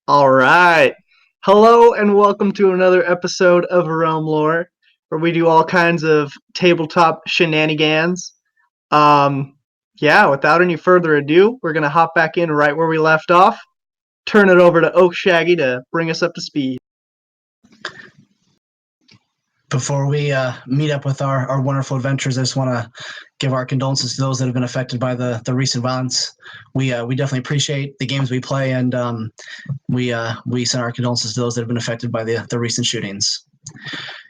All right. Hello and welcome to another episode of Realm Lore, where we do all kinds of tabletop shenanigans. Without any further ado, we're going to hop back in right where we left off, turn it over to Oak Shaggy to bring us up to speed. Before we meet up with our wonderful adventures, I just want to give our condolences to those that have been affected by the recent violence. We definitely appreciate the games we play, and we send our condolences to those that have been affected by the recent shootings.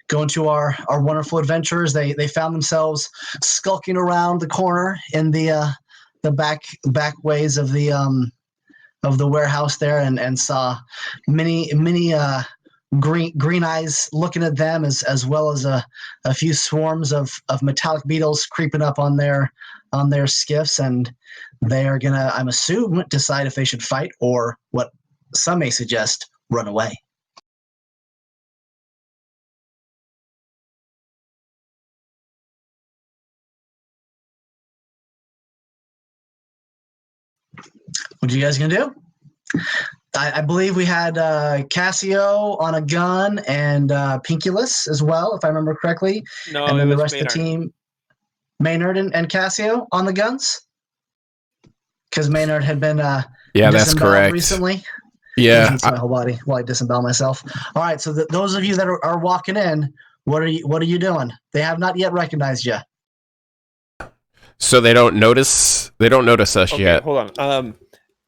Going to our wonderful adventurers, they found themselves skulking around the corner in the back ways of the warehouse there, and saw many green eyes looking at them, as well as a few swarms of metallic beetles creeping up on their skiffs, and they are gonna, I'm assuming, decide if they should fight or, what some may suggest, run away. What are you guys gonna do? I believe we had Cassio on a gun and Pinculus as well, if I remember correctly. No, and then the rest Maynard. of the team, Maynard and Cassio on the guns? Because Maynard had been that's correct. recently. Yeah, my whole body while I disembowel myself. All right, so those of you that are walking in, what are you doing? They have not yet recognized you. So they don't notice us yet. Hold on.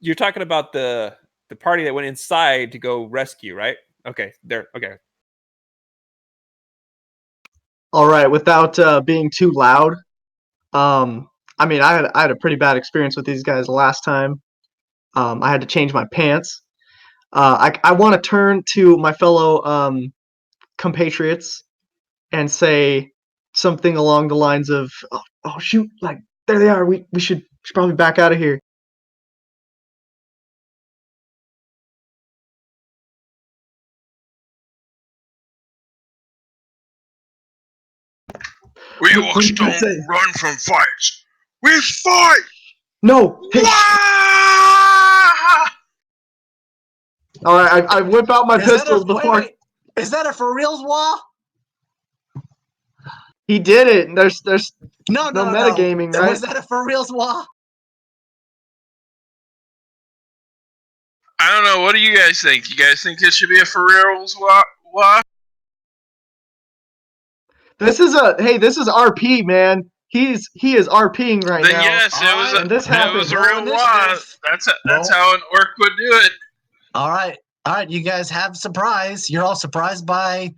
You're talking about the party that went inside to go rescue, right? Okay, there. Okay. All right, without being too loud, I had a pretty bad experience with these guys last time. I had to change my pants. I want to turn to my fellow compatriots and say something along the lines of, "Oh shoot! Like there they are. We should probably back out of here." We orcs don't run from fights. We fight! No! Hey. Alright, I whip out my pistols before... Wait. Is that a for reals wall? He did it. There's no metagaming, right? Was that a for reals wall? I don't know. What do you guys think? You guys think this should be a for reals wall? This is RP, man. He is RPing right now. Then yes, it was a real wall. That's how an orc would do it. All right. You guys have surprise. You're all surprised by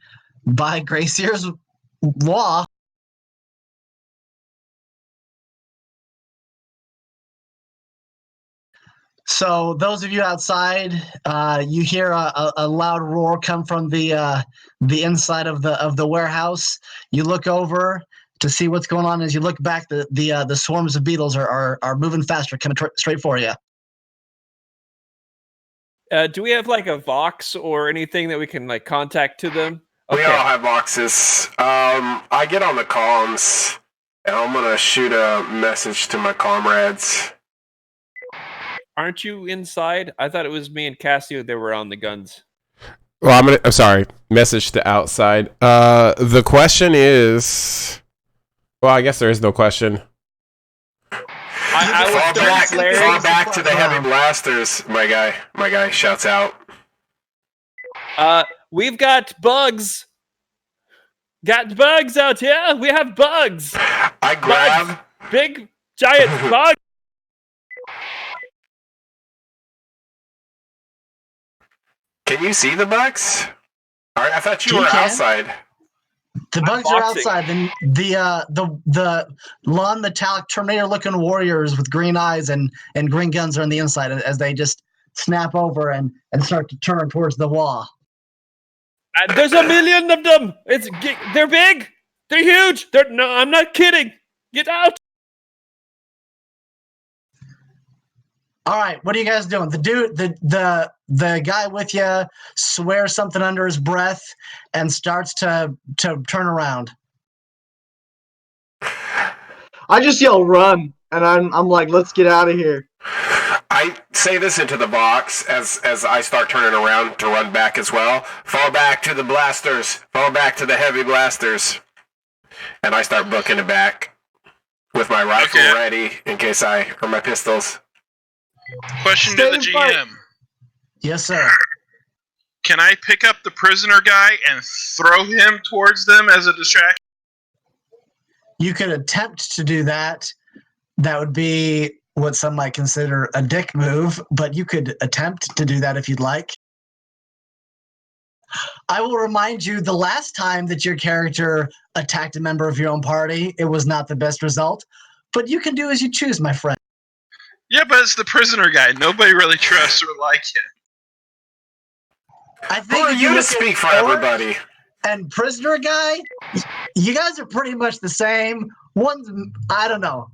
Gracier's law. So those of you outside, you hear a loud roar come from the inside of the warehouse. You look over to see what's going on. As you look back, the swarms of beetles are moving faster, coming straight for you. Do we have like a Vox or anything that we can like contact to them? Okay. We all have Voxes. I get on the comms, and I'm gonna shoot a message to my comrades. Aren't you inside? I thought it was me and Cassio that were on the guns. Well, I'm sorry. Message to outside. The question is... Well, I guess there is no question. Fall back to the heavy blasters, my guy shouts out. We've got bugs. Got bugs out here. We have bugs. I grab. Big giant bugs. Can you see the bugs? All right, I thought you were outside. The bugs are outside. Then the long metallic Terminator-looking warriors with green eyes and green guns are on the inside as they just snap over and start to turn towards the wall. There's a million of them. They're big. They're huge. No, I'm not kidding. Get out. All right, what are you guys doing? The guy with you swears something under his breath and starts to turn around. I just yell run, and I'm like, let's get out of here. I say this into the box as I start turning around to run back as well. Fall back to the blasters. Fall back to the heavy blasters. And I start booking it back with my rifle ready in case or my pistols. Question to the GM. Yes, sir. Can I pick up the prisoner guy and throw him towards them as a distraction? You could attempt to do that. That would be what some might consider a dick move, but you could attempt to do that if you'd like. I will remind you, the last time that your character attacked a member of your own party, it was not the best result, but you can do as you choose, my friend. Yeah, but it's the prisoner guy. Nobody really trusts or likes him. I think Who are you to speak for everybody? And prisoner guy, you guys are pretty much the same. One's, I don't know.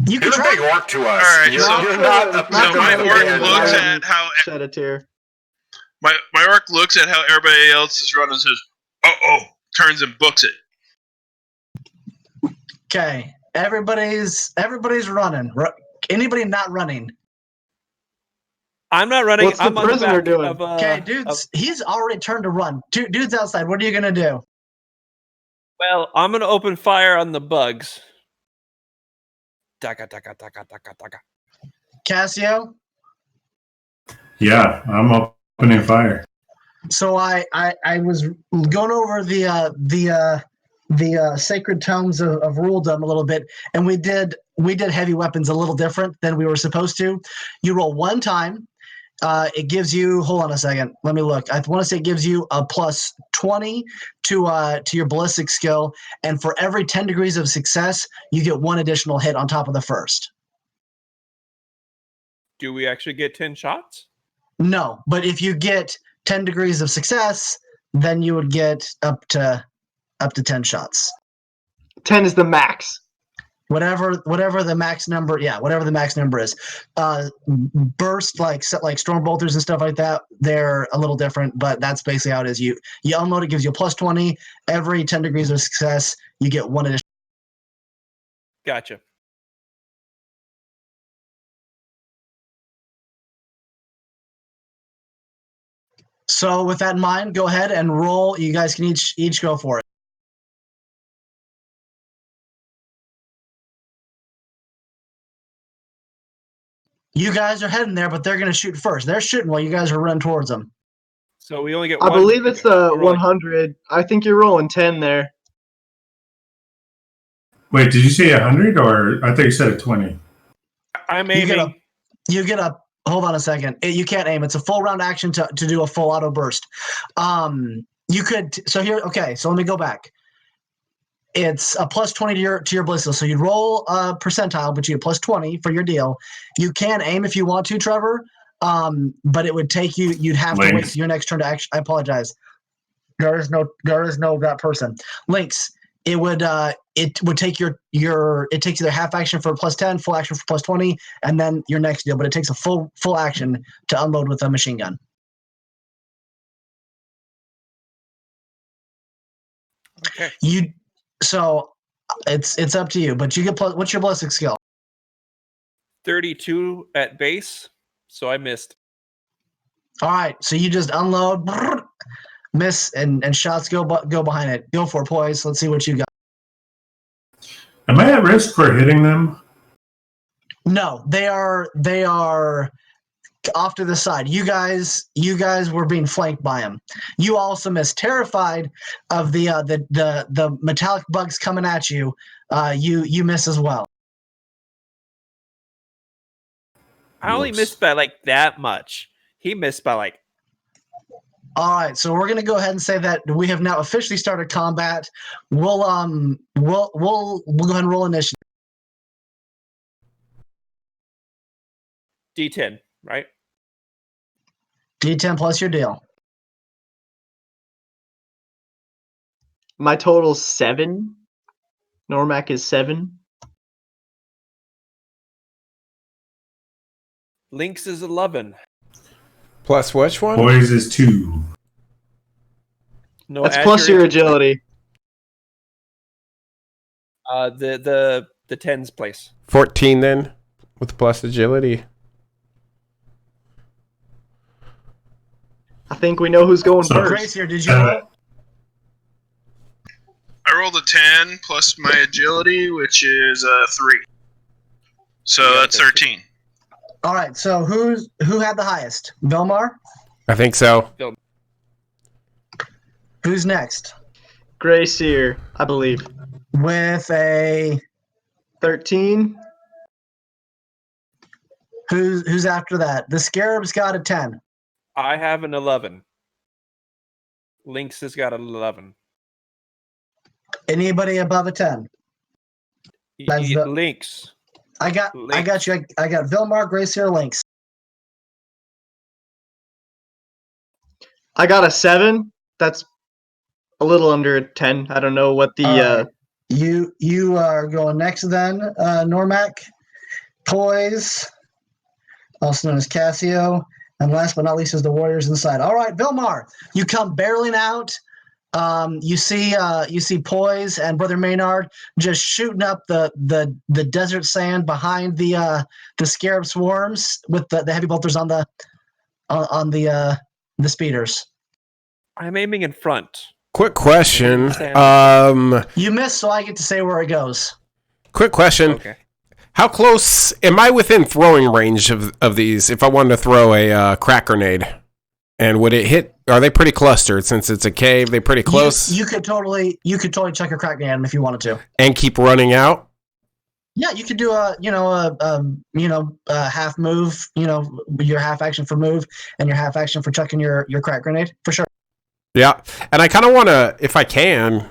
You can You're a big orc to us. All right, You're not a my orc looks at how Shed a tear. my orc looks at how everybody else is running and says, "Oh," turns and books it. Okay, everybody's running. Anybody not running? I'm not running. What's the I'm on prisoner back doing? of, Okay, dudes, he's already turned to run. Dude's outside. What are you gonna do? Well, I'm gonna open fire on the bugs. Taka taka taka taka taka. Cassio? Yeah, I'm opening fire. So I was going over the sacred tomes of ruledom a little bit, and we did heavy weapons a little different than we were supposed to. You roll one time. It gives you, hold on a second, let me look. I want to say it gives you a plus 20 to your ballistic skill, and for every 10 degrees of success, you get one additional hit on top of the first. Do we actually get 10 shots? No, but if you get 10 degrees of success, then you would get up to 10 shots. 10 is the max. Whatever the max number, whatever the max number is. Burst like storm bolters and stuff like that, they're a little different, but that's basically how it is. You unload it, gives you a plus 20. Every 10 degrees of success, you get one additional. Gotcha. So with that in mind, go ahead and roll. You guys can each go for it. You guys are heading there, but they're going to shoot first. They're shooting while you guys are running towards them. So we only get I one. believe it's 100. I think you're rolling 10 there. Wait, did you say 100 or I thought you said a 20? I'm aiming. You get a hold on a second. You can't aim. It's a full round action to do a full auto burst. You could so here. Okay, so let me go back. It's a plus 20 to your ballistic. So you'd roll a percentile, but you get plus 20 for your deal. You can aim if you want to, Trevor. But it would take you. You'd have to wait till your next turn to action. I apologize. There is no that person. Lynx. It would take it takes either half action for plus 10, full action for plus 20, and then your next deal. But it takes a full action to unload with a machine gun. Okay. So it's up to you. But you get plus. What's your ballistic skill? 32 at base, so I missed. All right. So you just unload, miss, and shots go behind it. Go for it, poise. Let's see what you got. Am I at risk for hitting them? No, they are off to the side. You guys were being flanked by him. You also missed. Terrified of the metallic bugs coming at you. You miss as well. I only missed by like that much. He missed by like. All right, so we're gonna go ahead and say that we have now officially started combat. We'll go ahead and roll initiative. D10, right? D10 plus your deal. My total's 7. Normac is 7. Lynx is 11. Plus which one? Boys is 2. No, That's plus your agility. The 10's place. 14 then, with plus agility. I think we know who's going So first. Grace here, did you roll? I rolled a 10 plus my agility, which is 3. So Yeah, that's 13. All right, so who had the highest? Vilmar? I think so. Who's next? Gracier, I believe. With a 13. who's after that? The Scarab's got a 10. I have an 11. Lynx has got an 11. Anybody above a 10? That's the- Lynx. I got you. I got Vilmar, Gracier, Lynx. I got a 7. That's a little under a 10. I don't know what the All right. You are going next then, Normac, Poise, also known as Cassio, and last but not least is the Warriors inside. All right, Vilmar, you come barreling out. You see Poise and Brother Maynard just shooting up the desert sand behind the Scarab swarms with the heavy bolters on the speeders. I'm aiming in front. Quick question. You missed, so I get to say where it goes. Quick question. Okay. How close am I within throwing range of these? If I wanted to throw a crack grenade, and would it hit? Are they pretty clustered since it's a cave? They pretty close. You could totally chuck a crack grenade at them if you wanted to. And keep running out. Yeah, you could do a half move. Your half action for move and your half action for chucking your crack grenade for sure. Yeah, and I kind of want to, if I can.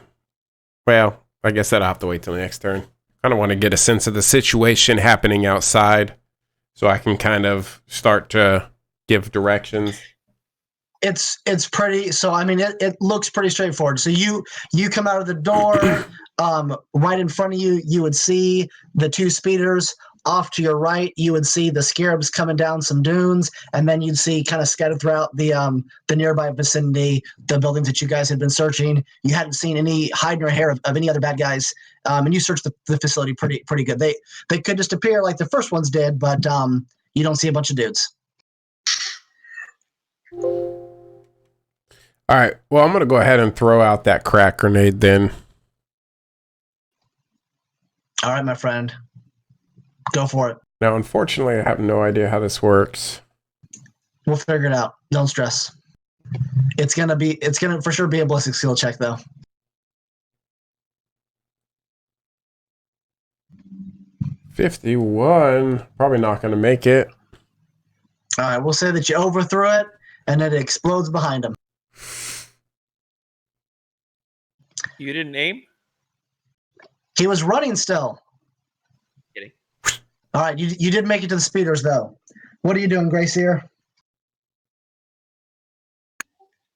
Well, I guess that'll have to wait till the next turn. Kind of want to get a sense of the situation happening outside, so I can kind of start to give directions. It's pretty. So I mean, it looks pretty straightforward. So you come out of the door. Right in front of you, you would see the 2 speeders. Off to your right, you would see the Scarabs coming down some dunes, and then you'd see kind of scattered throughout the nearby vicinity, the buildings that you guys had been searching. You hadn't seen any hide nor hair of any other bad guys, and you searched the facility pretty good. They could just appear like the first ones did, but you don't see a bunch of dudes. All right. Well, I'm going to go ahead and throw out that crack grenade then. All right, my friend. Go for it. Now, unfortunately, I have no idea how this works. We'll figure it out. Don't stress. It's gonna for sure be a ballistic skill check though. $51. Probably not going to make it. All right, we'll say that you overthrew it and then it explodes behind him. You didn't aim? He was running still. Kidding. All right, you did make it to the speeders though. What are you doing, Gracier?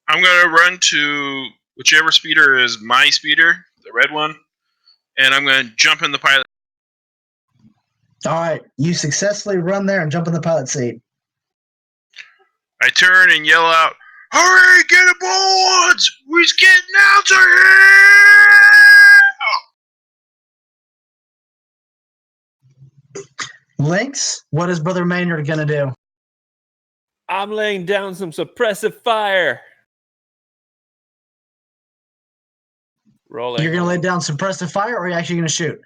I'm going to run to whichever speeder is my speeder, the red one, and I'm going to jump in the pilot. All right, you successfully run there and jump in the pilot seat. I turn and yell out, "Hurry, get aboard! We're getting out of here!" Lynx, what is Brother Maynard gonna do? I'm laying down some suppressive fire. Rolling. You're gonna lay down suppressive fire, or are you actually gonna shoot?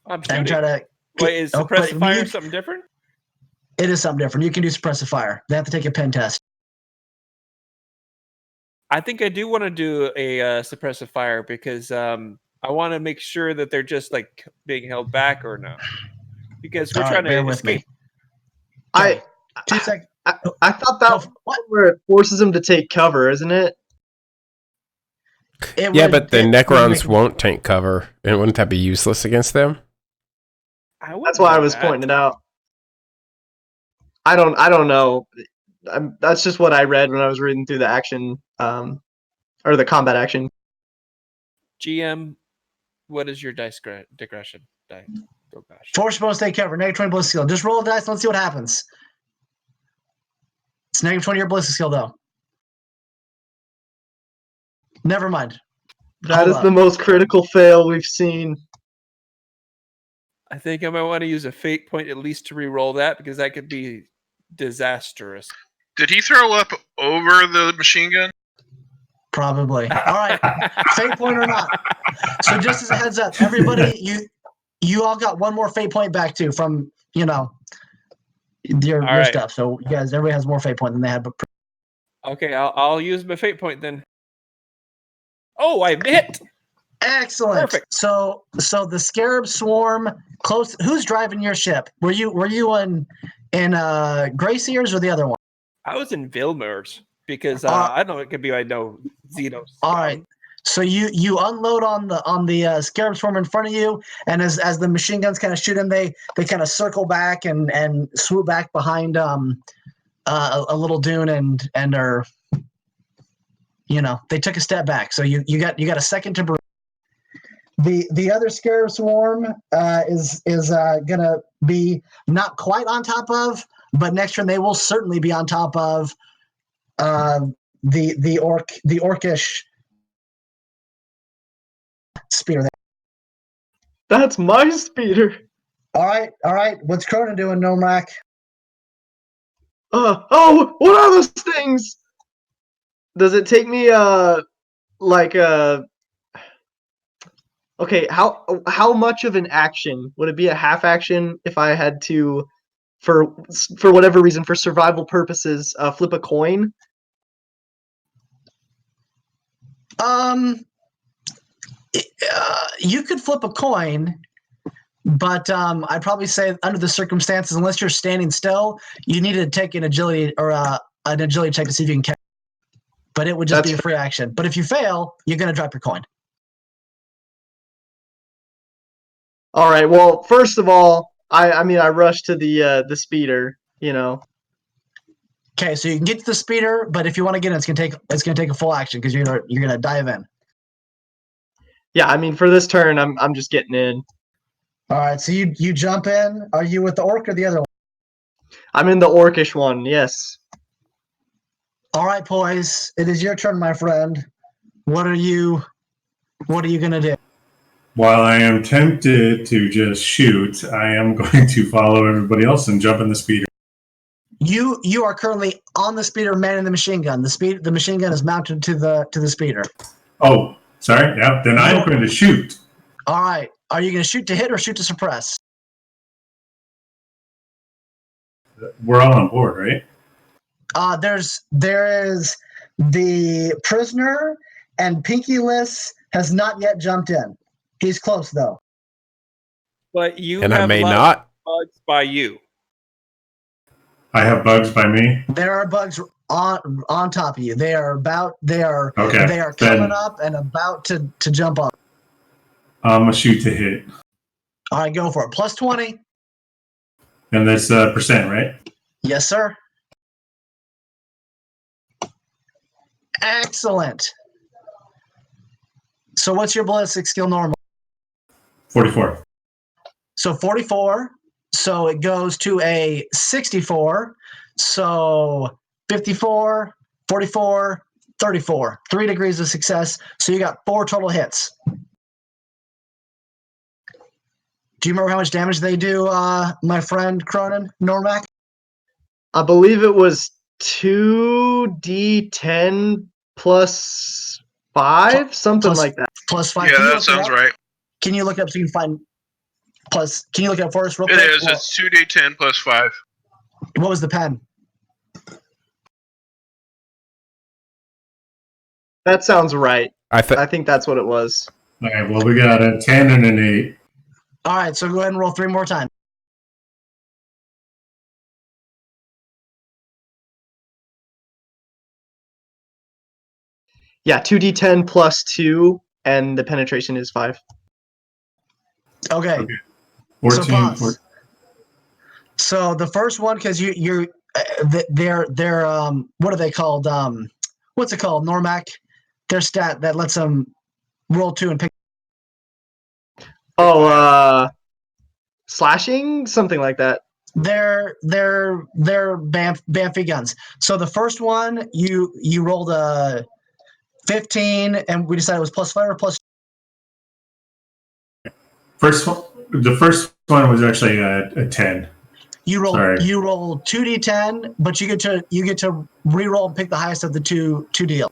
I'm And shooting. try to. Wait, is Oh, suppressive but fire you- something different? It is something different. You can do suppressive fire. They have to take a pen test. I think I do want to do a suppressive fire because I want to make sure that they're just like being held back or no. Because we're All right, trying bear to with escape. me. I 2 seconds. I thought that was where it forces them to take cover, isn't it? Yeah, but the Necrons won't take cover. And wouldn't that be useless against them? That's why I was pointing it out. I don't know. That's just what I read when I was reading through the action, or the combat action. GM, what is your digression? Oh gosh. Force supposed to take cover. Negative 20 ballistic skill. Just roll a dice. Let's see what happens. It's negative 20 your ballistic skill, though. Never mind. That is the most critical fail we've seen. I think I might want to use a fate point at least to re-roll that because that could be disastrous. Did he throw up over the machine gun? Probably. All right. Fate point or not. So just as a heads up, everybody, you all got one more fate point back too from, your stuff. So you guys, everybody has more fate point than they had. Okay, I'll use my fate point then. Oh, I hit. Excellent. Perfect. So the Scarab Swarm close. Who's driving your ship? Were you in Gray Sears or the other one? I was in Vilmers because I know it could be Xenos. All right. So you unload on the Scarab Swarm in front of you, and as the machine guns kind of shoot them, they kind of circle back and swoop back behind a little dune and are they took a step back. So you got a second to breathe. The other Scarab Swarm is gonna be not quite on top of, but next turn they will certainly be on top of the orcish speeder. That's my speeder. All right. What's Cronin doing, Nomrak? What are those things? Does it take me okay, how much of an action would it be? A half action if I had to, for whatever reason, for survival purposes, flip a coin? You could flip a coin, but I'd probably say under the circumstances, unless you're standing still, you need to take an agility or an agility check to see if you can catch. But it would just be a free action. But if you fail, you're going to drop your coin. All right. Well, first of all, I rushed to the speeder. Okay, so you can get to the speeder, but if you want to get in, it's gonna take a full action because you're gonna dive in. Yeah, for this turn, I'm just getting in. All right, so you jump in. Are you with the orc or the other one? I'm in the orcish one. Yes. All right, Poise, it is your turn, my friend. What are you gonna do? While I am tempted to just shoot, I am going to follow everybody else and jump in the speeder. You are currently on the speeder, manning the machine gun. The machine gun is mounted to the speeder. Oh, sorry. Yeah, then I'm going to shoot. All right. Are you going to shoot to hit or shoot to suppress? We're all on board, right? There is the prisoner, and Pinkyless has not yet jumped in. He's close though. But you and have I may a lot not. of bugs by you. I have bugs by me. There are bugs on top of you. They are Okay, they are coming up and about to jump up. I'm gonna shoot to hit. All right, go for it. Plus 20. And that's percent, right? Yes, sir. Excellent. So what's your ballistic skill normal? 44. So 44. So it goes to a 64. So 54, 44, 34. 3 degrees of success. So you got 4 total hits. Do you remember how much damage they do, my friend Cronin, Normac? I believe it was 2d10 plus 5, something like that. Plus 5. Yeah, that sounds right. Can you look up so you can find plus? Can you look up for us real It quick? is. It's 2d10 plus 5. What was the pen? That sounds right. I I think that's what it was. All right. Well, we got a 10 and an 8. All right, so go ahead and roll 3 more times. Yeah, 2d10 plus 2, and the penetration is 5. Okay. Okay. 14. pause. 14. So the first one, because they're what are they called? What's it called? Normac. Their stat that lets them roll 2 and pick. Oh, slashing? Something like that. They're Bamfy guns. So the first one, you rolled a 15, and we decided it was +5 or plus. The first one was actually a 10. You roll Sorry. 2d10, but you get to re-roll and pick the highest of the two deal.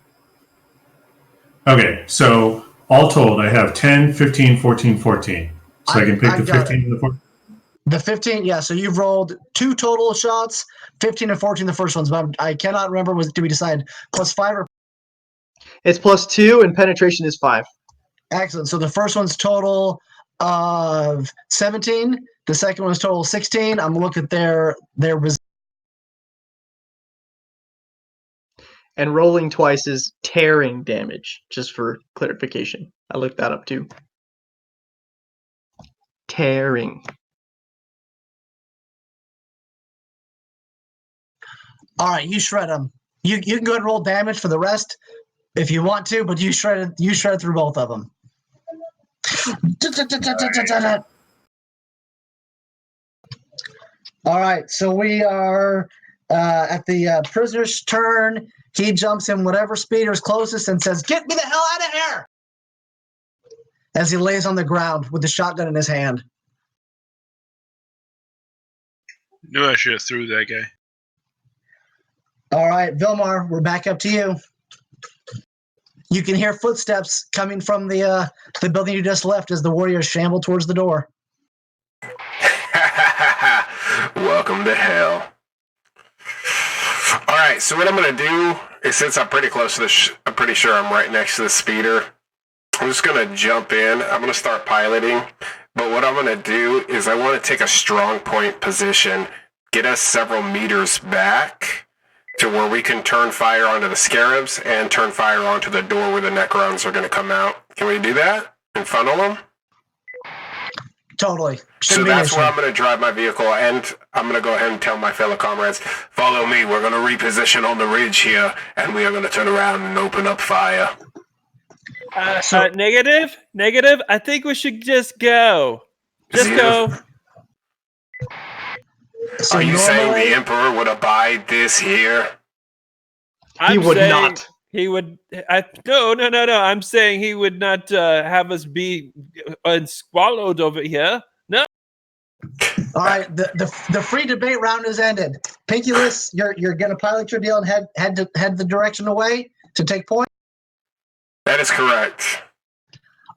Okay, so all told, I have 10, 15, 14, 14. So I can pick the 15 and the 14. The 15, yeah. So you've rolled 2 total shots, 15 and 14 the first ones, but I cannot remember. Did we decide +5 or? It's +2, and penetration is 5. Excellent. So the first one's total of 17. The second one's total 16. I'm looking at their And rolling twice is tearing damage, just for clarification. I looked that up too. Tearing. All right, you shred them. You can go ahead and roll damage for the rest if you want to, but you shred through both of them. All right, so we are at the prisoner's turn. He jumps in whatever speeder's closest and says, "Get me the hell out of here!" As he lays on the ground with the shotgun in his hand. Knew I should have threw that guy. All right, Vilmar, we're back up to you. You can hear footsteps coming from the building you just left as the warriors shamble towards the door. Welcome to hell. All right, so what I'm going to do is, since I'm pretty close to I'm pretty sure I'm right next to the speeder, I'm just going to jump in. I'm going to start piloting. But what I'm going to do is I want to take a strong point position, get us several meters back to where we can turn fire onto the scarabs and turn fire onto the door where the Necrons are going to come out. Can we do that and funnel them? Totally. So that's where I'm going to drive my vehicle, and I'm going to go ahead and tell my fellow comrades, follow me. We're going to reposition on the ridge here, and we are going to turn around and open up fire. Negative. I think we should just go. Just go. So are you saying the Emperor would abide this here? He would not. He would. No. I'm saying he would not have us be swallowed over here. No. All right. The free debate round has ended. Pinkyless, you're gonna pilot your deal and head the direction away to take point. That is correct.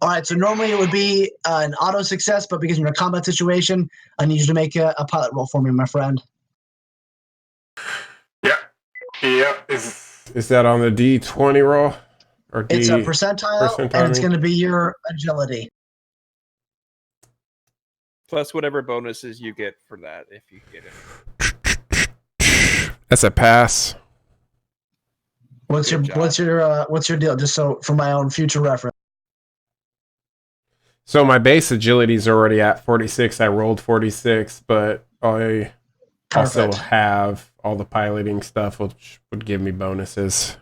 All right. So normally it would be an auto success, but because you're in a combat situation, I need you to make a pilot roll for me, my friend. Yeah. Is that on the D20 roll? Or it's a percentile, and it's going to be your agility. Plus whatever bonuses you get for that, if you get it. That's a pass. What's your deal? Just so for my own future reference. So my base agility is already at 46. I rolled 46, but I also have all the piloting stuff, which would give me bonuses.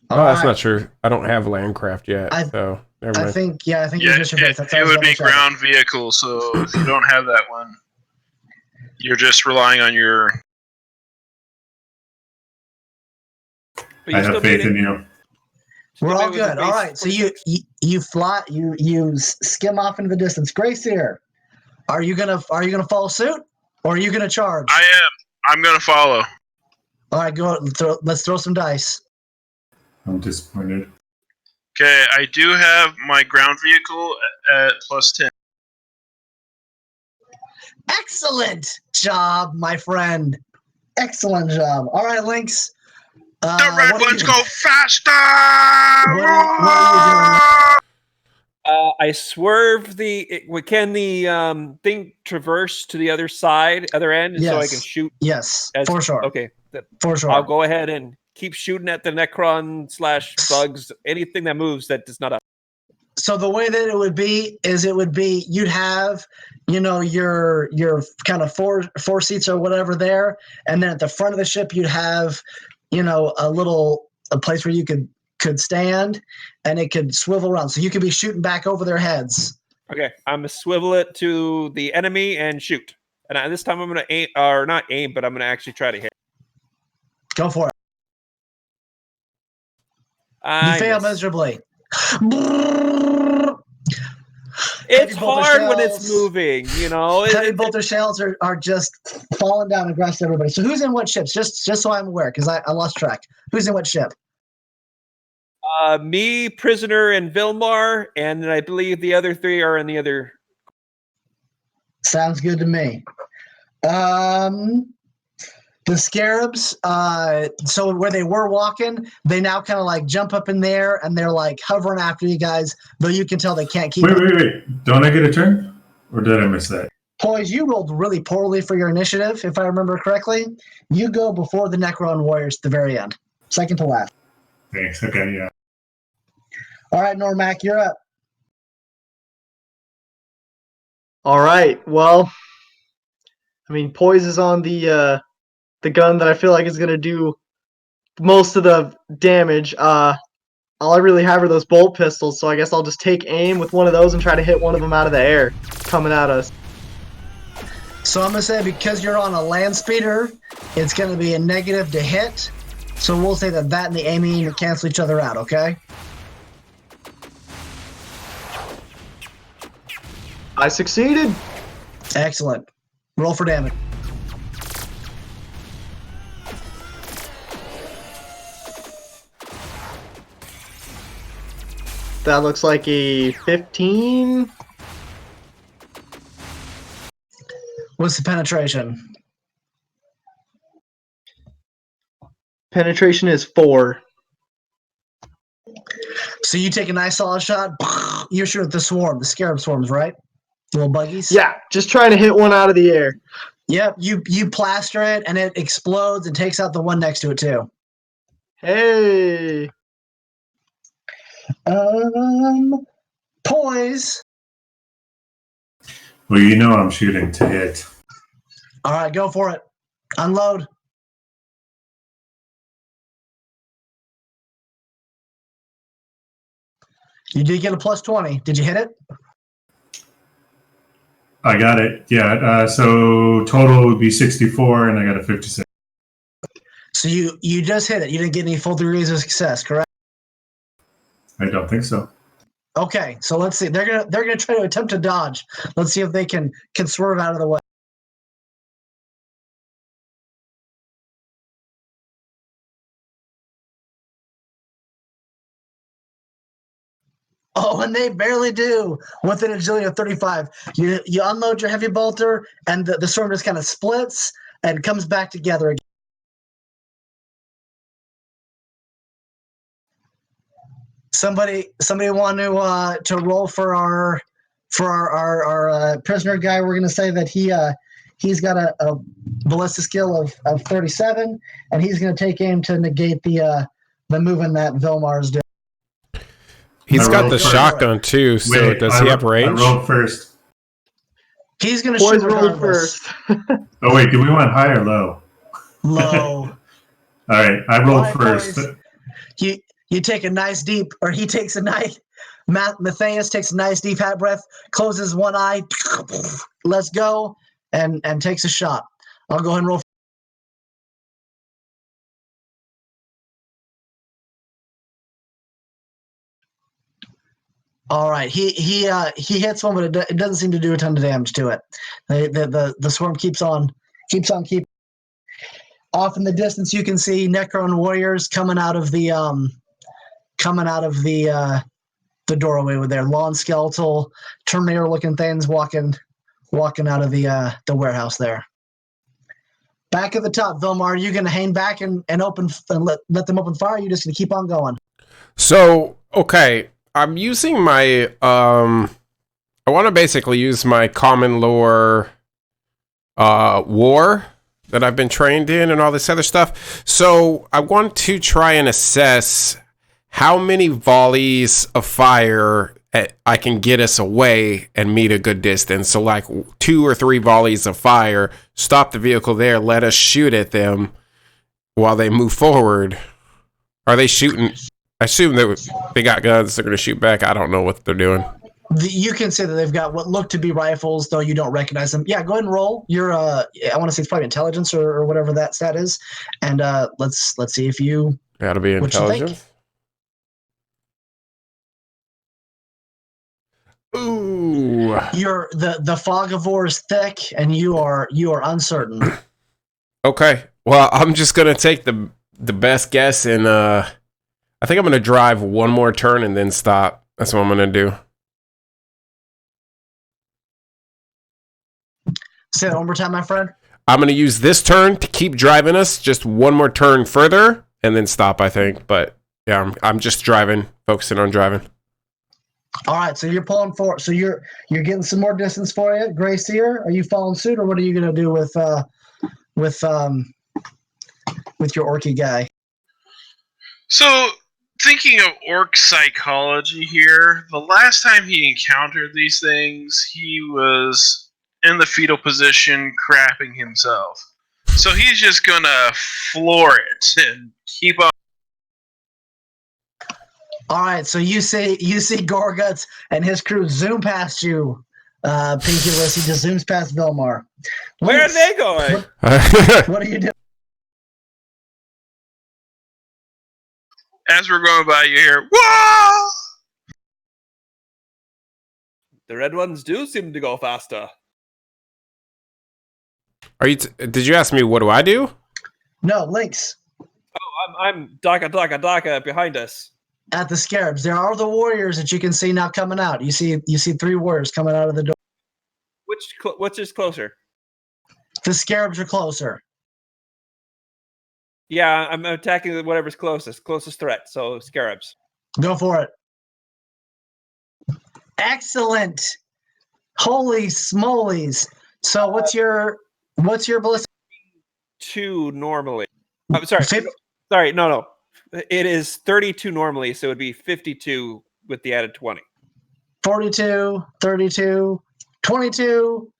That's not true. I don't have Landcraft yet, so never mind. I think it would be ground vehicle, so if you don't have that one, you're just relying on your... I have faith in you. We're all good. All right, so you fly, you skim off into the distance. Grace here, are you gonna follow suit, or are you gonna charge? I am. I'm gonna follow. All right, go. Let's throw some dice. I'm disappointed. Okay, I do have my ground vehicle at +10. Excellent job, my friend. Excellent job. All right, Lynx. The red ones go faster! What are you doing? I swerve can the thing traverse to the other end, so I can Yes. shoot? Yes, for sure. Okay, For sure. I'll go ahead and keep shooting at the Necron / bugs, anything that moves that does not. So the way that it would be is you'd have, your kind of four seats or whatever there, and then at the front of the ship you'd have, a place where you could stand, and it could swivel around, so you could be shooting back over their heads. Okay, I'm gonna swivel it to the enemy and shoot. And this time I'm gonna aim, or not aim, but I'm gonna actually try to hit. Go for it. You fail miserably. It's hard when it's moving, Heavy bolter shells are just falling down across everybody. So who's in what ships? Just so I'm aware, because I lost track. Who's in what ship? Me, Prisoner, and Vilmar, and then I believe the other 3 are in the other. Sounds good to me. The Scarabs, so where they were walking, they now kind of like jump up in there, and they're like hovering after you guys, though you can tell they can't keep up. Wait. Don't I get a turn? Or did I miss that? Poise, you rolled really poorly for your initiative, if I remember correctly. You go before the Necron Warriors at the very end. Second to last. Thanks. Okay, yeah. All right, Normac, you're up. All right. Well, Poise is on the gun that I feel like is going to do most of the damage. All I really have are those bolt pistols, so I guess I'll just take aim with one of those and try to hit one of them out of the air coming at us. So I'm going to say, because you're on a land speeder, it's going to be a negative to hit. So we'll say that and the aiming cancel each other out, okay? I succeeded. Excellent. Roll for damage. That looks like a 15. What's the penetration? Penetration is 4. So you take a nice solid shot. You're sure the Scarab swarms, right? Little buggies? Yeah, just trying to hit one out of the air. Yep, you plaster it, and it explodes and takes out the one next to it, too. Hey. Poise. Well, I'm shooting to hit. All right, go for it. Unload. You did get a plus 20. Did you hit it? I got it. Yeah. So total would be 64, and I got a 56. So you just hit it. You didn't get any full degrees of success, correct? I don't think so. Okay, so let's see. They're gonna try to attempt to dodge. Let's see if they can swerve out of the way. Oh, and they barely do with an agility of 35. You unload your heavy bolter, and the storm just kind of splits and comes back together again. Somebody want to roll for our prisoner guy. We're gonna say that he's got a ballista skill of 37, and he's gonna take aim to negate the movement that Vilmar's doing. He's got the shotgun too, so Wait, does he have range? I rolled first. He's gonna Boys shoot rolled regardless. first. Oh wait, do we want high or low? Low. All right, I rolled All right, first. boys. You take a nice deep, or he takes a nice. Matthias takes a nice deep hat breath, closes one eye, let's go, and takes a shot. I'll go ahead and roll. All right, he hits one, but it doesn't seem to do a ton of damage to it. The swarm keeps on keeping. Off in the distance, you can see Necron warriors coming out of the doorway with their long skeletal Terminator-looking things walking walking out of the warehouse there. Back at the top, Vilmar, are you going to hang back and open and let them open fire? Or are you just going to keep on going? So, okay, I'm using my I want to basically use my common lore war that I've been trained in and all this other stuff. So, I want to try and assess how many volleys of fire I can get us away and meet a good distance. So, like 2 or 3 volleys of fire, stop the vehicle there, let us shoot at them while they move forward. Are they shooting? I assume they got guns. They're going to shoot back. I don't know what they're doing. You can say that they've got what look to be rifles, though you don't recognize them. Yeah, go ahead and roll. You're I want to say it's probably intelligence or whatever that stat is, and let's see if you. Gotta be intelligence. Ooh. You're the fog of war is thick, and you are uncertain. Okay. Well, I'm just gonna take the best guess, and I think I'm gonna drive one more turn and then stop. That's what I'm gonna do. Say that one more time, my friend. I'm gonna use this turn to keep driving us just one more turn further, and then stop. I think, but yeah, I'm just driving, focusing on driving. All right, so you're pulling forward. So you're getting some more distance for you, Grayseer. Are you following suit, or what are you gonna do with your orky guy? So, thinking of orc psychology here, the last time he encountered these things, he was in the fetal position, crapping himself. So he's just gonna floor it and keep up. All right, so you see Gorguts and his crew zoom past you, Pinkulus. He just zooms past Vilmar. Where are they going? What are you doing? As we're going by, you hear, "Whoa!" The red ones do seem to go faster. Are you? Did you ask me what do I do? No, Lynx. Oh, I'm Daka behind us. At the Scarabs, there are the warriors that you can see now coming out. You see 3 warriors coming out of the door. Which is closer? The Scarabs are closer. Yeah, I'm attacking whatever's closest threat. So scarabs. Go for it. Excellent. Holy smolies. So what's your ballistic? 2 normally. I'm sorry. Sorry, no. It is 32 normally, so it would be 52 with the added 20. 42, 32, 22,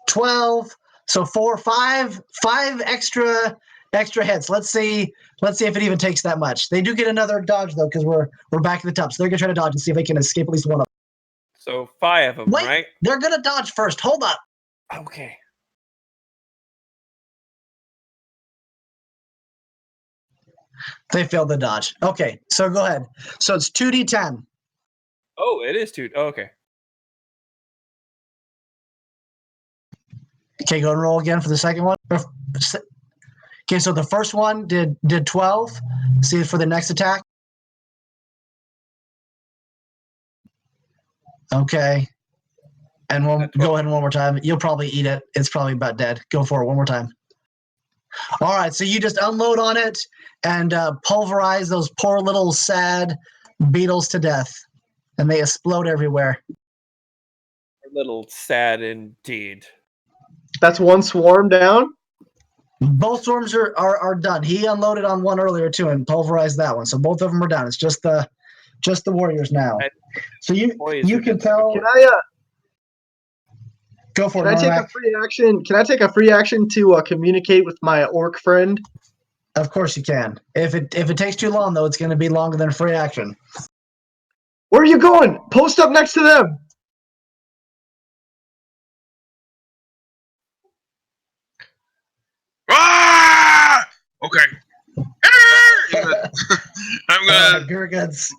12. So 5 extra hits. Let's see if it even takes that much. They do get another dodge though, because we're back at the top. So they're gonna try to dodge and see if they can escape at least one of them. So 5 of them, Wait, right? They're gonna dodge first. Hold up. Okay. They failed the dodge. Okay, so go ahead. So it's 2d10. Oh, it is 2. Oh, okay. Okay, go and roll again for the second one. Okay, so the first one did 12. See for the next attack. Okay. And go ahead one more time. You'll probably eat it. It's probably about dead. Go for it one more time. All right, so you just unload on it and pulverize those poor little sad beetles to death, and they explode everywhere. A little sad indeed. That's one swarm down. Both swarms are done. He unloaded on one earlier too and pulverized that one, so both of them are down. It's just the warriors now. So you can tell. Can I go for it? Can I take a free action? Can I take a free action to communicate with my orc friend? Of course you can. If it takes too long though, it's going to be longer than a free action. Where are you going? Post up next to them. Ah! Okay. I'm gonna Gurguts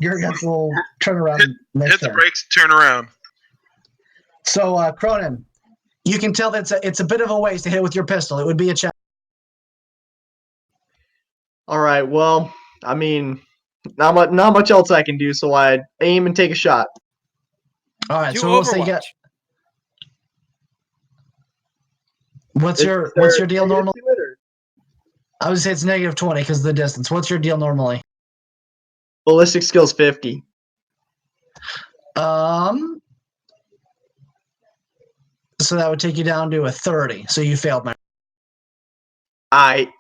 will turn around. hit the brakes, turn around. So Cronin, you can tell that it's a bit of a waste to hit with your pistol. It would be a challenge. All right. Well, I mean, not much else I can do. So I aim and take a shot. All right. Do So we'll say Overwatch. What's your deal normally? I would say it's -20 because of the distance. What's your deal normally? Ballistic skills 50. So that would take you down to a 30. So you failed my. I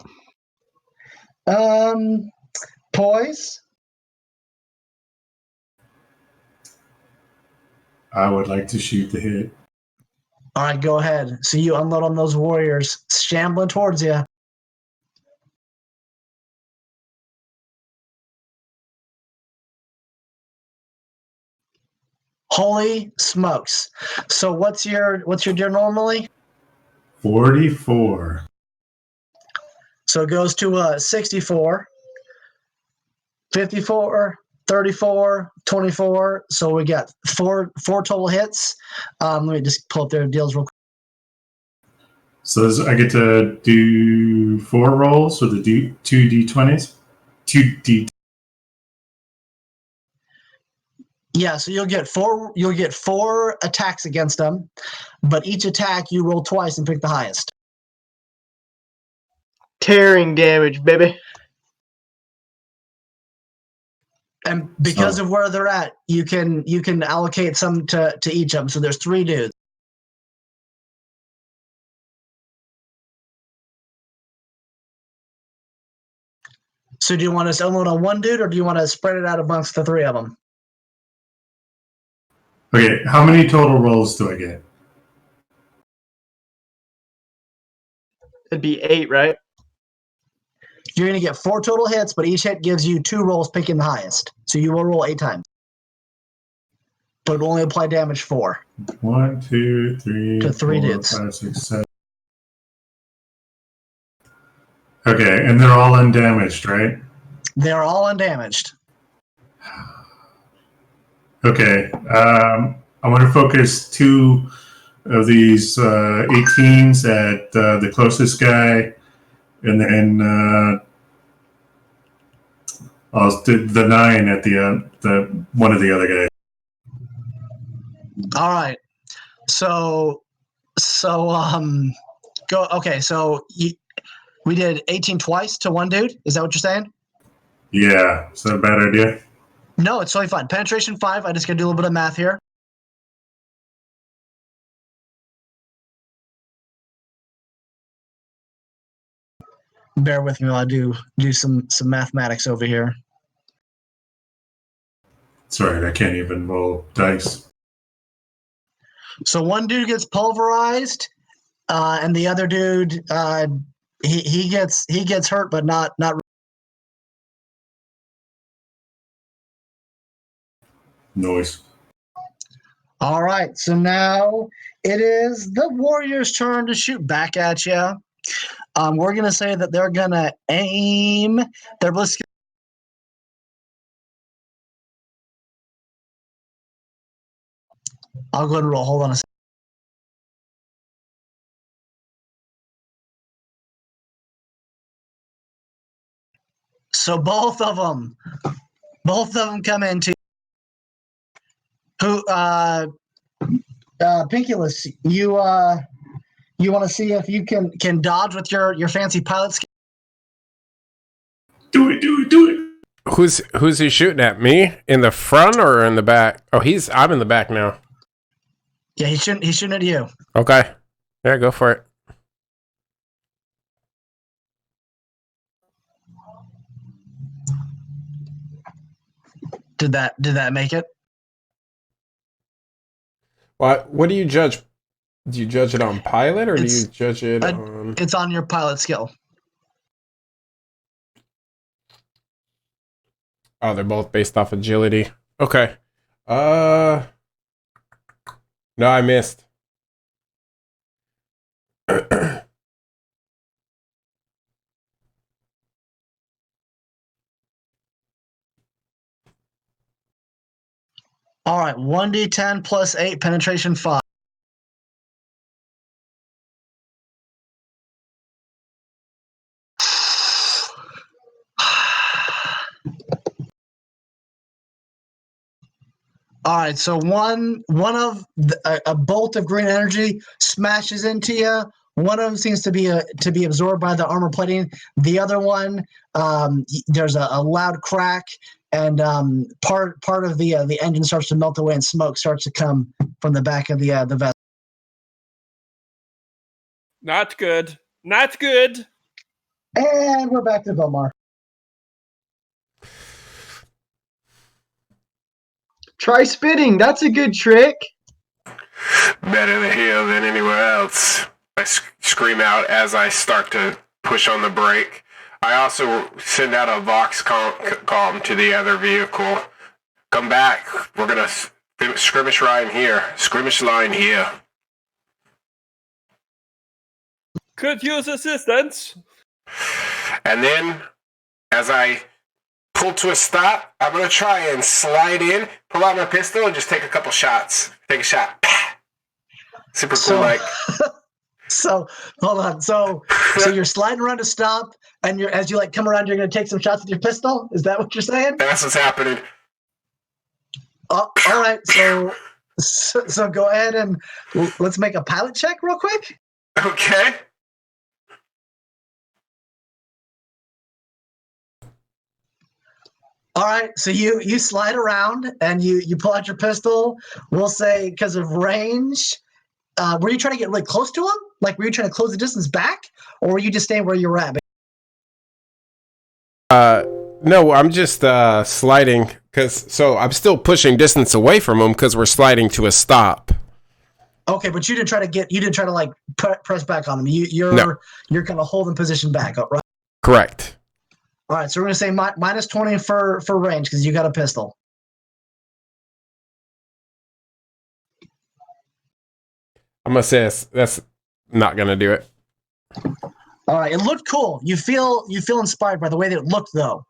Poise. I would like to shoot the hit. All right, go ahead. So you unload on those warriors shambling towards you. Holy smokes! So what's your deal normally? 44. So it goes to 64, 54, 34, 24. So we got four total hits. Let me just pull up their deals real quick. So I get to do 4 rolls with the 2 d20s? 2 d. Yeah, so you'll get four attacks against them, but each attack you roll twice and pick the highest. tearing damage, baby. And because of where they're at, you can allocate some to each of them. So there's 3 dudes. So do you want us to unload on one dude, or do you want to spread it out amongst the 3 of them? Okay, how many total rolls do I get? It'd be 8, right? You're going to get 4 total hits, but each hit gives you 2 rolls picking the highest. So you will roll 8 times. But it will only apply damage 4. 1, 2, 3, to 3 4, dudes. 5, 6, 7. Okay, and they're all undamaged, right? They're all undamaged. Okay, I want to focus 2 of these 18s at the closest guy, and then I'll do the 9 at the one of the other guys. All right. So go. Okay, so we did 18 twice to one dude. Is that what you're saying? Yeah, is that a bad idea? No, it's totally fine. Penetration 5. I just got to do a little bit of math here. Bear with me while I do some mathematics over here. Sorry, I can't even roll dice. So one dude gets pulverized, and the other dude he gets hurt, but not. Noise. All right. So now it is the Warriors' turn to shoot back at you. We're gonna say that they're gonna aim their ballistic. I'll go ahead and roll. Hold on a second. So both of them come into who Pinkulus, you want to see if you can dodge with your fancy pilot skill? Do it. Who's he shooting at? Me in the front or in the back? Oh, I'm in the back now. Yeah, he's shooting at you. Okay. Yeah, go for it. Did that make it? What do you judge? Do you judge it on pilot or do you judge it on? It's on your pilot skill. Oh, they're both based off agility. Okay. No, I missed. All right, 1d10 plus 8, penetration 5. All right, so one of a bolt of green energy smashes into you. One of them seems to be absorbed by the armor plating. The other one, there's a loud crack, and part of the engine starts to melt away, and smoke starts to come from the back of the vessel. Not good. Not good. And we're back to Belmar. Try spitting. That's a good trick. Better here than anywhere else. I scream out as I start to push on the brake. I also send out a Vox comm to the other vehicle. Come back. We're going to skirmish line here. Skirmish line here. Could use assistance. And then, as I pull to a stop, I'm going to try and slide in, pull out my pistol, and just take a couple shots. Take a shot. Super cool, like. So hold on. So you're sliding around to stop, and as you come around, you're going to take some shots with your pistol. Is that what you're saying? That's what's happening. All right. So go ahead and let's make a pilot check real quick. Okay. All right, so you slide around and you pull out your pistol. We'll say because of range. Were you trying to get really close to him? Like, were you trying to close the distance back, or were you just staying where you were at? No, I'm just sliding so I'm still pushing distance away from him because we're sliding to a stop. Okay, but you didn't try to press back on him. You're kind of holding position back up, right? Correct. All right, so we're going to say minus 20 for range because you got a pistol. I'm going to say that's not going to do it. All right, it looked cool. You feel inspired by the way that it looked, though.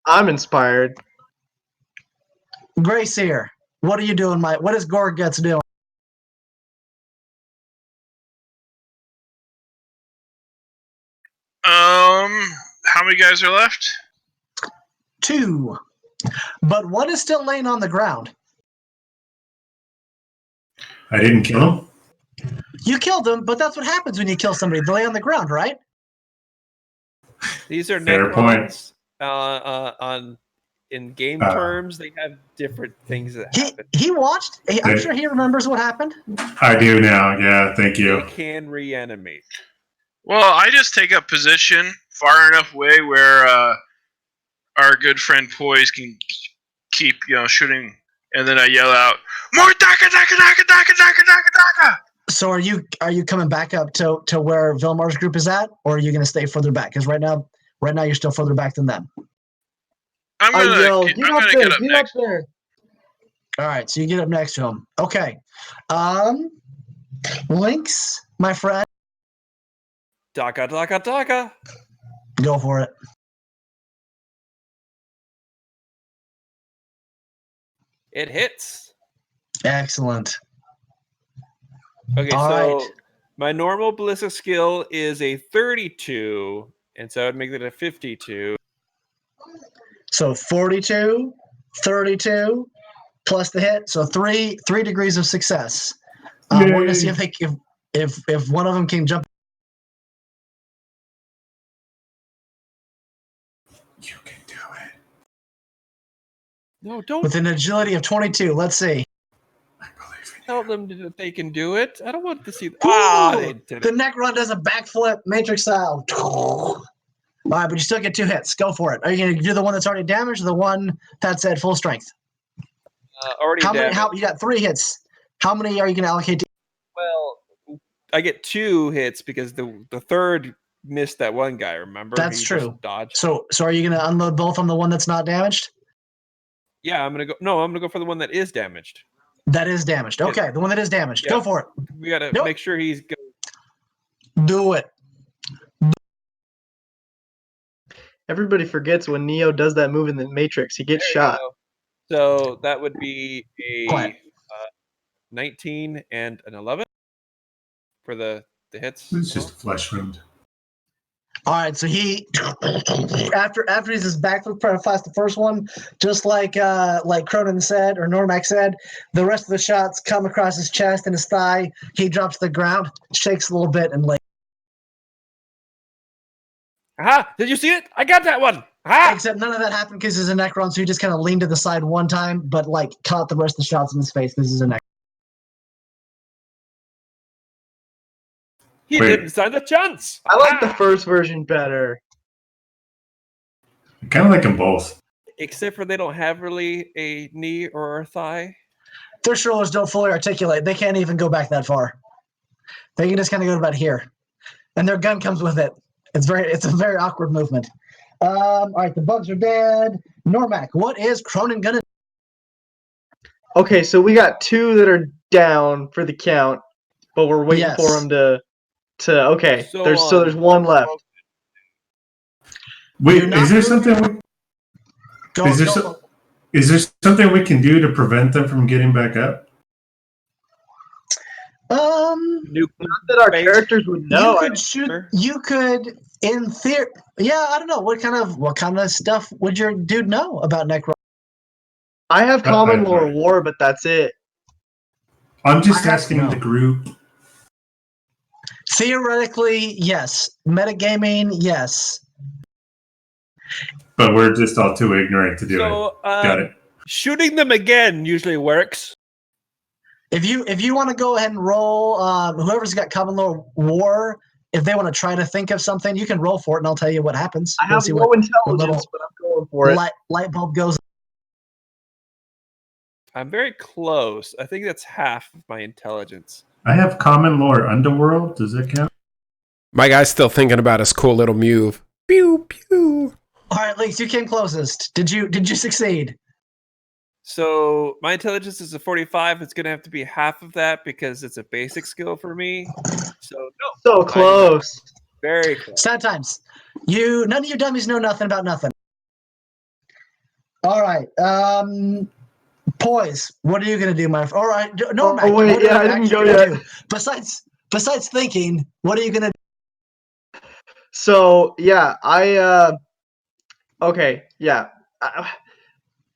I'm inspired. Grace here. What are you doing, Mike? What is Gorguts doing? How many guys are left? 2. But one is still laying on the ground. I didn't kill him? You killed him, but that's what happens when you kill somebody. They lay on the ground, right? These are Fair Necrons. In game terms, they have different things that happen. He watched. I'm sure he remembers what happened. I do now. Yeah, thank you. They can reanimate. Well, I just take up position far enough away where our good friend Poise can keep, shooting, and then I yell out, "More Daka, Daka, Daka, Daka, Daka, Daka, Daka!" So are you coming back up to where Vilmar's group is at, or are you going to stay further back? Because right now you're still further back than them. I'm gonna get up next. There. All right, so you get up next to him. Okay, Lynx, my friend, Daka, Daka, Daka. go for it. It hits. Excellent. Okay, All so right. my normal ballistic skill is a 32, and so I would make it a 52. So 42, 32, plus the hit. So three degrees of success. We're going to see if one of them can jump. You can do it. No, don't With an agility of 22. Let's see. I believe in you. tell them that they can do it. I don't want to see. Ooh, They did the it. Necron does a backflip, Matrix style. All right, but you still get 2 hits. Go for it. Are you going to do the one that's already damaged or the one that's at full strength? Already damaged. You got 3 hits. How many are you going to allocate to? Well, I get 2 hits because the third missed that one guy. Remember? That's He true. just dodged. So are you going to unload both on the one that's not damaged? Yeah, I'm gonna go. No, I'm gonna go for the one that is damaged. That is damaged. Okay, the one that is damaged. Yeah. Go for it. We gotta Nope. make sure he's good. Do it. Everybody forgets when Neo does that move in the Matrix, he gets There you shot. go. So that would be Quiet. a 19 and an 11 for the hits. It's just a flesh wound. All right, so he after he's his backflip past the first one, just like Cronin said or Normac said, the rest of the shots come across his chest and his thigh. He drops to the ground, shakes a little bit, and like. Aha! Did you see it? I got that one. Aha! Except none of that happened because he's a Necron, so he just kind of leaned to the side one time, but like caught the rest of the shots in his face because he's a Necron. He Wait. didn't stand a chance. I like the first version better. I kind of like them both. Except for they don't have really a knee or a thigh. Their shoulders don't fully articulate. They can't even go back that far. They can just kind of go to about here, and their gun comes with it. It's a very awkward movement. All right, the bugs are dead. Normac, what is Cronin gonna? Okay, so we got 2 that are down for the count, but we're waiting Yes. for them to. Okay, So, there's 1 left. Wait, You're not is there moving. something? Is there something we can do to prevent them from getting back up? Nuke Not that our Base. characters would know. You could shoot. You could, in theory. Yeah, I don't know what kind of stuff would your dude know about Necron? I have common I- lore war, but that's it. I'm just I have asking to know. the group. Theoretically, yes. Metagaming, yes. But we're just all too ignorant to do it. So Got it. shooting them again usually works. If you want to go ahead and roll, whoever's got common lore war, if they want to try to think of something, you can roll for it, and I'll tell you what happens. I We'll have see low what intelligence, but I'm going for it. light bulb goes. I'm very close. I think that's half of my intelligence. I have common lore underworld. Does that count? My guy's still thinking about his cool little move. Pew pew. All right, Leaks, you came closest. Did you succeed? So my intelligence is a 45. It's gonna have to be half of that because it's a basic skill for me. So no, So close. very close. Sad times. None of you dummies know nothing about nothing. All right. Poise, what are you gonna do, my friend? All right, no, Mac, wait, what are yeah, you I didn't actually go gonna yet. do? Besides thinking, what are you gonna do? So yeah, okay, yeah.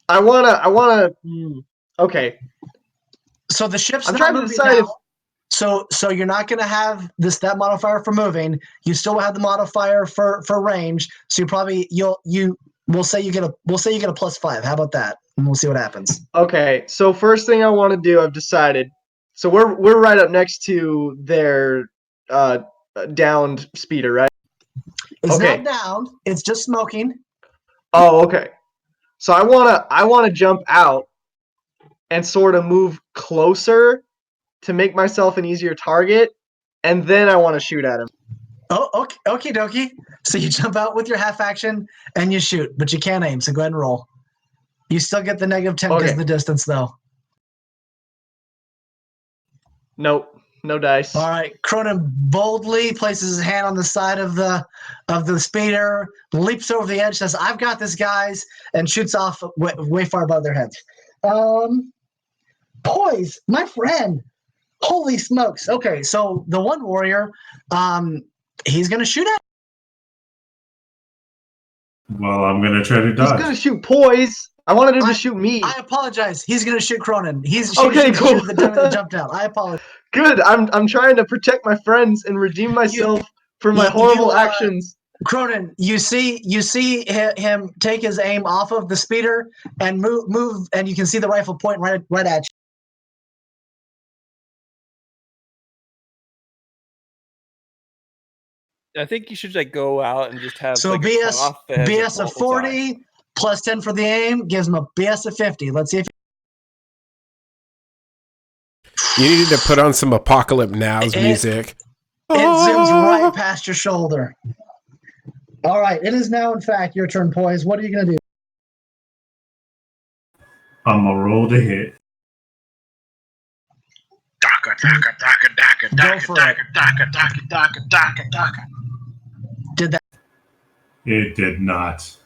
I wanna. Okay, So the ship's I'm not trying to moving decide now. if. So you're not gonna have that modifier for moving. You still have the modifier for range. So we'll say you get a +5. How about that? And we'll see what happens. Okay, so first thing I want to do, I've decided. So we're right up next to their downed speeder, right? It's Okay. not down. It's just smoking. Oh, okay. So I wanna jump out and sort of move closer to make myself an easier target, and then I want to shoot at him. Oh, okay, okie dokie. So you jump out with your half action and you shoot, but you can't aim. So go ahead and roll. You still get the -10 because Okay. of the distance, though. Nope, no dice. All right, Cronin boldly places his hand on the side of the speeder, leaps over the edge, says, "I've got this, guys," and shoots off way far above their heads. Poise, my friend. Holy smokes. Okay, so the one warrior, he's going to shoot at. Well, I'm going to try to He's dodge. gonna shoot Poise. I wanted him to shoot me. I apologize. He's going to shoot Cronin. He's Okay, cool. The dummy that jumped out. I apologize. Good. I'm trying to protect my friends and redeem myself for my horrible actions. Cronin, you see him take his aim off of the speeder and move, and you can see the rifle point right at you. I think you should like go out and just have So like, a BS cloth that has a BS of bullseye. 40 plus 10 for the aim gives him a BS of 50. Let's see if You need to put on some Apocalypse Now's music. it zooms right past your shoulder. All right, it is now in fact your turn, Poise. What are you gonna do? I'm going to roll to hit. Daka, daka, daka, daka, Go daka, for daka, daka, daka, daka, daka, daka. Did that? It did not.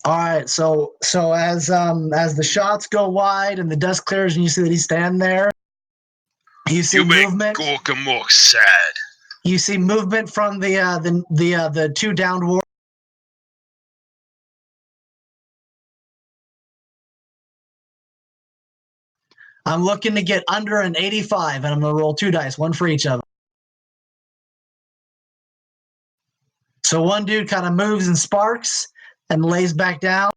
All right, so as the shots go wide and the dust clears and you see that he's standing there, you see You make movement. Gorkamok sad. You see movement from the two downed warriors. I'm looking to get under an 85, and I'm going to roll 2 dice, one for each of them. So one dude kind of moves and sparks and lays back down.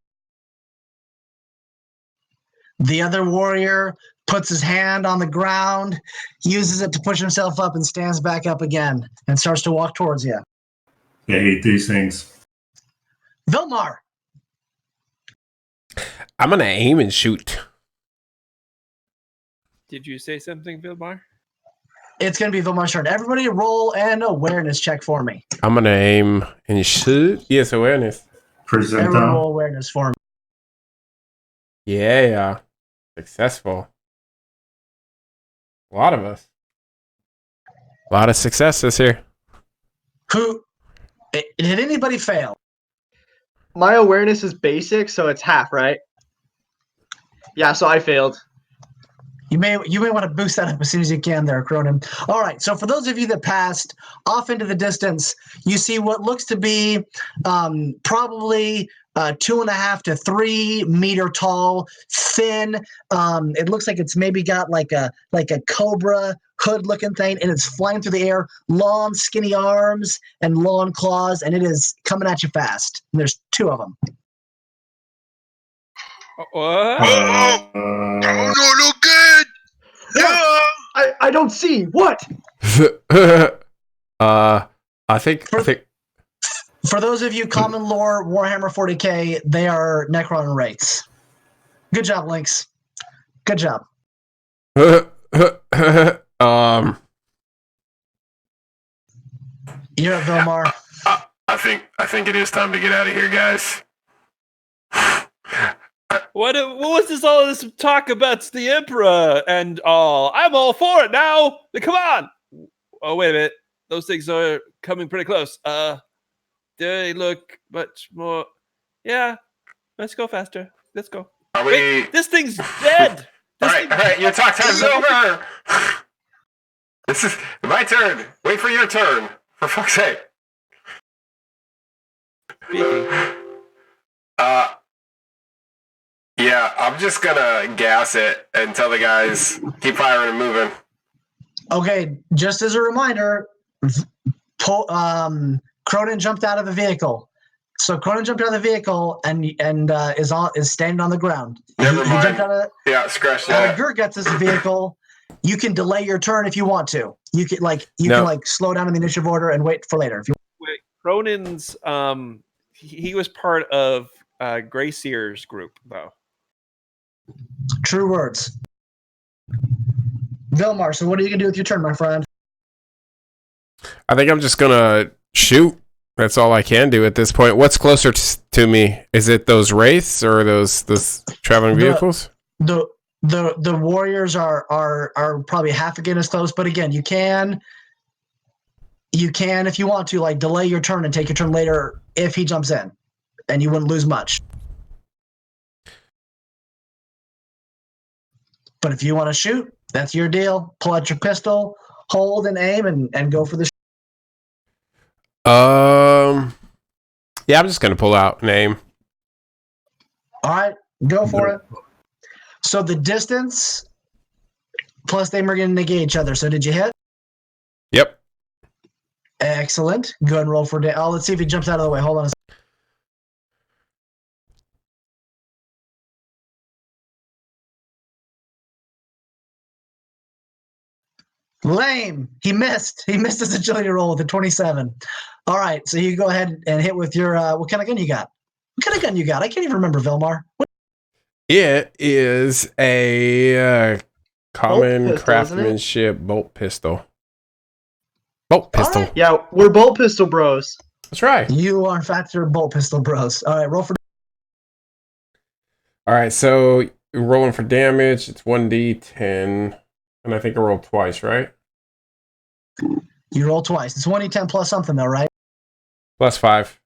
The other warrior puts his hand on the ground, uses it to push himself up, and stands back up again and starts to walk towards you. I hate these things. Vilmar. I'm gonna aim and shoot. Did you say something, Vilmar? It's going to be Vilmar's turn. Everybody roll an awareness check for me. I'm gonna aim and shoot. Yes, awareness. Everyone Percentile. roll awareness for me. Yeah. Successful. A lot of us. A lot of successes here. Did anybody fail? My awareness is basic, so it's half, right? Yeah, so I failed. You may want to boost that up as soon as you can there, Cronin. All right, so for those of you that passed off into the distance, you see what looks to be probably 2.5 to 3 meter tall, thin. It looks like it's maybe got like a cobra hood looking thing, and it's flying through the air, long skinny arms and long claws, and it is coming at you fast. And there's 2 of them. What? No, good. I don't see. What? I think For those of you common lore Warhammer 40K, they are Necron wraiths. Good job, Lynx. Good job. You're You're up, Vilmar. I think it is time to get out of here, guys. What was this all this talk about the Emperor and all? I'm all for it now. Come on. Oh, wait a minute. Those things are coming pretty close. They look much more. Yeah. Let's go faster. Let's go. Wait, this thing's dead. All right. Your talk time's over. This is my turn. Wait for your turn. For fuck's sake. Speaking. Yeah, I'm just gonna gas it and tell the guys keep firing and moving. Okay, just as a reminder, Cronin jumped out of the vehicle. So Cronin jumped out of the vehicle and is standing on the ground. Never He mind. jumped out of, Scratch out that. of Gurgutz's vehicle. You can delay your turn if you want to. You can slow down in the initiative order and wait for later. If you Wait, Cronin's he was part of Gracier's group though. True words. Vilmar, so what are you gonna do with your turn, my friend? I think I'm just gonna shoot. That's all I can do at this point. What's closer to me? Is it those wraiths or those traveling vehicles? The warriors are probably half against those, but again, you can if you want to delay your turn and take your turn later if he jumps in, and you wouldn't lose much. But if you want to shoot, that's your deal. Pull out your pistol, hold and aim, and go for the. Yeah, I'm just gonna pull out and aim. All right, go for it. So the distance plus they are going to negate each other. So did you hit? Yep. Excellent. Go ahead and roll for damage. Oh, let's see if he jumps out of the way. Hold on a second. Lame. He missed. He missed his agility roll with a 27. All right, so you go ahead and hit with your what kind of gun you got? What kind of gun you got? I can't even remember, Vilmar. It is a common pistol, craftsmanship bolt pistol. Bolt pistol. Right. Yeah, we're bolt pistol bros. That's right. You are in fact your bolt pistol bros. All right, roll for. All right, so you're rolling for damage. It's 1d10, and I think I rolled twice, right? You roll twice. It's 1d10 plus something though, right? Plus 5.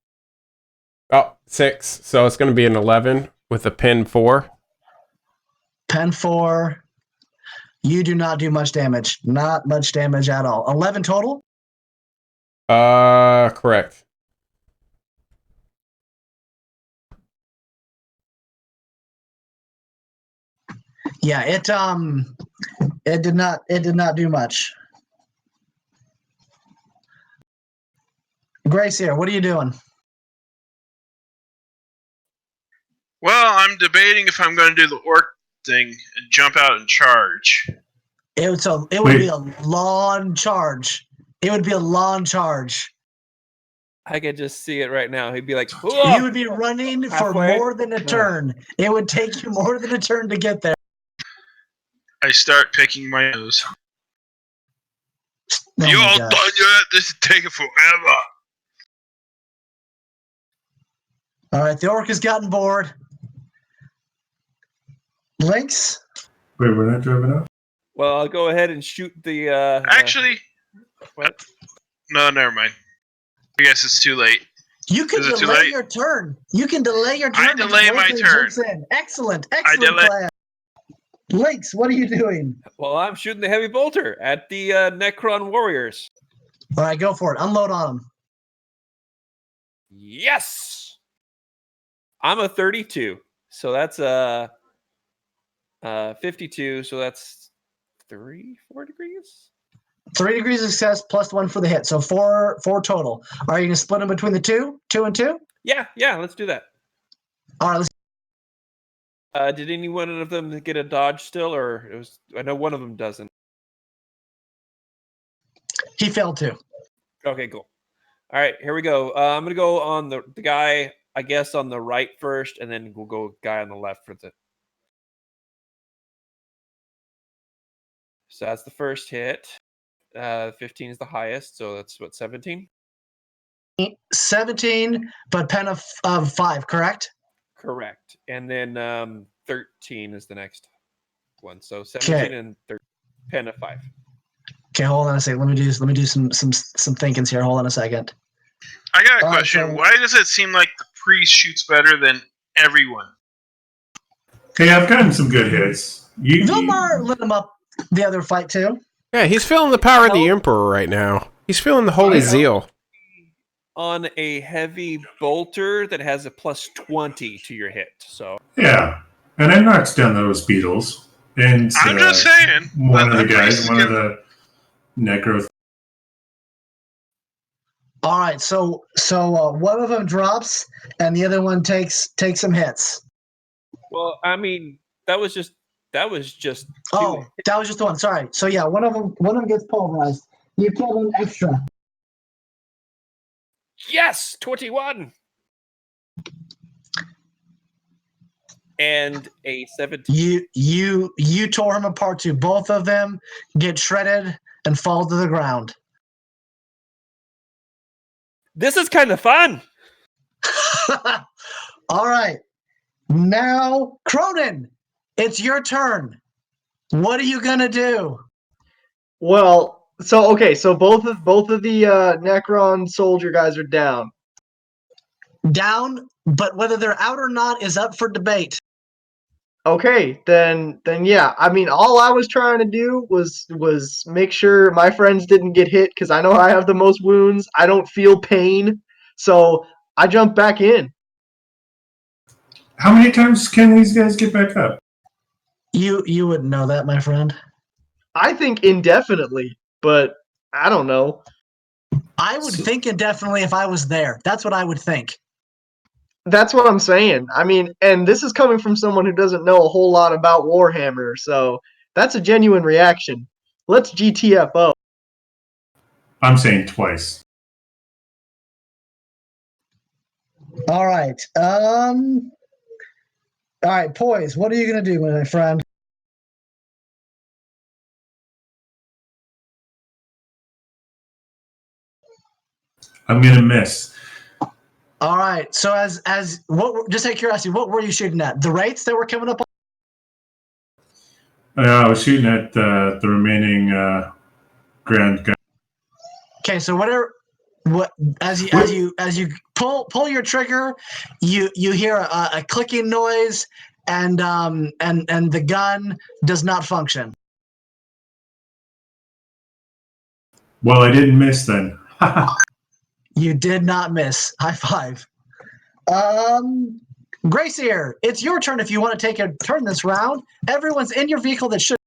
Oh, 6. So it's going to be an 11 with a pin 4. Pen 4. You do not do much damage. Not much damage at all. 11 total? Correct. Yeah, it did not do much. Grace here, what are you doing? Well, I'm debating if I'm going to do the orc thing and jump out and charge. It would be a long charge. It would be a long charge. I could just see it right now. He'd be like, You would be running for Halfway. more than a turn. It would take you more than a turn to get there. I start picking my nose. Oh You my all gosh. done yet? This is taking forever. All right, the orc has gotten bored. Lynx? Wait, we're not driving up? Well, I'll go ahead and shoot the. Actually, What? no, never mind. I guess it's too late. You can Is it too delay late? your turn. You can delay your turn. I delay before my Lynx turn. jumps in. Excellent delay- plan. Lynx, what are you doing? Well, I'm shooting the heavy bolter at the Necron warriors. All right, go for it. Unload on them. Yes, I'm a 32, so that's 52, so that's 4 degrees. 3 degrees of success plus 1 for the hit, so four total. Are you going to split them between the two and two? Yeah, let's do that. All right, let's. Did any one of them get a dodge still, or it was? I know one of them doesn't. He failed too. Okay, cool. All right, here we go. I'm gonna go on the guy, I guess, on the right first, and then we'll go guy on the left for the. So that's the first hit. 15 is the highest, so that's what 17. 17, but pen of 5, correct? Correct. And then 13 is the next one. So 17 and 13, pen of 5. Okay, hold on a second. Let me do some thinkings here. Hold on a second. I got a All right, question. so- Why does it seem like the priest shoots better than everyone? Hey, I've gotten some good hits. Vilmar lit him up the other fight too. Yeah, he's feeling the power of the Emperor right now. He's feeling the holy zeal. On a heavy bolter that has a plus 20 to your hit. So Yeah, and I knocked down those beetles. And I'm just saying. one of the that priest guys, one of can- the necro. All right, so one of them drops and the other one takes some hits. well, I mean, that was just Oh, that was just the one. Sorry. So yeah, one of them gets pulverized. You killed an extra. yes, 21. And a 17. You tore him apart too. Both of them get shredded and fall to the ground. This is kind of fun. All right. Now, Cronin, it's your turn. What are you gonna do? Well, so both of the Necron soldier guys are down. Down, but whether they're out or not is up for debate. Okay, then yeah. I mean, all I was trying to do was make sure my friends didn't get hit because I know I have the most wounds. I don't feel pain, so I jumped back in. How many times can these guys get back up? You wouldn't know that, my friend. I think indefinitely, but I don't know. I would think indefinitely if I was there. That's what I would think. That's what I'm saying. I mean, and this is coming from someone who doesn't know a whole lot about Warhammer, so that's a genuine reaction. Let's GTFO. I'm saying twice. All right. All right, Poise, what are you gonna do, my friend? I'm gonna miss. All right. So as what? Just out of curiosity, what were you shooting at? The wraiths that were coming up. I was shooting at the remaining grand gun. Okay. So as you pull your trigger, you hear a clicking noise, and the gun does not function. Well, I didn't miss then. You did not miss. High five. Grace here. It's your turn if you want to take a turn this round. Everyone's in your vehicle that should.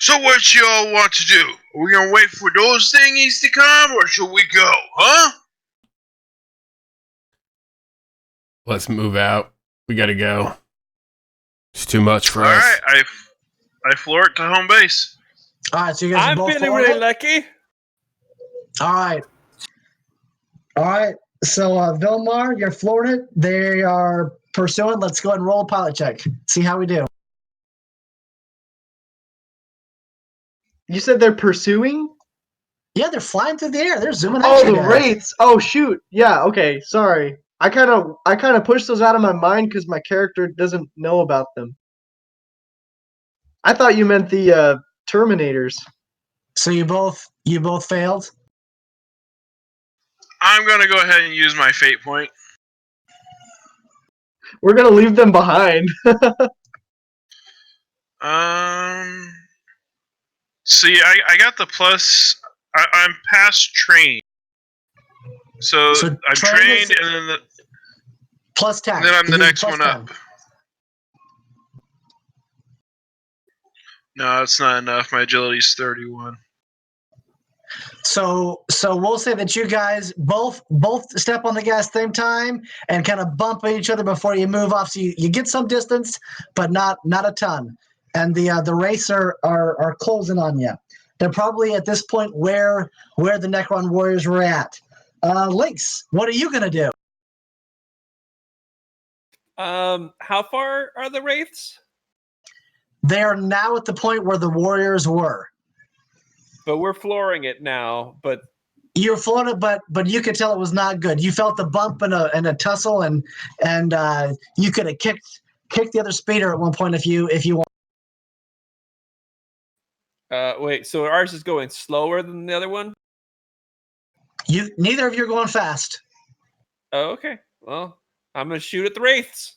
So what y'all want to do? Are we gonna wait for those thingies to come, or should we go? Huh? Let's move out. We gotta go. It's too much for All us. right, I floor it to home base. All right, so you guys are I'm both feeling flooring really it? lucky. All right. All right. So, Vilmar, you're flooring it. They are pursuing. Let's go ahead and roll a pilot check. See how we do. You said they're pursuing? Yeah, they're flying through the air. They're zooming Oh, at you the guys. wraiths. Oh, shoot. Yeah. Okay. Sorry. I kind of pushed those out of my mind because my character doesn't know about them. I thought you meant the Terminators. So you both failed. I'm gonna go ahead and use my fate point. We're gonna leave them behind. See, I got the plus. I'm past trained. So I'm training is trained, and then plus tact. then I'm You the get next plus one up. 10. No, it's not enough. My agility's 31. So we'll say that you guys both step on the gas at the same time and kind of bump each other before you move off. So you get some distance, but not a ton. And the wraiths are closing on you. They're probably at this point where the Necron warriors were at. Lynx, what are you gonna do? How far are the wraiths? They are now at the point where the warriors were. But we're flooring it now. But You're floating, but you could tell it was not good. You felt the bump and a tussle, and you could have kicked the other speeder at one point if you want. wait, so ours is going slower than the other one? Neither of you are going fast. Oh, okay. Well, I'm gonna shoot at the wraiths.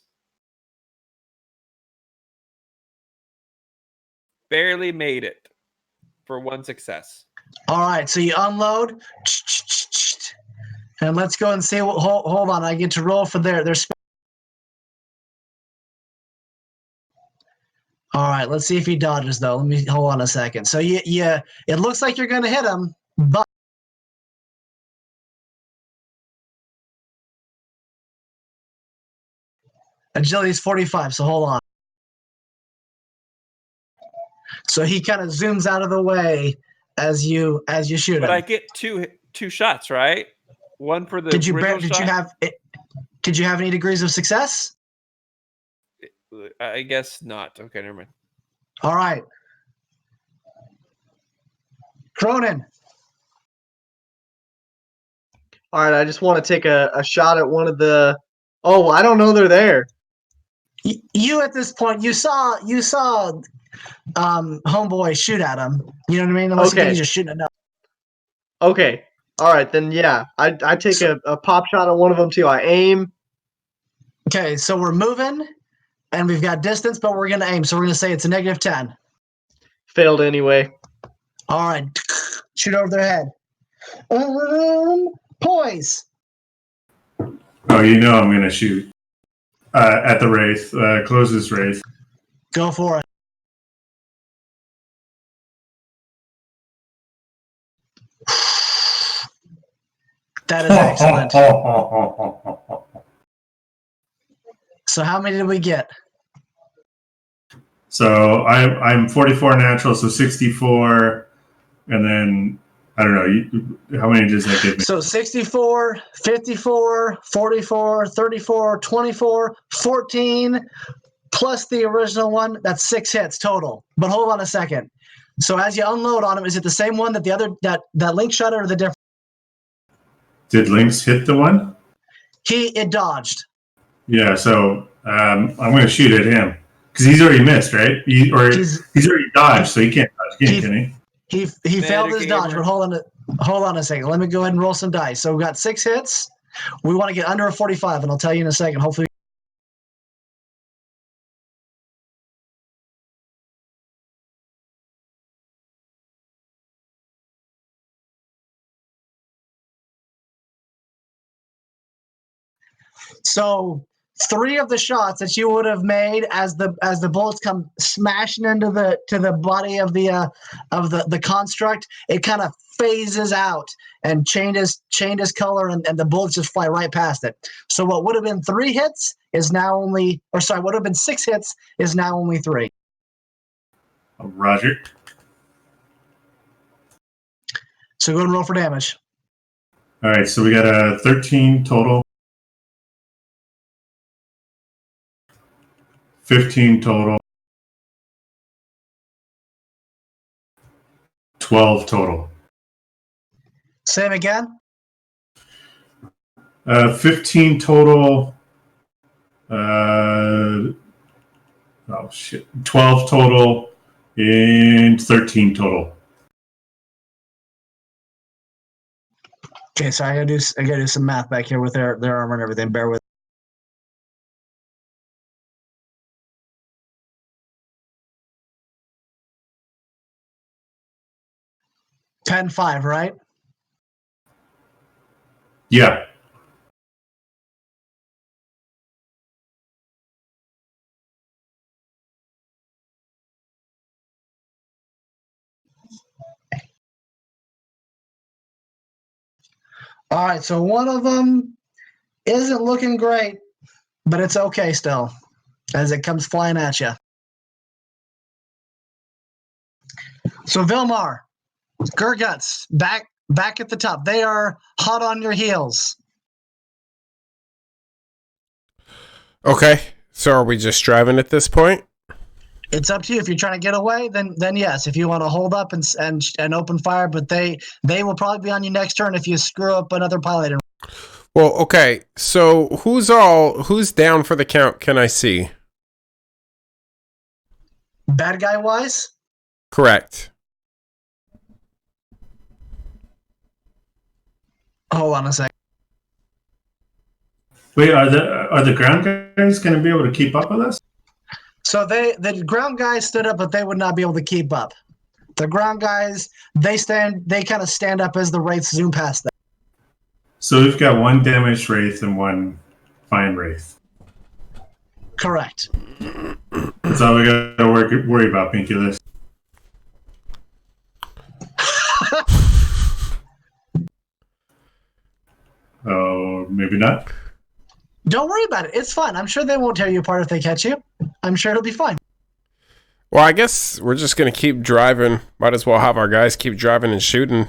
Barely made it for one success. All right, so you unload, and let's go and see. Hold on, I get to roll for their. All right, let's see if he dodges though. Let me hold on a second. So it looks like you're going to hit him, but agility is 45. So hold on. So he kind of zooms out of the way as you shoot him. But I get two shots, right? One for the original shot. Did you have any degrees of success? I guess not. Okay, never mind. All right. Cronin. All right, I just want to take a shot at one of the. Oh, I don't know they're there. You at this point, you saw homeboy shoot at him. You know what I mean? Unless you think he's just shooting enough. Okay. All right, then yeah. I take a pop shot at one of them too. I aim. Okay, so we're moving, and we've got distance, but we're going to aim. So we're going to say it's a -10. Failed anyway. All right. Shoot over their head. Poise. Oh, you know I'm going to shoot at the wraith, closest wraith. Go for it. That is excellent. So how many did we get? So I'm 44 natural, so 64, and then I don't know. How many does that give me? So 64, 54, 44, 34, 24, 14, plus the original one. That's 6 hits total. But hold on a second. So as you unload on him, is it the same one that the other that Link shot, or the different? Did Lynx hit the one? It dodged. Yeah. So I'm going to shoot at him because he's already missed, right? He's already dodged, so he can't dodge again, can he? He failed his dodge, but hold on a second. Let me go ahead and roll some dice. So we've got 6 hits. We want to get under a 45, and I'll tell you in a second. Hopefully. So 3 of the shots that you would have made as the bullets come smashing into the body of the construct, it kind of phases out and changes color, and the bullets just fly right past it. So what would have been 3 hits is now only, or sorry, what would have been 6 hits is now only 3. Roger. So go ahead and roll for damage. All right, so we got a 13 total. 15 total. 12 total. Same again. 15 total. Oh shit. 12 total and 13 total. Okay, so I gotta do some math back here with their armor and everything. Bear with. 10-5, right? Yeah. All right, so one of them isn't looking great, but it's okay still, as it comes flying at you. So Vilmar, Gurguts, back at the top. They are hot on your heels. Okay, so are we just driving at this point? It's up to you. If you're trying to get away, then yes. If you want to hold up and open fire, but they will probably be on you next turn if you screw up another pilot. Well, okay. So who's down for the count? Can I see? Bad guy wise? Correct. Hold on a second. Wait, are the ground guys going to be able to keep up with us? So the ground guys stood up, but they would not be able to keep up. The ground guys, they kind of stand up as the wraiths zoom past them. So we've got 1 damaged wraith and 1 fine wraith. Correct. That's all we got to worry about, Pinky List. Oh, maybe not. Don't worry about it. It's fine. I'm sure they won't tear you apart if they catch you. I'm sure it'll be fine. Well, I guess we're just going to keep driving. Might as well have our guys keep driving and shooting.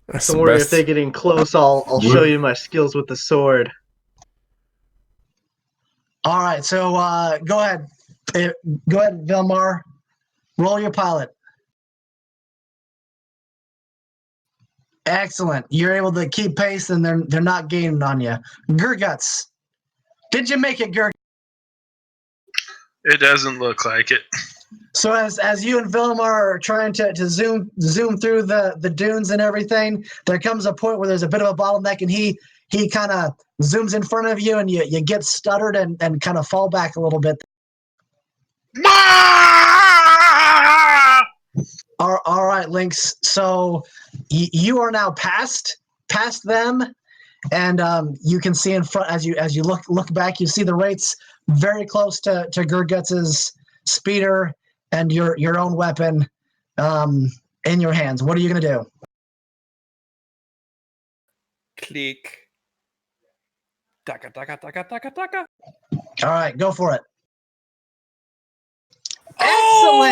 That's Don't worry, if they're getting close, I'll show you my skills with the sword. All right, so go ahead. Go ahead, Vilmar. Roll your pilot. Excellent. You're able to keep pace, and they're not gaining on you. Gurguts. Did you make it, Gurguts? It doesn't look like it. So as you and Vilmar are trying to zoom through the dunes and everything, there comes a point where there's a bit of a bottleneck, and he kind of zooms in front of you, and you get stuttered and kind of fall back a little bit. All right, Lynx. So you are now past them, and you can see in front as you look back, you see the wraiths very close to Gurguts' speeder and your own weapon in your hands. What are you gonna do? Click. Taka taka taka taka taka. All right, go for it. Oh!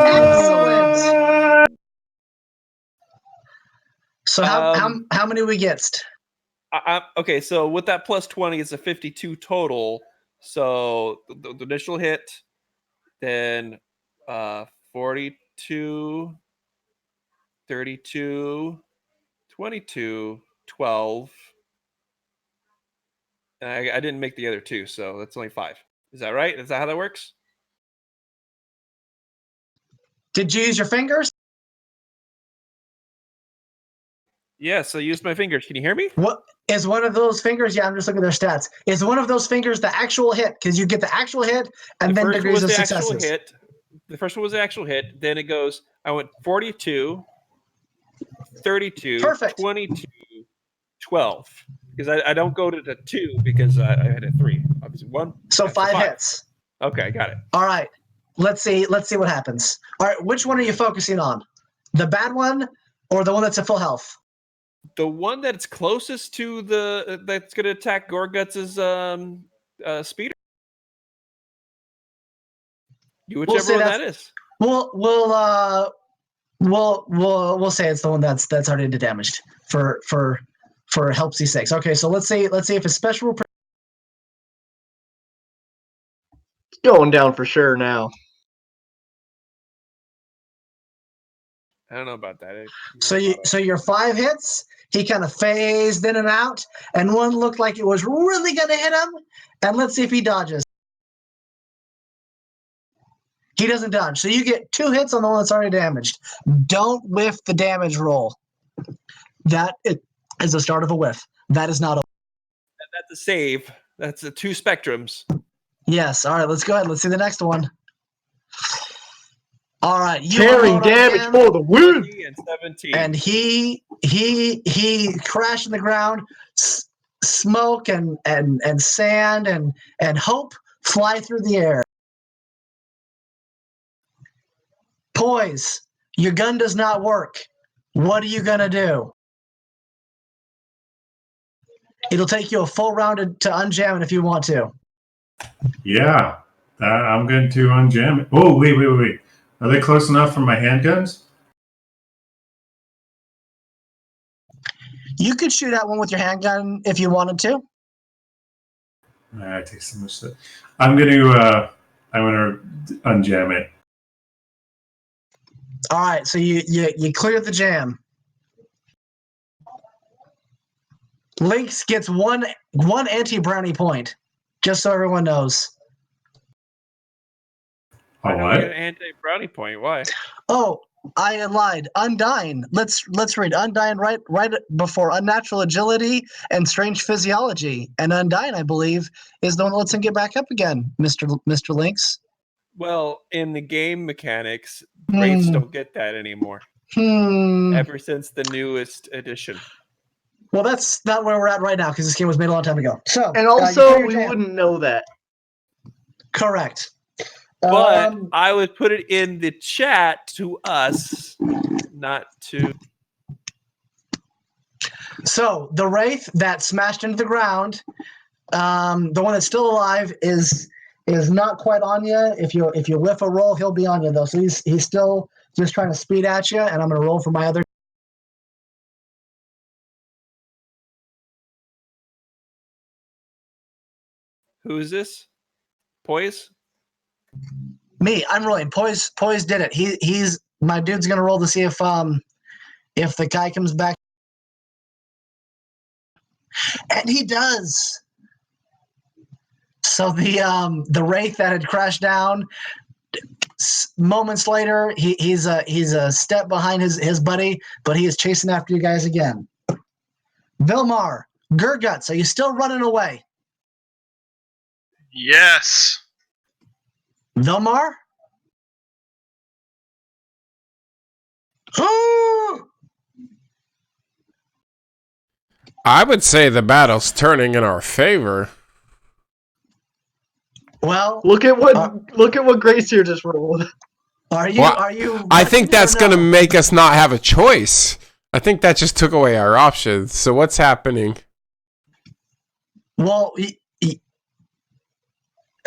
Excellent. So how many we get? Okay, so with that plus 20, it's a 52 total. So the initial hit, then 42, 32, 22, 12. And I didn't make the other 2, so that's only 5. Is that right? Is that how that works? Did you use your fingers? Yes, I used my fingers. Can you hear me? What is one of those fingers? Yeah, I'm just looking at their stats. Is one of those fingers the actual hit? Because you get the actual hit and then degrees of successes. The first one was the actual hit. Then it goes, I went 42, 32, Perfect. 22, 12. Because I don't go to the 2 because I had a 3. Obviously 1. So 5 hits. Okay, got it. All right. Let's see what happens. All right, which one are you focusing on? The bad one or the one that's at full health? The one that's closest to that's going to attack Gorguts' speeder. Whichever one that is. We'll say it's the one that's already damaged for helpsy sakes. Okay, so let's see if a special It's going down for sure now. I don't know about that. So your 5 hits, he kind of phased in and out, and one looked like it was really going to hit him. And let's see if he dodges. He doesn't dodge. So you get 2 hits on the one that's already damaged. Don't whiff the damage roll. That is the start of a whiff. That is not a. That's a save. That's the 2 spectrums. Yes. All right. Let's go ahead. Let's see the next one. All right. Carrying damage for the win. And 17. And he crashed in the ground. Smoke and sand and hope fly through the air. Poise. Your gun does not work. What are you gonna do? It'll take you a full round to unjam it if you want to. Yeah, I'm going to unjam it. Oh, wait. Are they close enough for my handguns? You could shoot at one with your handgun if you wanted to. It takes so much stuff. I'm going to unjam it. All right, so you clear the jam. Lynx gets one anti-brownie point, just so everyone knows. I Oh, don't what? get an anti-brownie point. Why? Oh, I lied. Undying. Let's read Undying right before Unnatural Agility and Strange Physiology. And Undying, I believe, is the one that lets him get back up again, Mr. Lynx. Well, in the game mechanics, Wraiths don't get that anymore. Ever since the newest edition. Well, that's not where we're at right now because this game was made a long time ago. So, And also, we wouldn't know that. Correct. But I would put it in the chat to us, not to. So the Wraith that smashed into the ground, the one that's still alive is not quite on you. If you whiff a roll, he'll be on you though. So he's still just trying to speed at you, and I'm going to roll for my other. Who is this? Poise? Me, I'm rolling. Poise did it. He's my dude's gonna roll to see if the guy comes back. And he does. So the Wraith that had crashed down, moments later, he's a step behind his buddy, but he is chasing after you guys again. Vilmar, Gurguts, are you still running away? Yes. Vilmar? I would say the battle's turning in our favor. Well, look at what Grace here just rolled. Are you? I think that's going to make us not have a choice. I think that just took away our options. So what's happening? Well,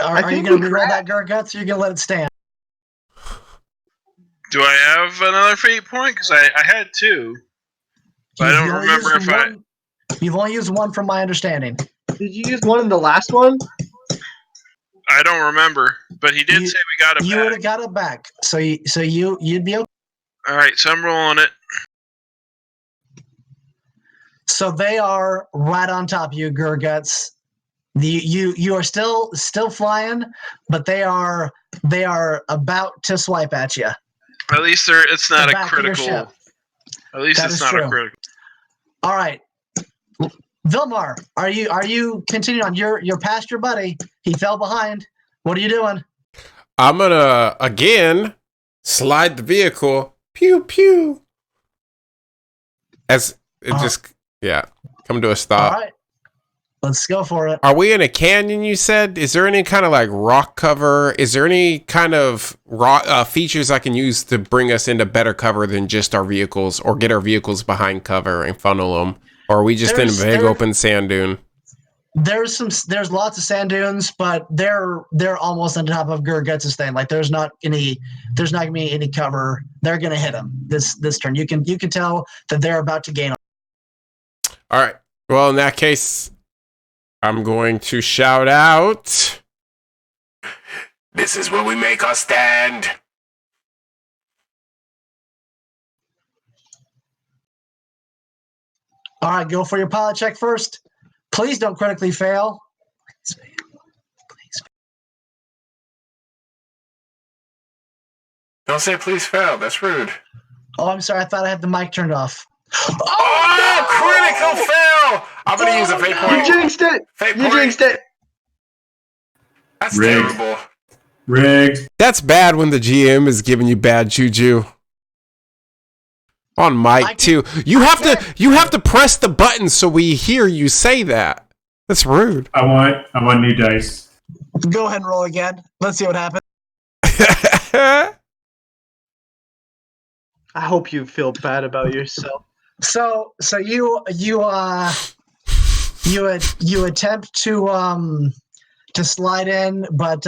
are you going to reroll that Gurguts, or are you going to let it stand? Do I have another fate point? Because I had 2. But I don't remember if one. You've only used 1 from my understanding. Did you use 1 in the last one? I don't remember. But he did say we got it back. You would have got it back. So you'd be okay. All right, so I'm rolling it. So they are right on top of you, Gurguts. You are still flying, but they are about to swipe at you. At least it's not a critical. At least That it's is not true. a critical. All right, Vilmar, are you continuing on? You're past your buddy. He fell behind. What are you doing? I'm gonna again slide the vehicle. Pew pew. As it come to a stop. All right. Let's go for it. Are we in a canyon, you said? Is there any kind of like rock cover? Is there any kind of rock features I can use to bring us into better cover than just our vehicles, or get our vehicles behind cover and funnel them? Or are we just in a big open sand dune? There's lots of sand dunes, but they're almost on top of Gurgutz's thing. Like there's not gonna be any cover. They're gonna hit him this turn. You can tell that they're about to gain. All right. Well, in that case, I'm going to shout out. This is where we make our stand. All right, go for your pilot check first. Please don't critically fail. Don't say please fail. That's rude. Oh, I'm sorry. I thought I had the mic turned off. Oh, no! Critical fail! I'm going to use a fake point. You jinxed it! You jinxed it! That's Rigged. terrible. Rigged. That's bad when the GM is giving you bad juju. On mic too. You have to press the button so we hear you say that. That's rude. I want new dice. Go ahead and roll again. Let's see what happens. I hope you feel bad about yourself. So you attempt to slide in, but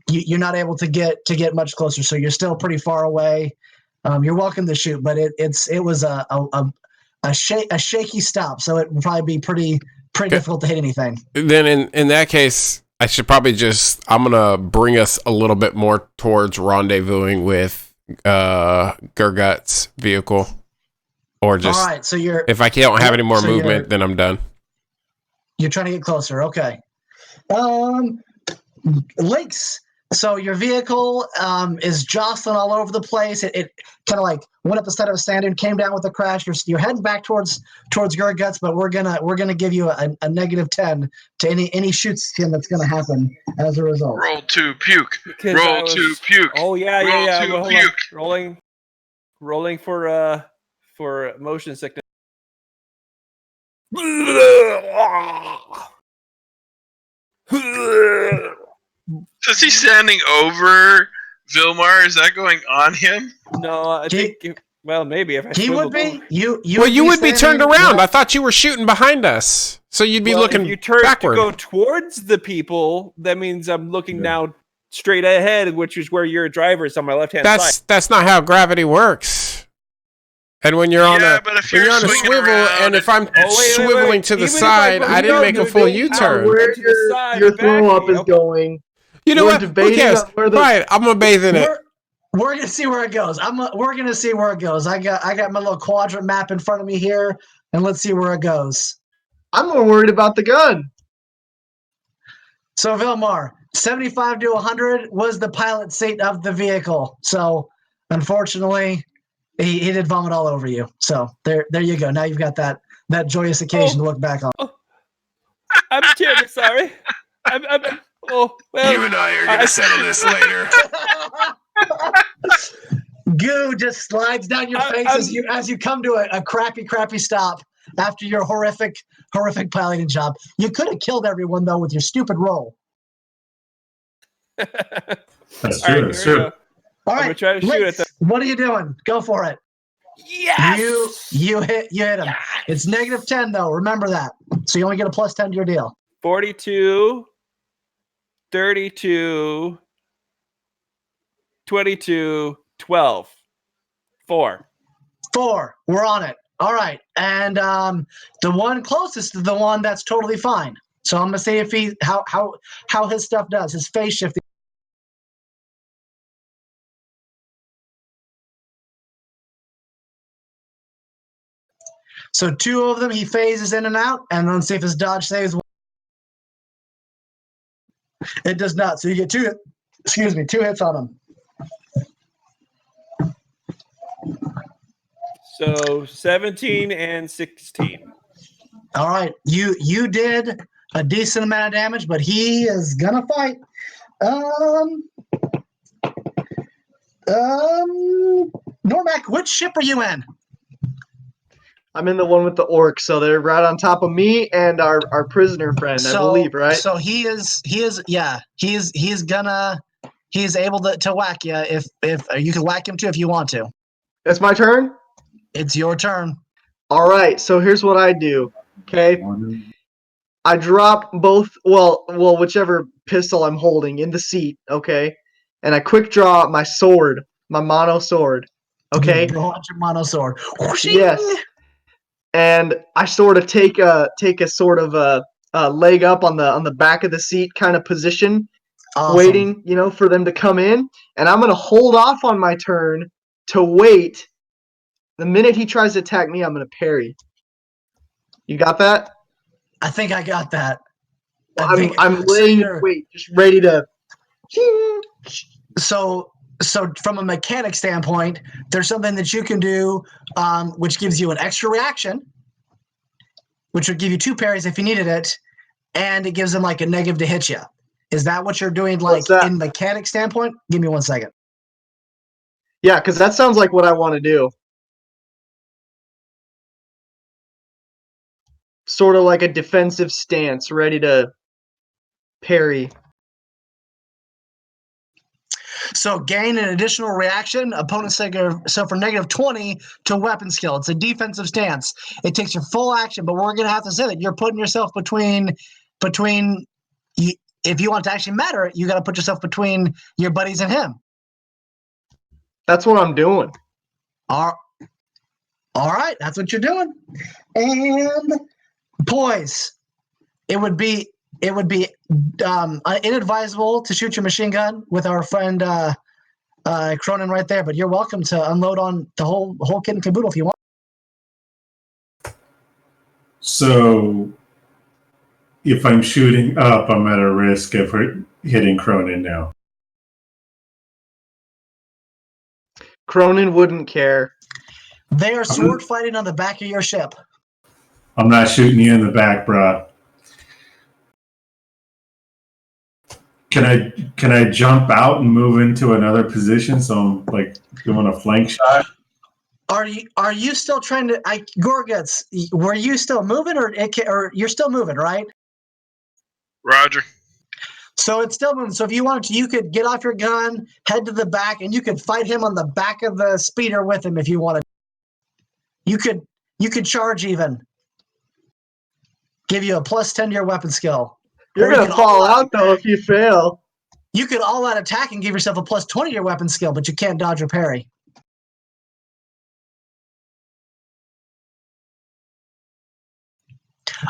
you're not able to get much closer. So you're still pretty far away. You're welcome to shoot, but it was a shaky stop, so it would probably be pretty difficult to hit anything. Then in that case, I should probably I'm gonna bring us a little bit more towards rendezvousing with Gurgut's vehicle, or just all right. So if I don't have any more movement, then I'm done. You're trying to get closer. Okay. Links. So your vehicle is jostling all over the place. It kind of like went up the side of a stand and came down with a crash. You're heading back towards Gurguts, but we're gonna give you a -10 to any shoots that's gonna happen as a result. Roll to puke. Because Roll to puke. Oh yeah. Roll to Well, hold puke. on. Rolling for motion sickness. Is he standing over Vilmar? Is that going on him? No, I think. Well, maybe if I He would swivel be. You would be turned standing around. right- I thought you were shooting behind us, so you'd be looking If you turn backward. to go towards the people, that means I'm looking now straight ahead, which is where your driver is on my left-hand side. That's not how gravity works. And when you're on but if you're a swinging swivel, around and if I'm wait, wait. swiveling to the Even if side, I I didn't make a don't full debate U-turn. Where To the side, your back throw up me, is okay. going. You know We're what? Who debating cares? on where the- Right, I'm gonna bathe in it. We're gonna see where it goes. We're gonna see where it goes. I got my little quadrant map in front of me here, and let's see where it goes. I'm more worried about the gun. So Vilmar, 75 to 100 was the pilot seat of the vehicle. So unfortunately, he did vomit all over you. So there you go. Now you've got that joyous occasion to look back on. I'm terribly sorry. Oh well. You and I are going to settle this later. Goo just slides down your face as you come to a crappy stop after your horrific piloting job. You could have killed everyone though with your stupid roll. That's All right, true. That's here we true. go. All I'm right, gonna try to shoot Links, at what are you doing? Go for it. Yes. You hit him. It's -10 though. Remember that. So you only get a +10 to your deal. 42, 32, 22, 12, 4. 4. We're on it. All right, and the one closest to the one that's totally fine. So I'm gonna see if how his stuff does. His phase shift. So 2 of them he phases in and out, and then see if his dodge saves. It does not. So you get 2 hits on him. So 17 and 16. All right, you did a decent amount of damage, but he is gonna fight. Normac, which ship are you in? I'm in the one with the orcs, so they're right on top of me and our prisoner friend, I believe, right? So he is able to whack you if you can whack him too if you want to. It's my turn? It's your turn. All right, so here's what I do. Okay. I drop both, whichever pistol I'm holding in the seat, okay? And I quick draw my sword, my mono sword, okay? You draw out your mono sword. Yes. And I sort of take a sort of a leg up on the back of the seat kind of position, Awesome. waiting, for them to come in. And I'm gonna hold off on my turn to wait. The minute he tries to attack me, I'm gonna parry. You got that? I think I got that. I'm laying in wait, just ready to. So from a mechanic standpoint, there's something that you can do, which gives you an extra reaction, which would give you 2 parries if you needed it, and it gives them like a negative to hit you. Is that what you're doing, like in mechanic standpoint? Give me 1 second. Yeah, because that sounds like what I want to do. Sort of like a defensive stance, ready to parry. So gain an additional reaction. Opponents suffer negative 20 to weapon skill. It's a defensive stance. It takes your full action, but we're going to have to say that you're putting yourself between. If you want to actually matter, you got to put yourself between your buddies and him. That's what I'm doing. All right, that's what you're doing. And poise. It would be inadvisable to shoot your machine gun with our friend Cronin right there, but you're welcome to unload on the whole kit and caboodle if you want. So, if I'm shooting up, I'm at a risk of hitting Cronin now. Cronin wouldn't care. They are sword fighting on the back of your ship. I'm not shooting you in the back, bro. Can I jump out and move into another position so I'm like doing a flank shot? Are you still trying to? Gorguts, were you still moving or you're still moving, right? Roger. So it's still moving. So if you wanted to, you could get off your gun, head to the back, and you could fight him on the back of the speeder with him if you wanted. You could charge even. Give you a +10 to your weapon skill. You're going to fall out, though, if you fail. You could all-out attack and give yourself a +20 to your weapon skill, but you can't dodge or parry.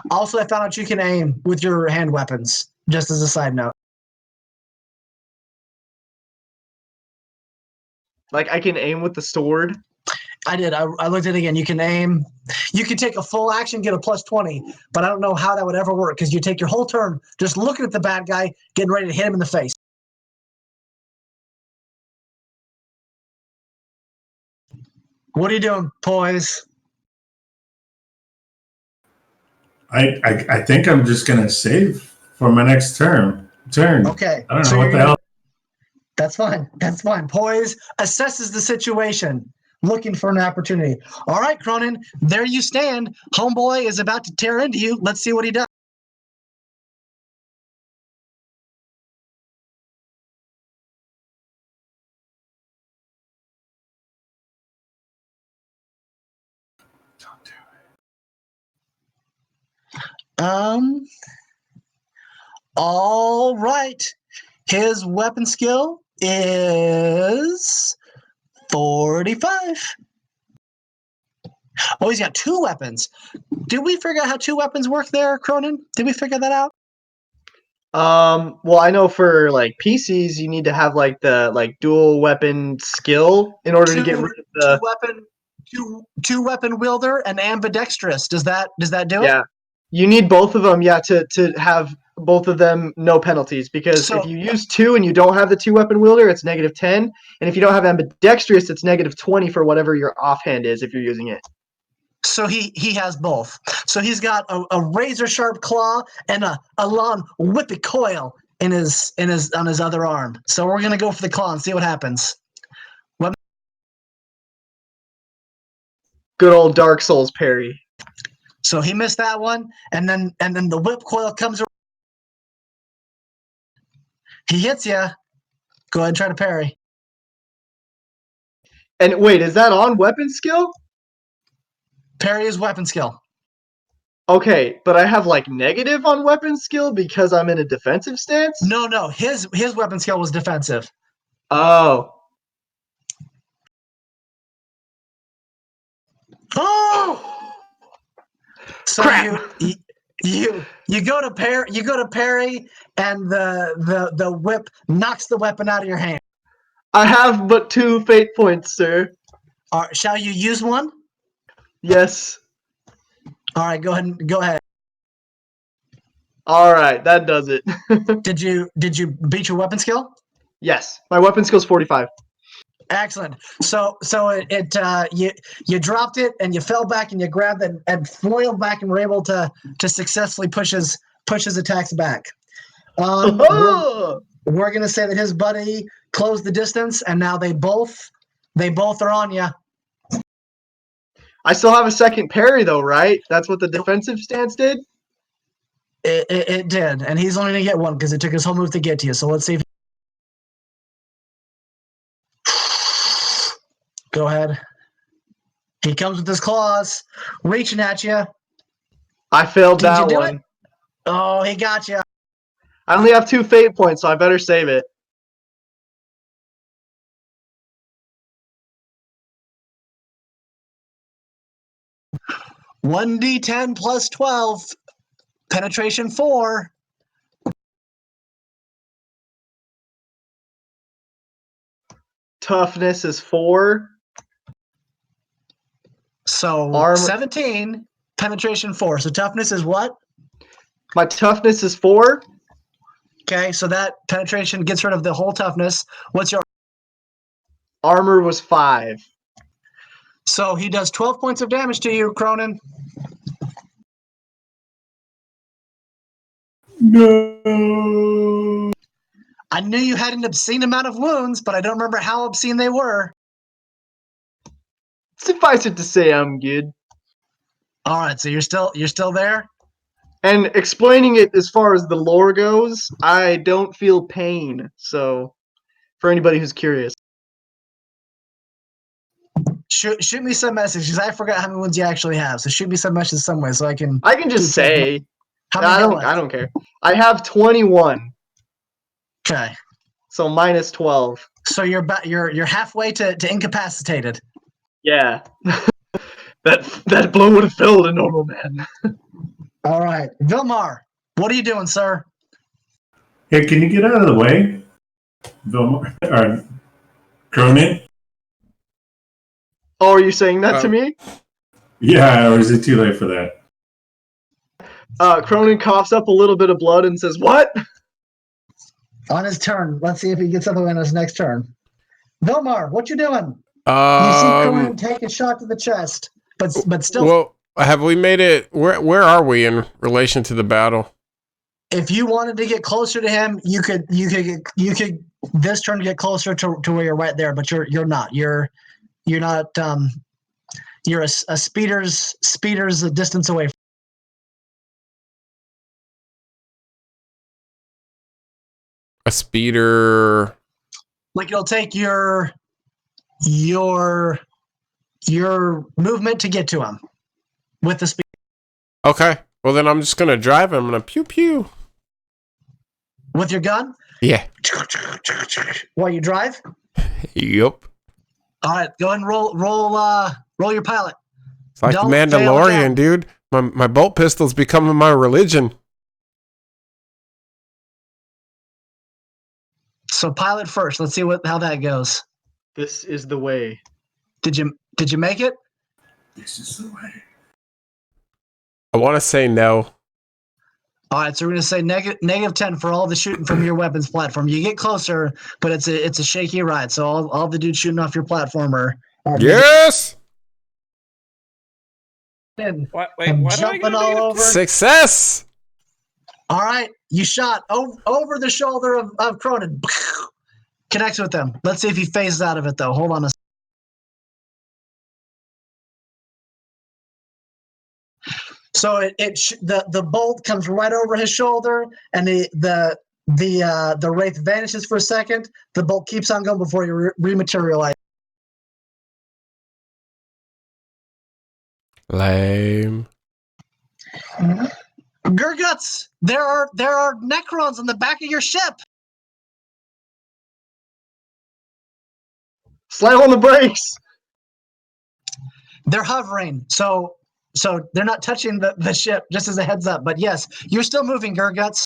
Also, I found out you can aim with your hand weapons, just as a side note. Like, I can aim with the sword? I did. I looked at it again. You can aim. You can take a full action, get a +20, but I don't know how that would ever work because you take your whole turn just looking at the bad guy, getting ready to hit him in the face. What are you doing, poise? I think I'm just gonna save for my next turn. Okay. I don't know what the hell. That's fine. That's fine. Poise assesses the situation, looking for an opportunity. All right, Cronin, there you stand. Homeboy is about to tear into you. Let's see what he does. All right. His weapon skill is 45. Oh, he's got 2 weapons. Did we figure out how 2 weapons work there, Cronin? Did we figure that out? Well, I know for like PCs, you need to have like the dual weapon skill in order to get rid of the two weapon wielder and ambidextrous. Does that do it? Yeah, you need both of them. Yeah, to have both of them no penalties, because if you use 2 and you don't have the 2 weapon wielder, it's -10, and if you don't have ambidextrous, it's -20 for whatever your offhand is if you're using it. So he has both. So he's got a razor sharp claw and a long whippy coil on his other arm. So we're gonna go for the claw and see what happens. Good old Dark Souls parry. So he missed that one, and then the whip coil comes around. He hits you. Go ahead and try to parry. And wait, is that on weapon skill? Parry is weapon skill. Okay, but I have like negative on weapon skill because I'm in a defensive stance? No. His weapon skill was defensive. Oh. Oh! So Crap. you go to parry, and the whip knocks the weapon out of your hand. I have but 2 fate points, sir. Shall you use one? Yes. All right, go ahead. All right, that does it. Did you beat your weapon skill? Yes, my weapon skill's 45. Excellent. So you dropped it and you fell back and you grabbed it and flailed back and were able to successfully push his attacks back. We're gonna say that his buddy closed the distance, and now they both are on you. I still have a second parry though, right? That's what the defensive stance did? It did, and he's only gonna get one because it took his whole move to get to you. So let's see if go ahead. He comes with his claws, reaching at you. I failed Did that you do one. it? Oh, he got you. I only have 2 fate points, so I better save it. One D10 plus 12, penetration 4. Toughness is 4. So Armor- 17, penetration 4. So toughness is what? My toughness is 4. Okay, so that penetration gets rid of the whole toughness. What's your Armor was 5. So he does 12 points of damage to you, Cronin. No. I knew you had an obscene amount of wounds, but I don't remember how obscene they were. Suffice it to say, I'm good. All right, so you're still there? And explaining it as far as the lore goes, I don't feel pain. So, for anybody who's curious. Shoot me some messages. I forgot how many wounds you actually have. So shoot me some messages some way so I can. I can just say. How many I don't care. I have 21. Okay. So minus 12. So you're halfway to incapacitated. Yeah. that blow would have filled a normal man. All right, Vilmar, what are you doing, sir? Hey, can you get out of the way, Vilmar or Cronin? Oh, are you saying that to me? Yeah, or is it too late for that? Cronin coughs up a little bit of blood and says, "What?" On his turn. Let's see if he gets something on his next turn. Vilmar, what you doing? You see Cronin take a shot to the chest, but still. Well, have we made it? Where are we in relation to the battle? If you wanted to get closer to him, you could this turn get closer to where you're right there, but you're not. You're not. You're a speeder's a distance away. A speeder. Like it'll take your movement to get to him with the speed. Okay. Well, then I'm just gonna drive him. I'm gonna pew pew. With your gun? Yeah. While you drive? Yup. All right, go ahead and roll your pilot. It's like Don't the fail Mandalorian, again. dude. My bolt pistol's becoming my religion. So pilot first. Let's see how that goes. This is the way. Did you make it? This is the way. I want to say no. All right, so we're going to say negative 10 for all the shooting from your weapons platform. You get closer, but it's a shaky ride. So all the dudes shooting off your platform are Yes. and Wait, what am I jumping gonna all do? over. Success. All right, you shot over the shoulder of Cronin. Connects with them. Let's see if he phases out of it, though. Hold on a second. So the bolt comes right over his shoulder, and the wraith vanishes for a second. The bolt keeps on going before you rematerialize. Lame. Gurguts, there are Necrons on the back of your ship. Slam on the brakes. They're hovering, so they're not touching the ship. Just as a heads up, but yes, you're still moving, Gurguts.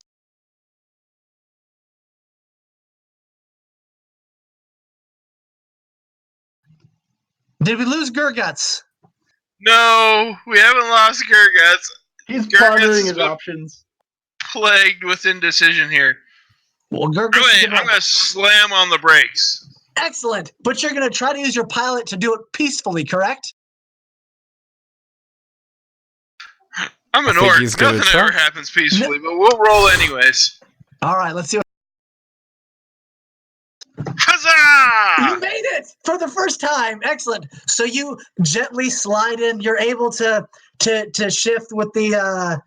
Did we lose Gurguts? No, we haven't lost Gurguts. He's Gurguts pondering is his options. plagued with indecision here. Well, Gurguts. I'm going to slam on the brakes. Excellent, but you're going to try to use your pilot to do it peacefully, correct? I'm an I think orc. he's gonna Nothing try. ever happens peacefully, but we'll roll anyways. All right, let's see what. Huzzah! You made it for the first time. Excellent. So you gently slide in. You're able to shift with the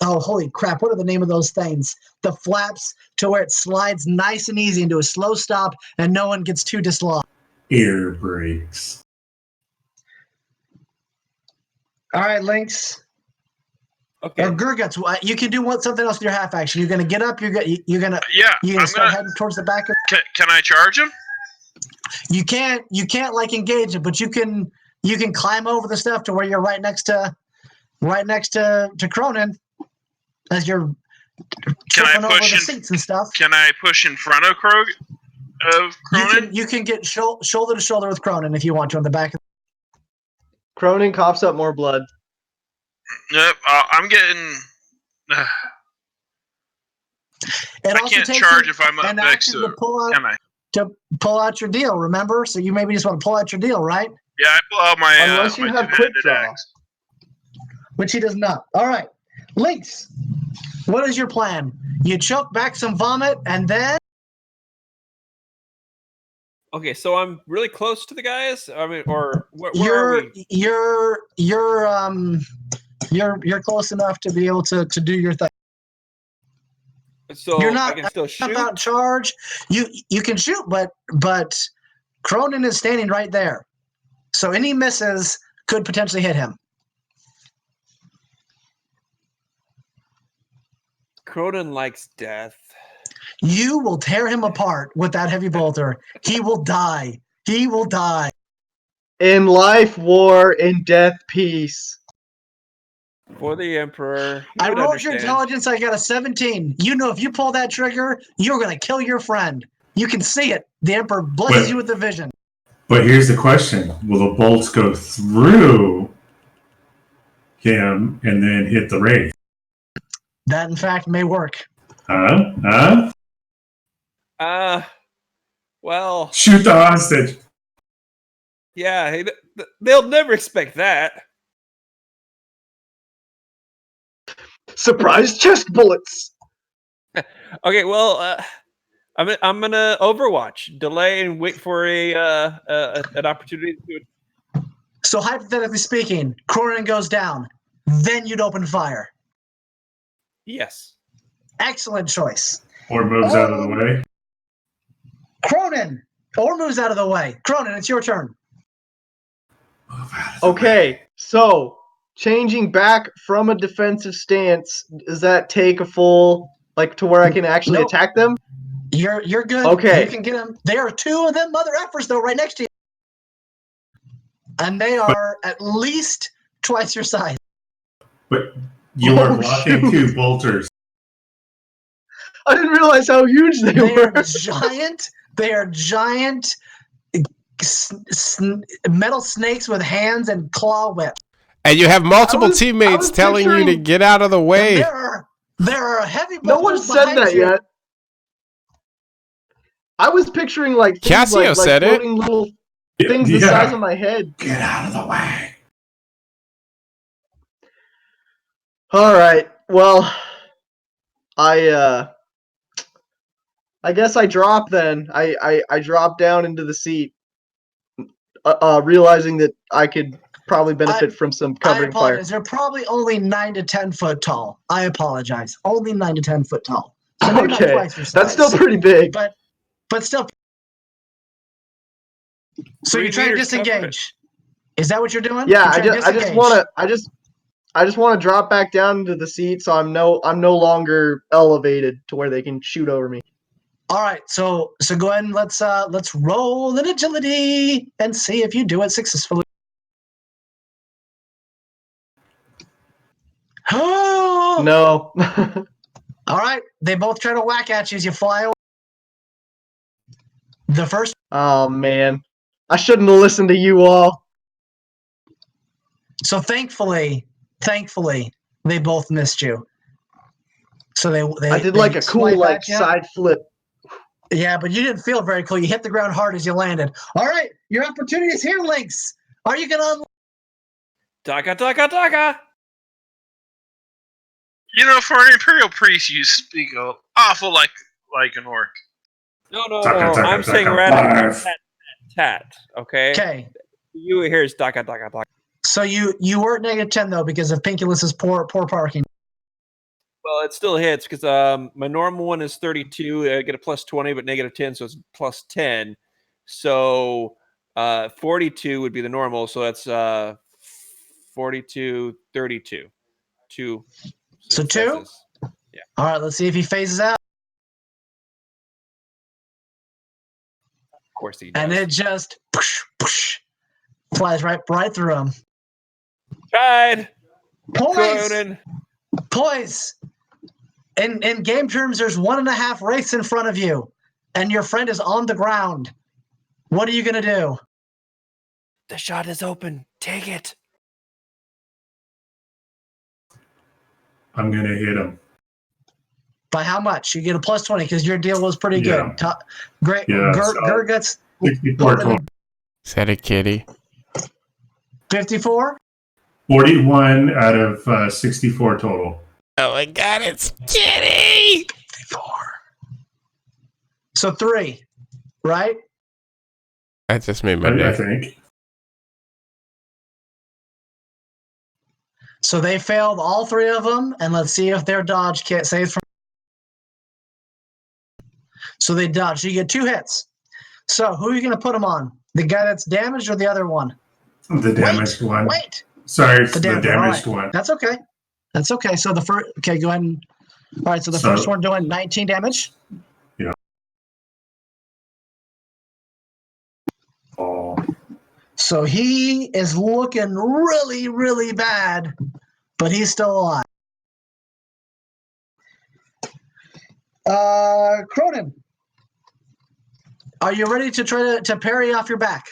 oh, holy crap, what are the name of those things? The flaps, to where it slides nice and easy into a slow stop and no one gets too dislodged. Air brakes. All right, Lynx. Okay. Or Gurguts, you can do something else with your half action. You're gonna get up. You're gonna Yeah, start heading towards the back of. Can I charge him? You can't like engage it, but you can climb over the stuff to where you're right next to Cronin as you're tripping over the seats and stuff. Can I push in front of Cronin? You can get shoulder to shoulder with Cronin if you want to on the back. Cronin coughs up more blood. Yep, I'm getting. It I also can't takes charge you if I'm up an next action to him. Can I? To pull out your deal, remember? So you maybe just want to pull out your deal, right? Yeah, I pull out my. Unless you my have quick two-handed draw. axe. Which he does not. All right, Lynx, what is your plan? You choke back some vomit, and then. Okay, so I'm really close to the guys. I mean, or where are we? You're close enough to be able to do your thing. So You're not I can still shoot. About charge. You can shoot, but Cronin is standing right there, so any misses could potentially hit him. Cronin likes death. You will tear him apart with that heavy bolter. He will die. He will die. In life, war. In death, peace. For the Emperor. I rolled your intelligence. I got a 17. You know if you pull that trigger, you're going to kill your friend. You can see it. The Emperor blesses you with the vision. But here's the question. Will the bolts go through him and then hit the wraith? That, in fact, may work. Huh? Well. Shoot the hostage. Yeah, they'll never expect that. Surprise chest bullets. Okay, well, I'm gonna Overwatch, delay and wait for an opportunity to do it. So hypothetically speaking, Cronin goes down, then you'd open fire. Yes. Excellent choice. Or moves out of the way. Cronin, or moves out of the way. Cronin, it's your turn. Okay, so changing back from a defensive stance, does that take a full, to where I can actually attack them? You're good. Okay. You can get them. There are two of them mother effers, though, right next to you. And they are at least twice your size. But you are blocking two bolters. I didn't realize how huge they were. They are giant metal snakes with hands and claw whips. And you have multiple teammates telling you to get out of the way. There are heavy. No one said that yet. I was picturing things Cassio said it. floating little things the size of my head. Get out of the way. All right. Well, I guess I drop then. I drop down into the seat, realizing that I could probably benefit from some I covering fire. apologize. They're probably only 9 to 10 foot tall. I apologize. Only 9 to 10 foot tall. So maybe not Okay, twice your size. that's still pretty big. But still. So 3 you're trying to meters cover it. disengage. Is that what you're doing? Yeah, You're I trying to just disengage. want to I just want to drop back down into the seat so I'm no longer elevated to where they can shoot over me. All right, so go ahead and let's roll an agility and see if you do it successfully. Oh No. All right, they both try to whack at you as you fly away. The first. Oh man, I shouldn't have listened to you all. So thankfully, they both missed you. So they I did like a cool swipe like at you. side flip. Yeah, but you didn't feel very cool. You hit the ground hard as you landed. All right, your opportunity is here, Lynx. Are you gonna? Daga, daga, daga. You know, for an Imperial priest, you speak awful like an orc. No. Taka, I'm saying taka, rather barf. tat. Okay. Okay. You here is daga, daga, daga. So you were at -10 though because of Pinkulus's poor parking. Well, it still hits because my normal one is 32. I get a plus 20, but -10, so it's plus 10. So 42 would be the normal. So that's 42, 32. 2. So 2? successes. Yeah. All right, let's see if he phases out. Of course he does. And it just flies right through him. Tried. Poise. Conan. Poise. In game terms, there's 1.5 wraiths in front of you, and your friend is on the ground. What are you gonna do? The shot is open. Take it. I'm gonna hit him. By how much? You get a plus 20 because your deal was pretty Yeah. good. Great. Yeah, so- Gurgut's 64 total. Is that a kitty? 54. 41 out of 64 total. Oh my god, it's kitty! 54. So 3, right? That just made my I day. think. So they failed all 3 of them, and let's see if their dodge kit saves from. So they dodge. So you get 2 hits. So who are you going to put them on? The guy that's damaged or the other one? The damaged one. Wait. Sorry, it's the damaged damaged all right. one. That's okay. That's okay. So the first. Okay, go ahead and. All right. So the first one doing 19 damage. Yeah. Oh. So he is looking really, really bad, but he's still alive. Cronin, are you ready to try to parry off your back?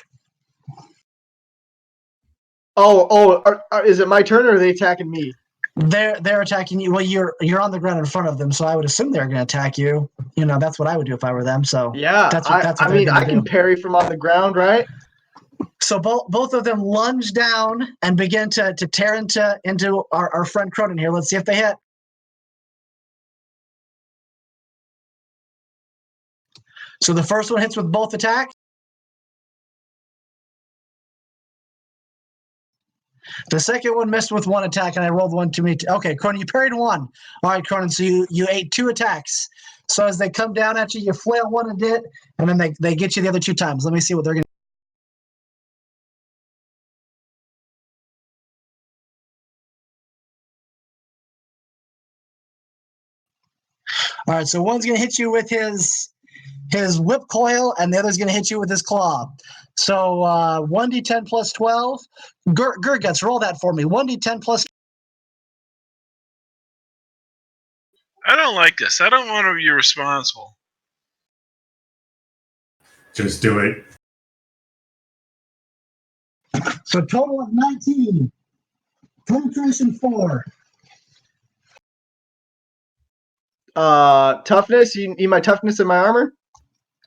Is it my turn or are they attacking me? They're attacking you. Well, you're on the ground in front of them, so I would assume they're going to attack you. You know, that's what I would do if I were them. So Yeah, that's what I mean, I can parry from on the ground, right? So both of them lunge down and begin to tear into our friend Cronin here. Let's see if they hit. So the first one hits with both attacks. The second one missed with 1 attack, and I rolled 1 too many. Okay, Cronin, you parried 1. All right, Cronin, so you ate 2 attacks. So as they come down at you, you flail 1 and hit, and then they get you the other 2 times. Let me see what they're going to. All right, so one's going to hit you with his whip coil, and the other's going to hit you with his claw. So 1d10 plus 12. Gurguts, roll that for me. 1d10 plus. I don't like this. I don't want to be responsible. Just do it. So total of 19. Penetration 4. Toughness. You need my toughness and my armor?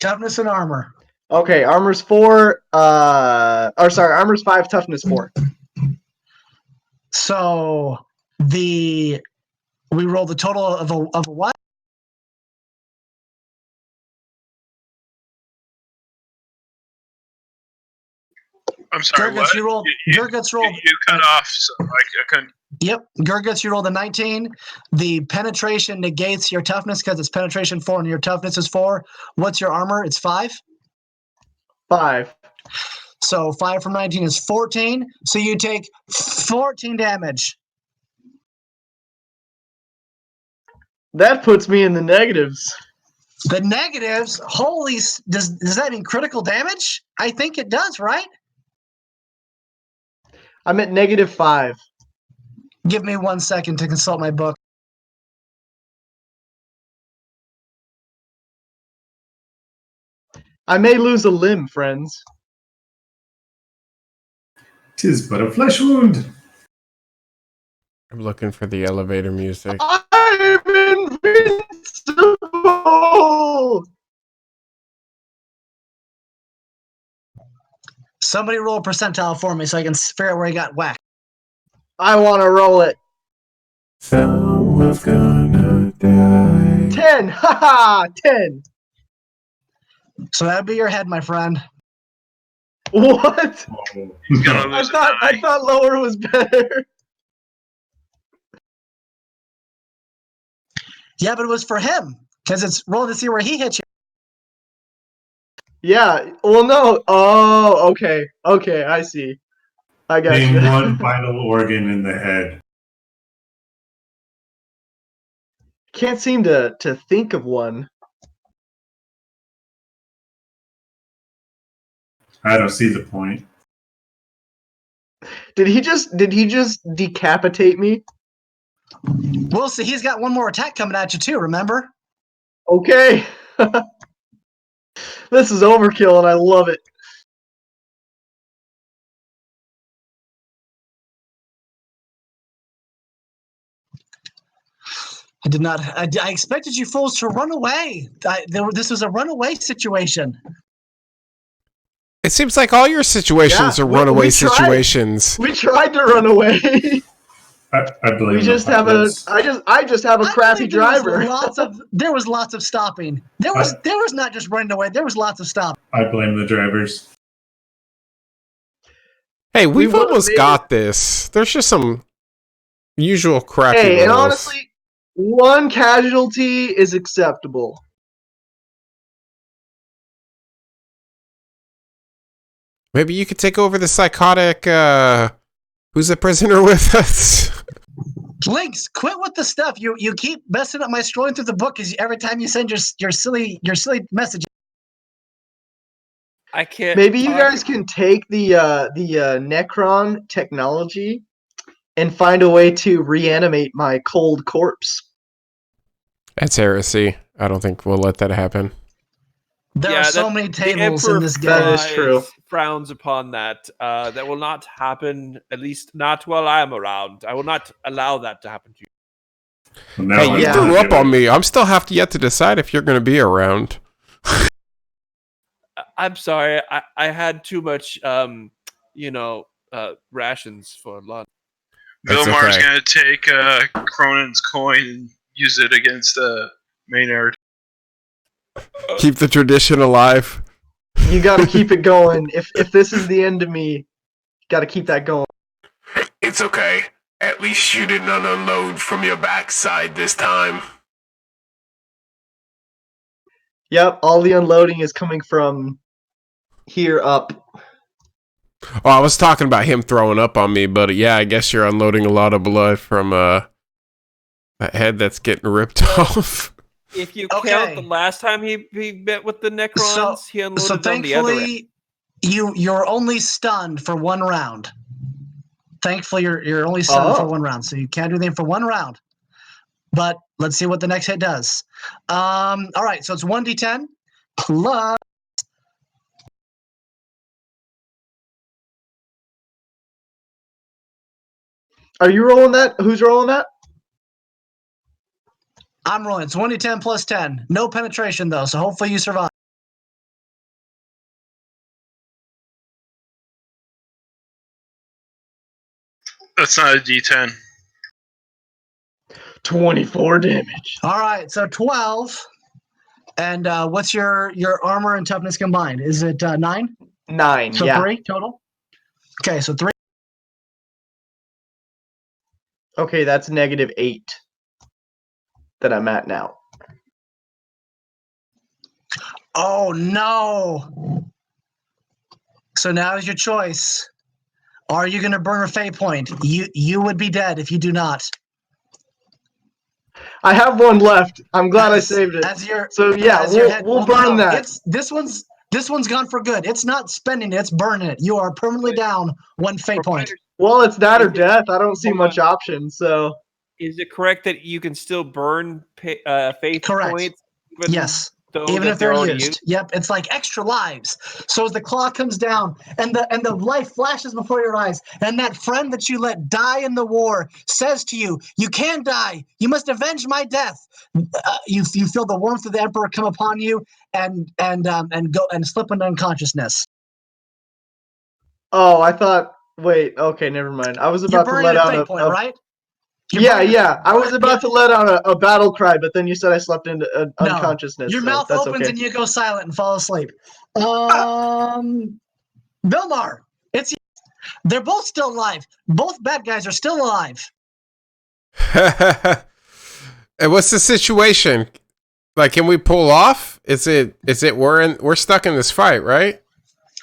Toughness and armor. Okay, armor's 4. Armor's 5, toughness 4. So we roll the total of a what? I'm sorry, what? Gurguts rolled. You cut off, so I couldn't. Yep, Gurguts, you rolled a 19. The penetration negates your toughness because it's penetration 4 and your toughness is 4. What's your armor? It's 5? 5. So 5 from 19 is 14. So you take 14 damage. That puts me in the negatives. The negatives? Holy, does that mean critical damage? I think it does, right? I'm at -5. Give me 1 second to consult my book. I may lose a limb, friends. 'Tis but a flesh wound. I'm looking for the elevator music. I'm invincible! Somebody roll a percentile for me so I can figure out where he got whacked. I want to roll it. Someone's gonna die. 10! Haha! 10! So that'd be your head, my friend. What? Oh, He's gonna no. lose I thought lower was better. Yeah, but it was for him because it's rolling to see where he hit you. Yeah. Well, no. Oh, okay. Okay, I see. I got Name you. one vital organ in the head. Can't seem to think of one. I don't see the point. Did he just decapitate me? We'll see. He's got one more attack coming at you too. Remember? Okay. This is overkill, and I love it. I did not. I expected you fools to run away. This was a runaway situation. It seems like all your situations Yeah, are runaway we tried. situations. We tried to run away. I believe We just have I just have a crappy driver. There was lots of stopping. There was not just running away. There was lots of stopping. I blame the drivers. Hey, we've would've almost made got this. There's just some usual crappy Hey, and rolls. honestly, one casualty is acceptable. Maybe you could take over the psychotic, who's a prisoner with us? Lynx, quit with the stuff. You keep messing up my scrolling through the book every time you send your silly message. I can't. Maybe you guys can take the Necron technology and find a way to reanimate my cold corpse. That's heresy. I don't think we'll let that happen. There are so many tables the in this game. That is true. Frowns upon that. That will not happen, at least not while I am around. I will not allow that to happen to you. Well, Hey, you threw up on me. I'm still yet to decide if you're going to be around. I'm sorry. I had too much, rations for lunch. Vilmar's going to take Cronin's coin and use it against Maynard. Keep the tradition alive. You got to keep it going. If this is the end of me, you got to keep that going. It's okay. At least you didn't unload from your backside this time. Yep, all the unloading is coming from here up. Oh, I was talking about him throwing up on me, but yeah, I guess you're unloading a lot of blood from that head that's getting ripped off. If you count the last time he met with the Necrons, he unloaded on the other end. Thankfully, you're only stunned for 1 round. Thankfully, you're only stunned for 1 round, so you can't do anything for 1 round. But let's see what the next hit does. All right, so it's 1d10 plus. Are you rolling that? Who's rolling that? I'm rolling. It's 1d10 plus 10. No penetration, though, so hopefully you survive. That's not a D10. 24 damage. All right, so 12. And what's your armor and toughness combined? Is it 9? 9, So yeah. 3 total? Okay, so 3. Okay, that's -8 that I'm at now. Oh no! So now is your choice. Are you going to burn a fate point? You would be dead if you do not. I have one left. I'm glad I saved it. So yeah, we'll burn that. This one's gone for good. It's not spending it, it's burning it. You are permanently down 1 fate point. Well, it's that or death. I don't see much option. So is it correct that you can still burn faith Correct. points? Yes. Even if they're used. Yep, it's like extra lives. So as the claw comes down and the life flashes before your eyes, and that friend that you let die in the war says to you, "You can't die. You must avenge my death." You feel the warmth of the Emperor come upon you and go and slip into unconsciousness. Oh, I thought. Wait. Okay, never mind. I was about to let out a point, right? Yeah. I was about to let out a battle cry, but then you said I slept into unconsciousness. Your so mouth that's opens okay. and you go silent and fall asleep. Vilmar, they're both still alive. Both bad guys are still alive. And what's the situation? Like, can we pull off? Is it we're stuck in this fight, right?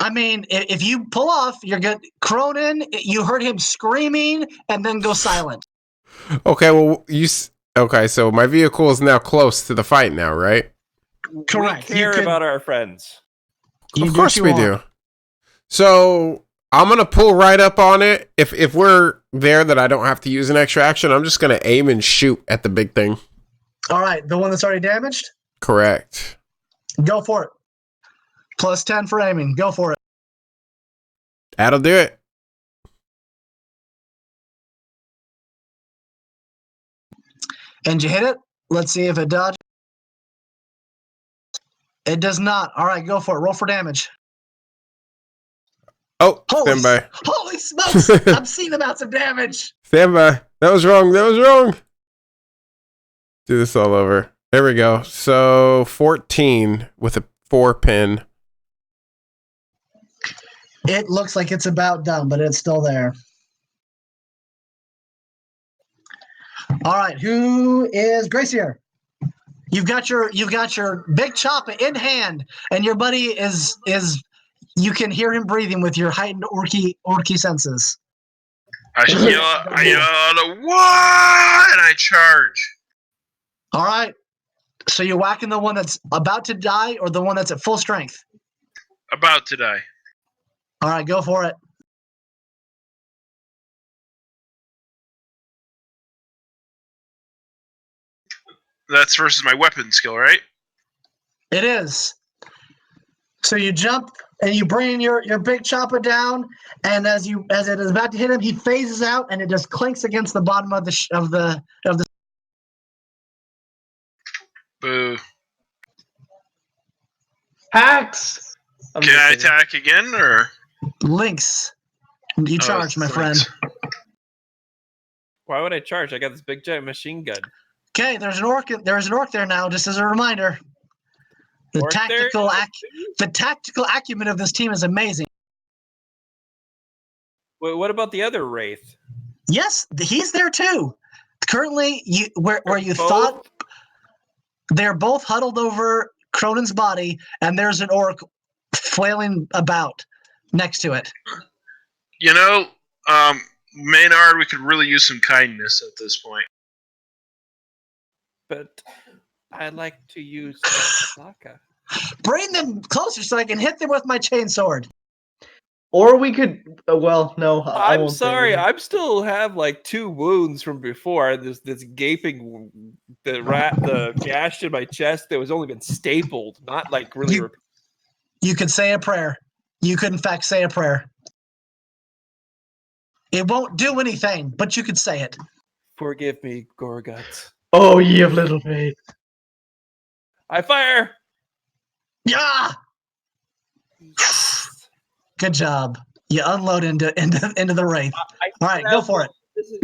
I mean, if you pull off, you're good. Cronin, you heard him screaming and then go silent. Okay, well, okay, so my vehicle is now close to the fight now, right? Correct. We care about our friends. Of course we do. So I'm gonna pull right up on it. If we're there that I don't have to use an extra action, I'm just gonna aim and shoot at the big thing. All right, the one that's already damaged? Correct. Go for it. +10 for aiming. Go for it. That'll do it. And you hit it. Let's see if it dodges. It does not. All right, go for it. Roll for damage. Oh, stand by. Holy smokes! I'm seeing about some damage. Stand by. That was wrong. Do this all over. There we go. So 14 with a 4-pin. It looks like it's about done, but it's still there. All right, who is Gracier? You've got your big chopper in hand, and your buddy is you can hear him breathing with your heightened orky senses. I yell, what? And I charge. All right. So you're whacking the one that's about to die or the one that's at full strength? About to die. All right, go for it. That's versus my weapon skill, right? It is. So you jump and you bring your big chopper down, and as it is about to hit him, he phases out and it just clinks against the bottom of the. Boo. Hacks. Can I attack again or? Lynx. You charge, my friend. Why would I charge? I got this big giant machine gun. Okay, there's an orc there now, just as a reminder. The tactical acumen of this team is amazing. Wait, what about the other wraith? Yes, he's there too. Currently, where you thought they're both huddled over Cronin's body, and there's an orc flailing about next to it. You know, Maynard, we could really use some kindness at this point. But I like to use Baka. Bring them closer so I can hit them with my chainsword. Or we could. Well, no. I'm sorry. I still have like 2 wounds from before. There's this gaping, the gash in my chest that was only been stapled, not like really. You could say a prayer. You could, in fact, say a prayer. It won't do anything, but you could say it. Forgive me, Gorguts. Oh, ye of little faith. I fire. Yeah. Yes. Good job. You unload into the wraith. All right, go for it.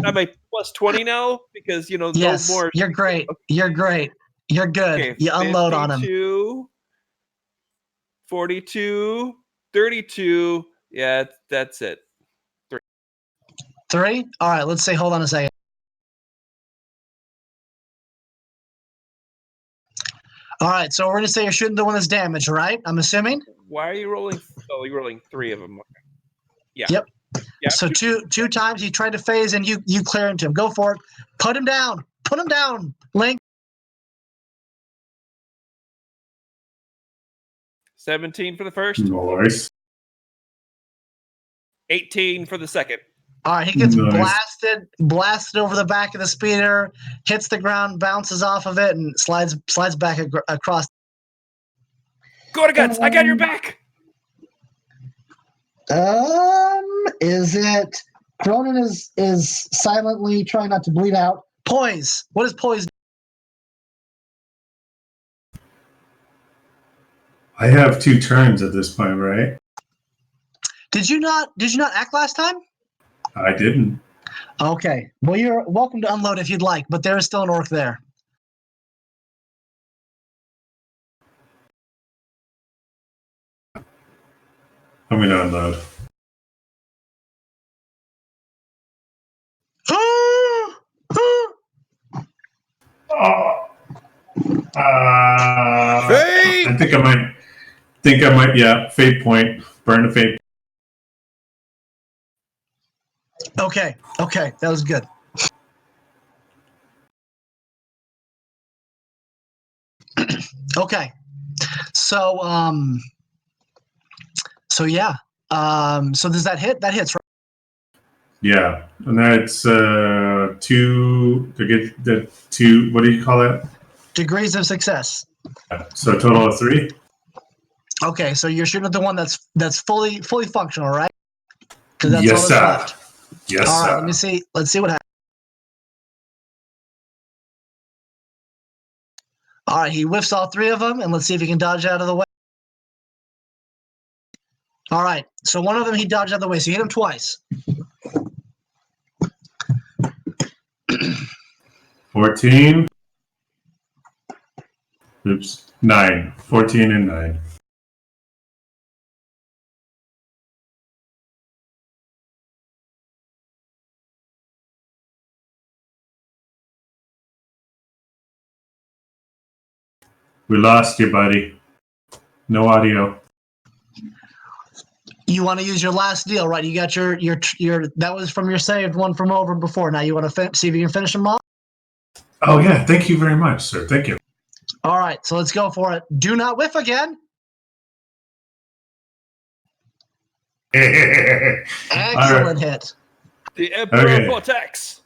I'm a +20 now because yes, no more. You're great. You're great. You're good. Okay, you unload on him. 42, 32. Yeah, that's it. 3? All right, let's say, hold on a second. All right, so we're going to say you're shooting the one that's damaged, right? I'm assuming? Why are you rolling? Oh, you're rolling 3 of them. Okay. Yeah. Yep. Yeah. So two times he tried to phase and you clear into him. Go for it. Put him down. Put him down. Link. 17 for the first. Nice. 18 for the second. All right, he gets Nice. blasted over the back of the speeder, hits the ground, bounces off of it, and slides back across. Go to guts. I got your back. Is it Cronin is silently trying not to bleed out? Poise. What is poise? I have 2 turns at this point, right? Did you not act last time? I didn't. Okay. Well, you're welcome to unload if you'd like, but there is still an orc there. I'm going to unload. Fate! I think I might, yeah, fate point. Burn the fate. Okay, that was good. Okay, so yeah, so does that hit? That hits, right? Yeah, and that's 2 to get the 2. What do you call that? Degrees of success. So a total of 3. Okay, so you're shooting at the one that's fully functional, right? Because that's Yes, all sir. that's left. Yes, All right, sir. let me see. Let's see what happens. All right, he whiffs all 3 of them, and let's see if he can dodge out of the way. All right, so one of them he dodged out of the way, so you hit him twice. 14. Oops. 9. 14 and 9. We lost you, buddy. No audio. You want to use your last deal, right? You got your that was from your saved one from over before. Now you want to see if you can finish them off? Oh, yeah. Thank you very much, sir. Thank you. All right, so let's go for it. Do not whiff again. Excellent hit. The Emperor Okay. Vortex.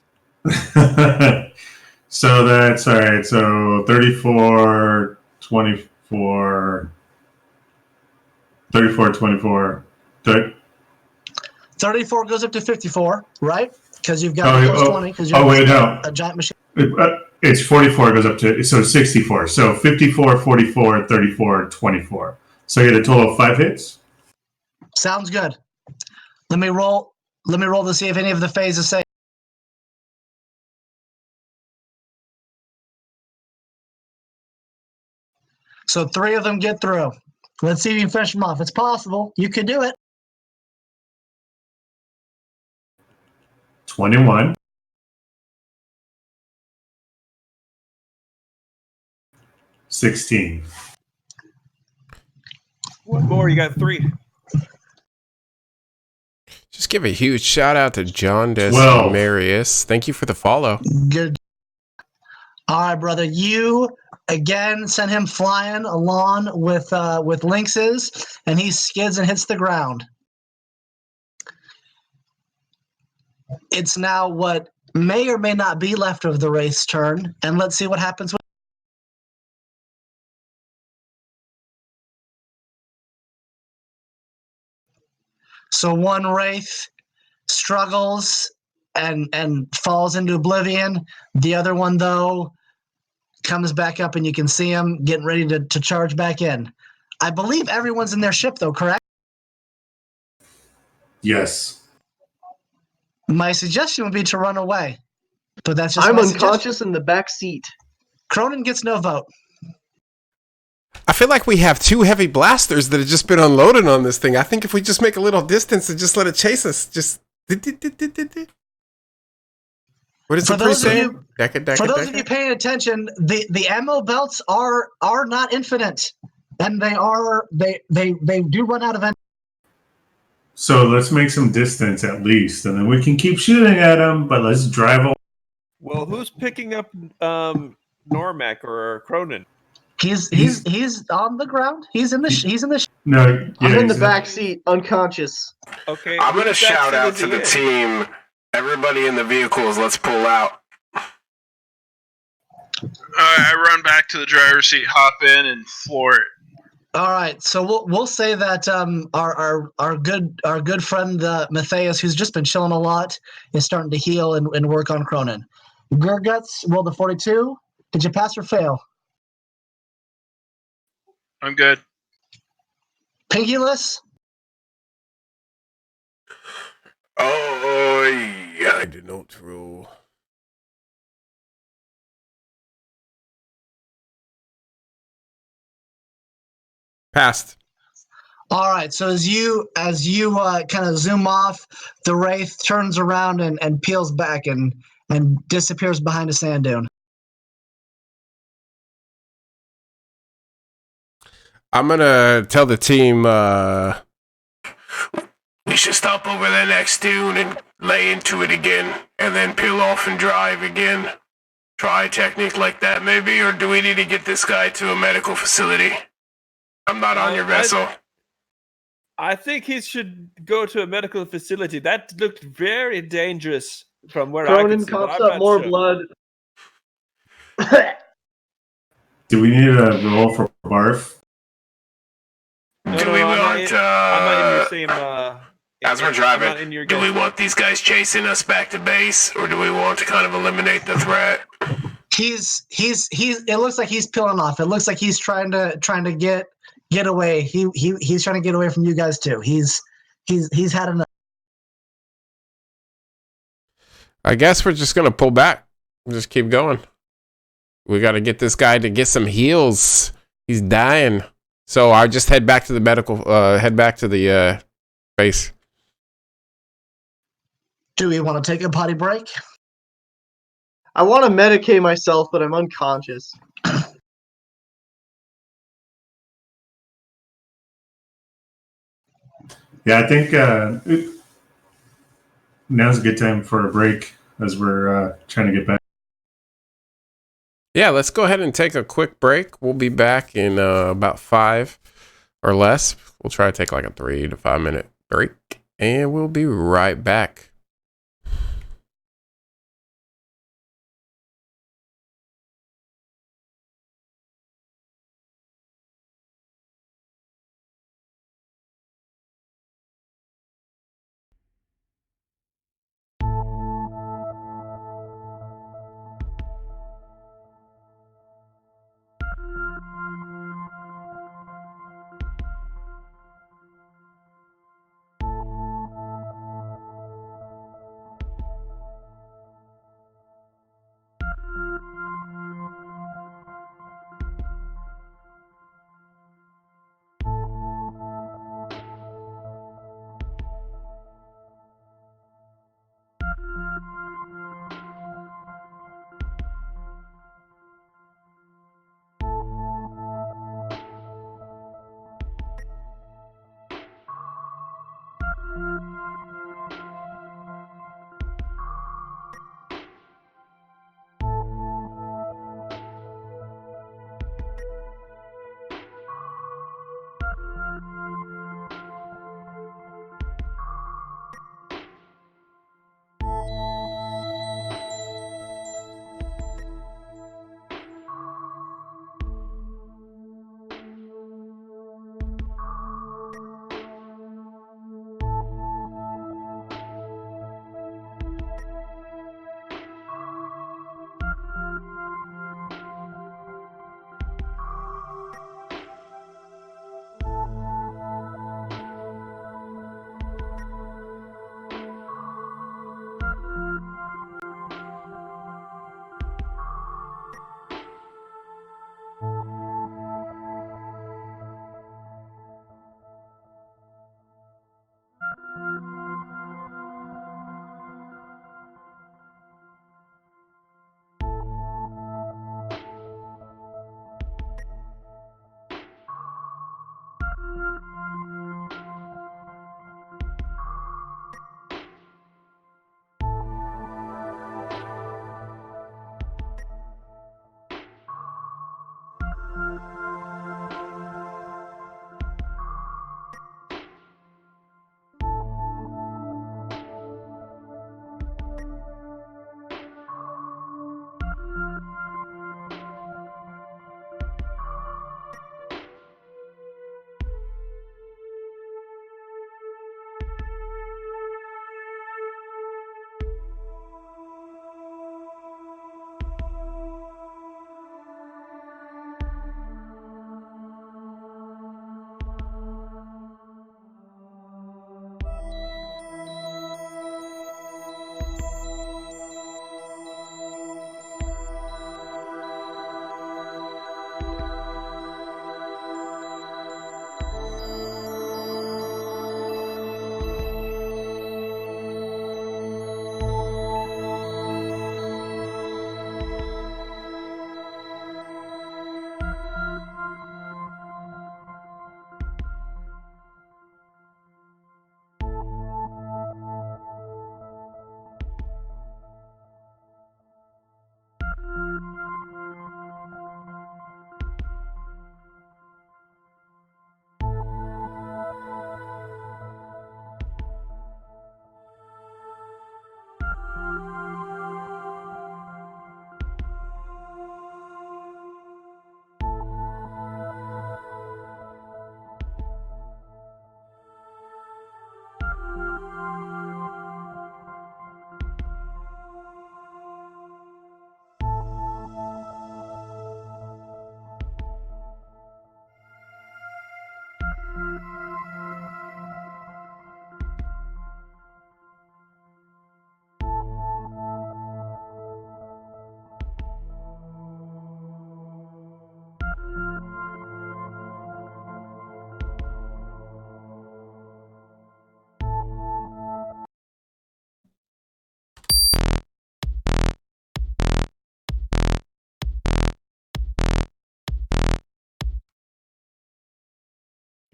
So that's all right. So 34, 24, 34, 24. 34 goes up to 54, right? Because you've got plus 20. Because you're wait, no. a giant machine. It's 44 goes up to, so 64. So 54, 44, 34, 24. So you get a total of 5 hits? Sounds good. Let me roll to see if any of the phases say. So 3 of them get through. Let's see if you can finish them off. It's possible. You could do it. 21. 16. One more. You got 3. Just give a huge shout out to John Well. Desmarius. Thank you for the follow. Good. All right, brother. You again send him flying along with Lynx's, and he skids and hits the ground. It's now what may or may not be left of the Wraith's turn, and let's see what happens with. So one Wraith struggles and falls into oblivion. The other one, though, comes back up, and you can see him getting ready to charge back in. I believe everyone's in their ship, though, correct? Yes. My suggestion would be to run away, but that's just I'm my unconscious suggestion. in the back seat. Cronin gets no vote. I feel like we have 2 heavy blasters that have just been unloaded on this thing. I think if we just make a little distance and just let it chase us, just What is For the priest those of saying? you- Deca. For those of you paying attention, the ammo belts are not infinite, and they do run out of ammo. So let's make some distance at least, and then we can keep shooting at them. But let's drive. Well, who's picking up Normac or Cronin? He's on the ground. He's in the. No, yeah, I'm in the back seat, unconscious. Okay, I'm going to whose back shout seat out is to he the in? team. Everybody in the vehicles, let's pull out. I run back to the driver's seat, hop in, and floor it. All right, so we'll say that our good friend Matthias, who's just been chilling a lot, is starting to heal and work on Cronin. Gurguts, roll the 42. Did you pass or fail? I'm good. Pinkyless? Oh, yeah. I did not roll. Passed. All right, so as you kind of zoom off, the wraith turns around and peels back and disappears behind a sand dune. I'm gonna tell the team. We should stop over the next dune and lay into it again, and then peel off and drive again. Try a technique like that, maybe, or do we need to get this guy to a medical facility? I'm not on your vessel. I think he should go to a medical facility. That looked very dangerous from where I Cronin could see. but coughs I'm up not more sure. blood. Do we need a roll for barf? No, Do no, we no, want? I'm not in your same. As we're I'm driving, not in your do we guys' want these guys chasing us back to base, or do we want to kind of eliminate the threat? He's it looks like he's peeling off. It looks like he's trying to get away. He's trying to get away from you guys too. He's had enough. I guess we're just gonna pull back. Just keep going. We got to get this guy to get some heals. He's dying. So I just head back to the medical. Head back to the base. Do we want to take a potty break? I want to medicate myself, but I'm unconscious. Yeah, I think now's a good time for a break as we're trying to get back. Yeah, let's go ahead and take a quick break. We'll be back in about 5 or less. We'll try to take like a 3 to 5 minute break, and we'll be right back.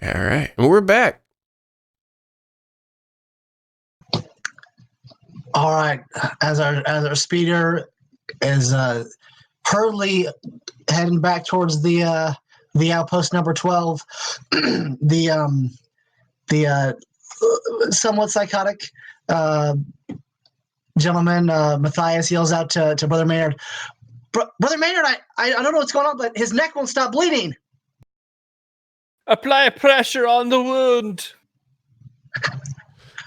All right, and we're back. All right, as our speeder is hurriedly heading back towards the outpost number 12, the somewhat psychotic gentleman Matthias yells out to Brother Maynard, Brother Maynard, I don't know what's going on, but his neck won't stop bleeding. Apply pressure on the wound.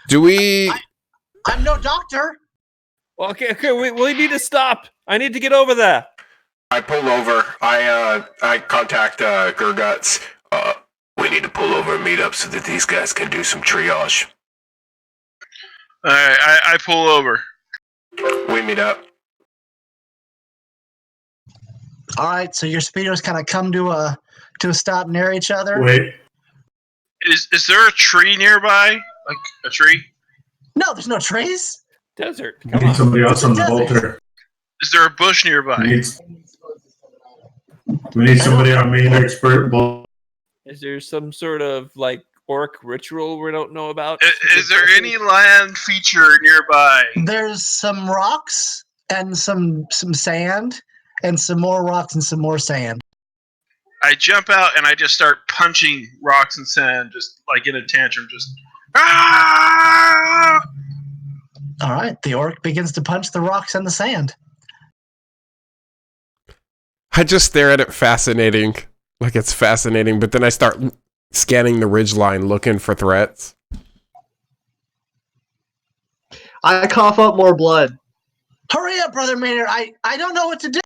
Do we? I'm no doctor. Okay, we need to stop. I need to get over there. I pull over. I contact Gurguts. We need to pull over and meet up so that these guys can do some triage. All right, I pull over. We meet up. All right, so your speeders kind of come to a stop near each other. Wait. Is there a tree nearby? Like a tree? No, there's no trees. Desert. We Come need on. somebody else on the Desert. Bolter. Is there a bush nearby? We need somebody on main expert. Is there some sort of like orc ritual we don't know about? Is there any land feature nearby? There's some rocks and some sand and some more rocks and some more sand. I jump out and I just start punching rocks and sand, just like in a tantrum, just ah! All right, the orc begins to punch the rocks and the sand. I just stare at it, fascinating, like it's fascinating. But then I start scanning the ridgeline, looking for threats. I cough up more blood. Hurry up, Brother Maynard. I don't know what to do.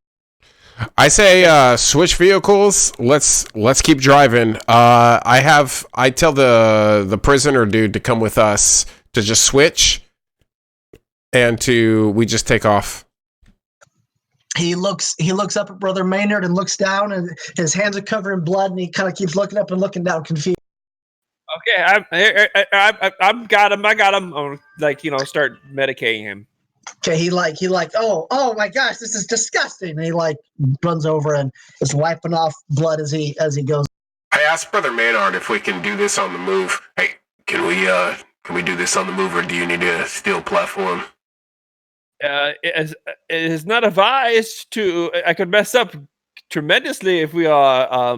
I say switch vehicles. Let's keep driving. I tell the prisoner dude to come with us, to just switch, and we just take off. He looks up at Brother Maynard and looks down, and his hands are covered in blood, and he kind of keeps looking up and looking down, confused. Okay, I've got him. I got him. I'll, start medicating him. Okay, he oh my gosh, this is disgusting. And he runs over and is wiping off blood as he goes. I asked Brother Maynard if we can do this on the move. Hey, can we do this on the move, or do you need a steel platform? It is not advised to. I could mess up tremendously if we are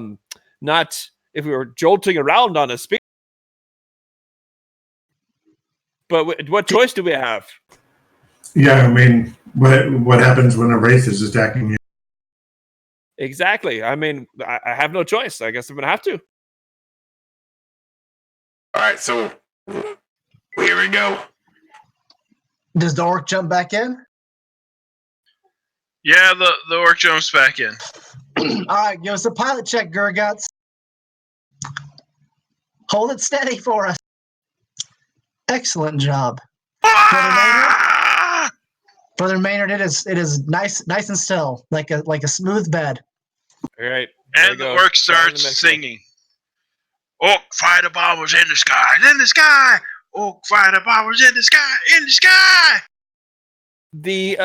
if we were jolting around on a speed. But what choice do we have? Yeah, I mean, what happens when a wraith is attacking you? Exactly. I mean, I have no choice. I guess I'm gonna have to. All right, so here we go. Does the orc jump back in? Yeah, the orc jumps back in. All right, give us a pilot check, Gurguts. Hold it steady for us. Excellent job. Brother Maynard, it is nice and still, like a smooth bed. All right. And the orc starts singing. Orc fighter bombers in the sky, in the sky. Orc fighter bombers in the sky, in the sky. The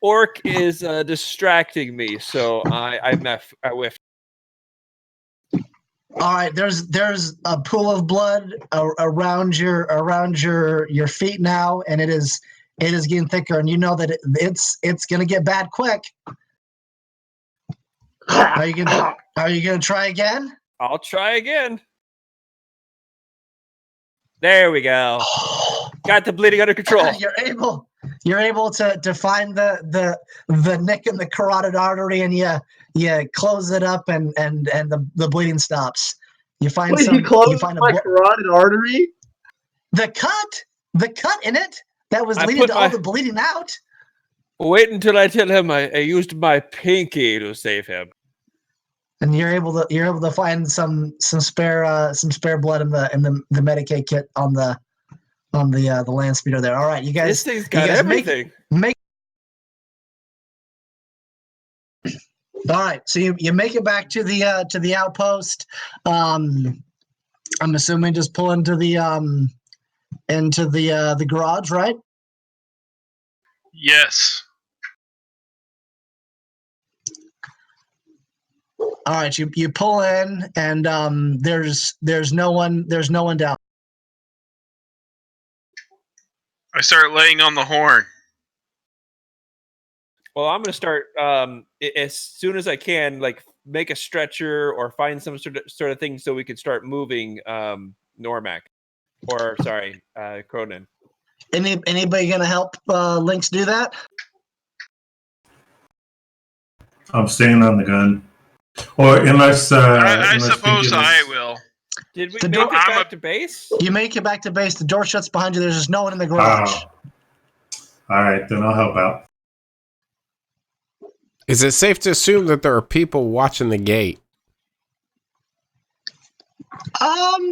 orc is distracting me, so I whiffed. All right, there's a pool of blood around your feet now, and it is getting thicker, and you know that it's gonna get bad quick. Are you gonna try again? I'll try again. There we go. Got the bleeding under control. You're able to find the nick in the carotid artery, and you close it up, and the bleeding stops. You find my carotid artery? The cut in it that was leading to all the bleeding out. Wait until I tell him I used my pinky to save him. And you're able to find some spare blood in the Medicaid kit on the land speeder there. All right, you guys. This thing's got everything. Make. All right, so you make it back to the outpost. I'm assuming just pull into the garage, right? Yes. All right, you pull in, and there's no one down. I start laying on the horn. Well, I'm going to start as soon as I can, like make a stretcher or find some sort of thing so we could start moving Normac, or sorry, Cronin. Anybody gonna help Lynx do that? I'm staying on the gun. Or unless I unless suppose Pinky I was- will. Did we The make door- it back to base? You make it back to base. The door shuts behind you. There's just no one in the garage. Oh. All right, then I'll help out. Is it safe to assume that there are people watching the gate? I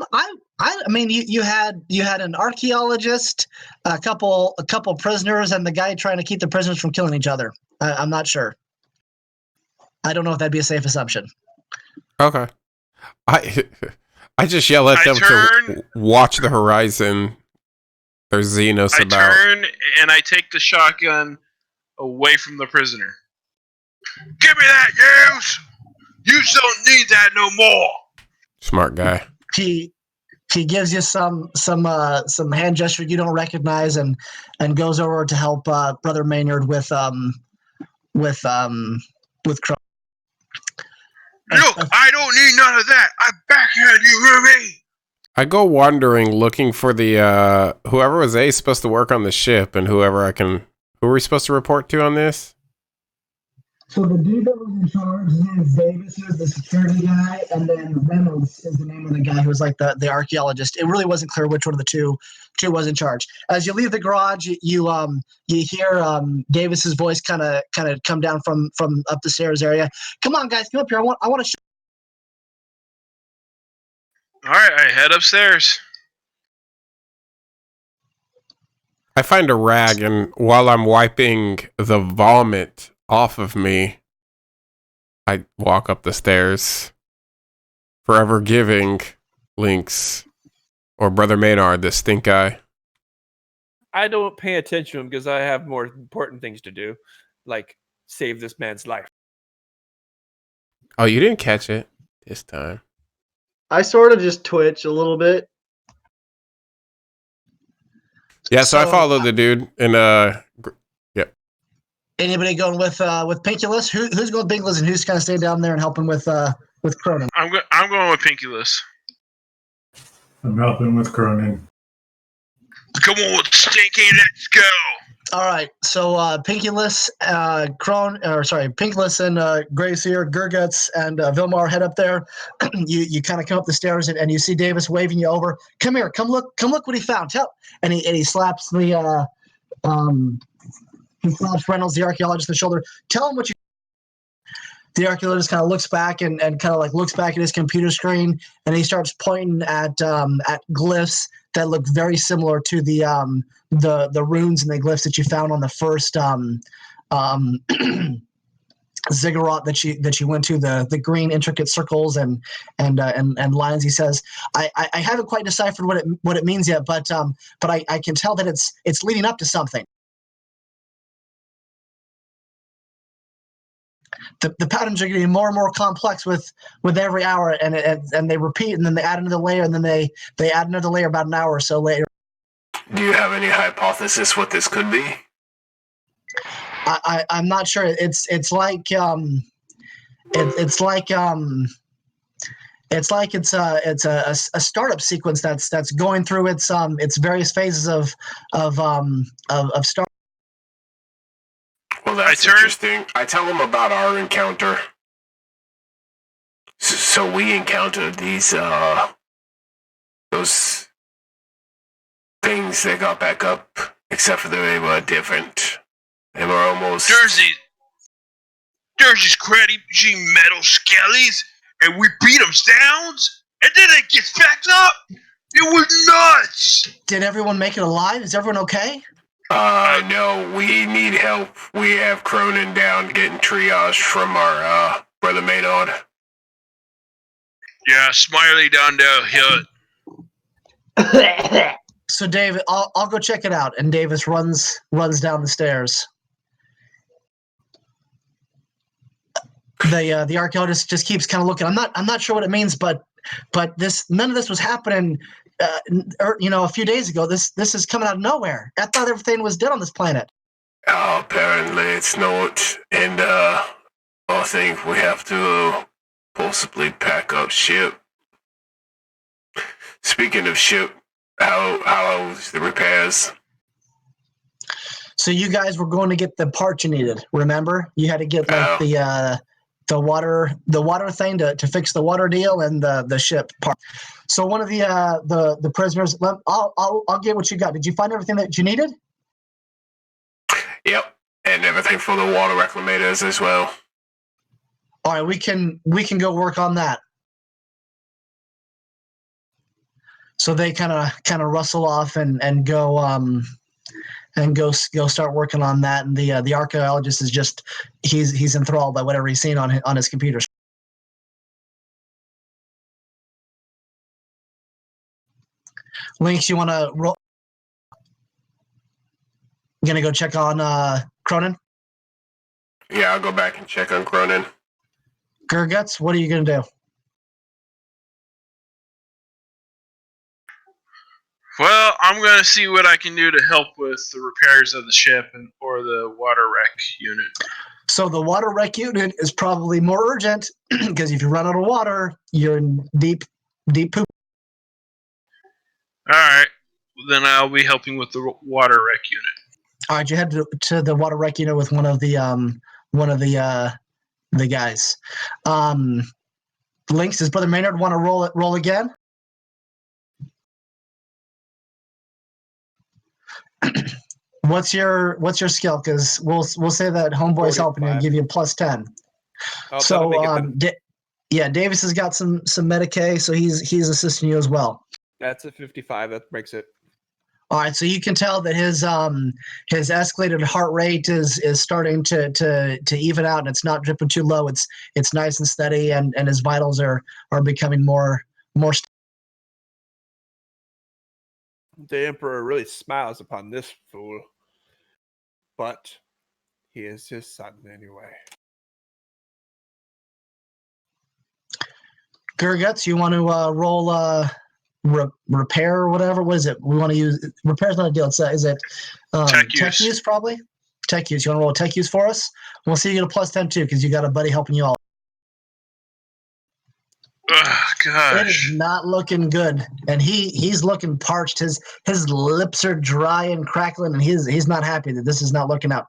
mean, you had an archaeologist, a couple prisoners, and the guy trying to keep the prisoners from killing each other. I'm not sure. I don't know if that'd be a safe assumption. Okay. I just yell at them to watch the horizon. There's Xenos I about. turn and I take the shotgun away from the prisoner. Give me that, James! You don't need that no more! Smart guy. He gives you some hand gesture you don't recognize, and goes over to help Brother Maynard with Crow. Look, I don't need none of that. I backhand you, hear me? I go wandering looking for the whoever was supposed to work on the ship, and who are we supposed to report to on this? So the dude that was in charge, his name is Davis, who's the security guy, and then Reynolds is the name of the guy who was like the archaeologist. It really wasn't clear which one of the two was in charge. As you leave the garage, you hear Davis's voice kind of come down from up the stairs area. Come on, guys, come up here. I want to. All right, I head upstairs. I find a rag, and while I'm wiping the vomit off of me, I walk up the stairs, forever giving Lynx or Brother Maynard the stink eye. I don't pay attention to him because I have more important things to do, like save this man's life. Oh, you didn't catch it this time. I sort of just twitch a little bit. Yeah, so I follow the dude, and yep. Anybody going with Pinkulus? Who's going with Pinkulus, and who's kind of staying down there and helping with Cronin? I'm going with Pinkyless. I'm helping with Cronin. Come on, Stinky, let's go. All right, so Pinkulus, Pinkulus and Gracier, Gurguts, and Vilmar head up there. you kind of come up the stairs, and you see Davis waving you over. Come here, come look what he found. And he slaps the he slaps Reynolds, the archaeologist, on the shoulder. Tell him what you. The archaeologist kind of looks back and kind of like looks back at his computer screen, and he starts pointing at glyphs that look very similar to the runes and the glyphs that you found on the first ziggurat that you went to, the green intricate circles and lines. He says, I haven't quite deciphered what it means yet, but I can tell that it's leading up to something. The patterns are getting more and more complex with every hour, and they repeat, and then they add another layer, and then they add another layer about an hour or so later. Do you have any hypothesis what this could be? I'm not sure. It's like a startup sequence that's going through its various phases of start. Well, that's interesting. I tell them about our encounter. So we encountered these those things that got back up, except for they were different. They were almost There's these crazy metal skellies, and we beat them down, and then it gets back up. It was nuts. Did everyone make it alive? Is everyone okay? No, we need help. We have Cronin down getting triaged from our Brother Maynard. Yeah, Smiley down there. So David, I'll go check it out. And Davis runs down the stairs. The archaeologist just keeps kind of looking. I'm not sure what it means, but none of this was happening. A few days ago. This is coming out of nowhere. I thought everything was dead on this planet. Apparently it's not, and I think we have to possibly pack up ship. Speaking of ship, how's the repairs? So you guys were going to get the part you needed. Remember, you had to get like the water thing to fix the water deal and the ship part. So one of the prisoners, I'll get what you got. Did you find everything that you needed? Yep, and everything for the water reclamators as well. All right, we can go work on that. So they kind of rustle off and go start working on that. And the archaeologist is just he's enthralled by whatever he's seen on his computer. Lynx, you want to roll? Gonna go check on Cronin? Yeah, I'll go back and check on Cronin. Gurguts, what are you gonna do? Well, I'm going to see what I can do to help with the repairs of the ship or the water wreck unit. So the water wreck unit is probably more urgent because if you run out of water, you're in deep poop. All right, then I'll be helping with the water wreck unit. All right, you head to the water wreck unit with one of the guys. Lynx, does Brother Maynard want to roll again? What's your skill? Because we'll say that homeboy's helping you and give you a +10. Oh, so Davis has got some Medicaid, so he's assisting you as well. That's a 55. That breaks it. All right, so you can tell that his escalated heart rate is starting to even out, and it's not dripping too low. It's nice and steady, and his vitals are becoming more. The Emperor really smiles upon this fool, but he is his son anyway. Gurguts, you want to roll repair or whatever? What is it? We want to use repair's not a deal. Is it tech use probably? Tech use. You want to roll tech use for us? We'll see you get a +10 too because you got a buddy helping you all. Gosh. It is not looking good, and he's looking parched. His lips are dry and crackling, and he's not happy that this is not looking out.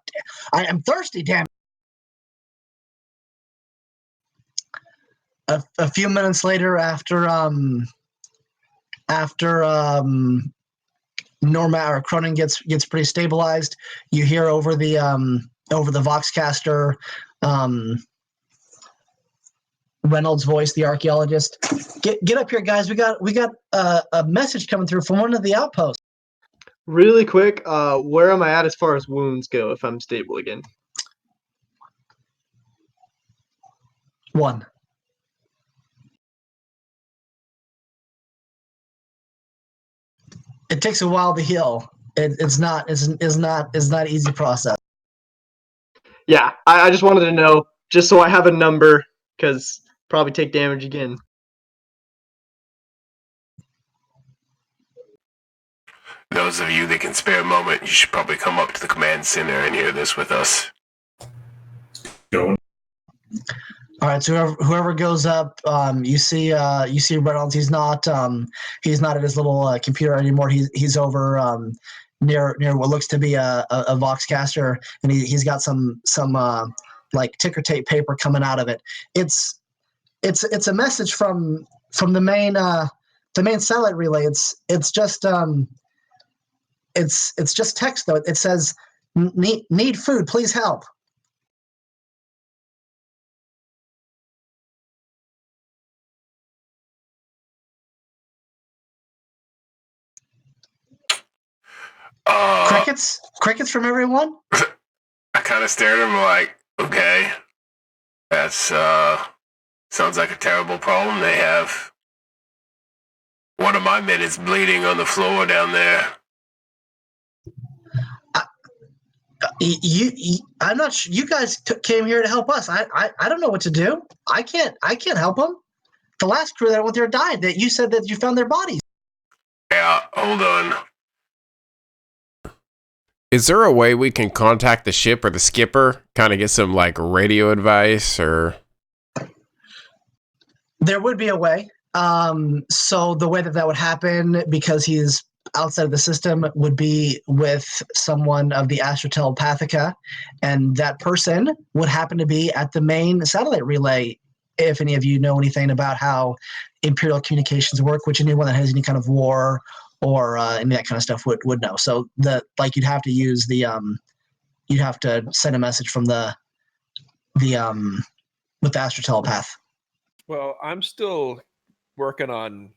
I am thirsty, damn. A few minutes later, after Norma or Cronin gets pretty stabilized, you hear over the Voxcaster Reynolds' voice, the archaeologist. Get up here, guys. We got a message coming through from one of the outposts. Really quick, where am I at as far as wounds go if I'm stable again? 1. It takes a while to heal. It's not an easy process. Yeah, I just wanted to know, just so I have a number, because probably take damage again. Those of you that can spare a moment, you should probably come up to the command center and hear this with us. Go. All right, so whoever goes up, you see Reynolds. He's not at his little computer anymore. He's over near what looks to be a Voxcaster, and he's got some like ticker tape paper coming out of it. It's a message from the main satellite relay. It's just text though. It says need food, please help. Crickets from everyone. I kind of stared at him like, okay, that's sounds like a terrible problem they have. One of my men is bleeding on the floor down there. I'm not sure. You guys came here to help us. I don't know what to do. I can't help them. The last crew that went there died. That you said that you found their bodies. Yeah, hold on. Is there a way we can contact the ship or the skipper? Kind of get some like radio advice or? There would be a way. So the way that would happen, because he's outside of the system, would be with someone of the Astra Telepathica, and that person would happen to be at the main satellite relay. If any of you know anything about how Imperial communications work, which anyone that has any kind of war or any that kind of stuff would know. So you'd have to use you'd have to send a message from with the Astra Telepath. Well, I'm still working on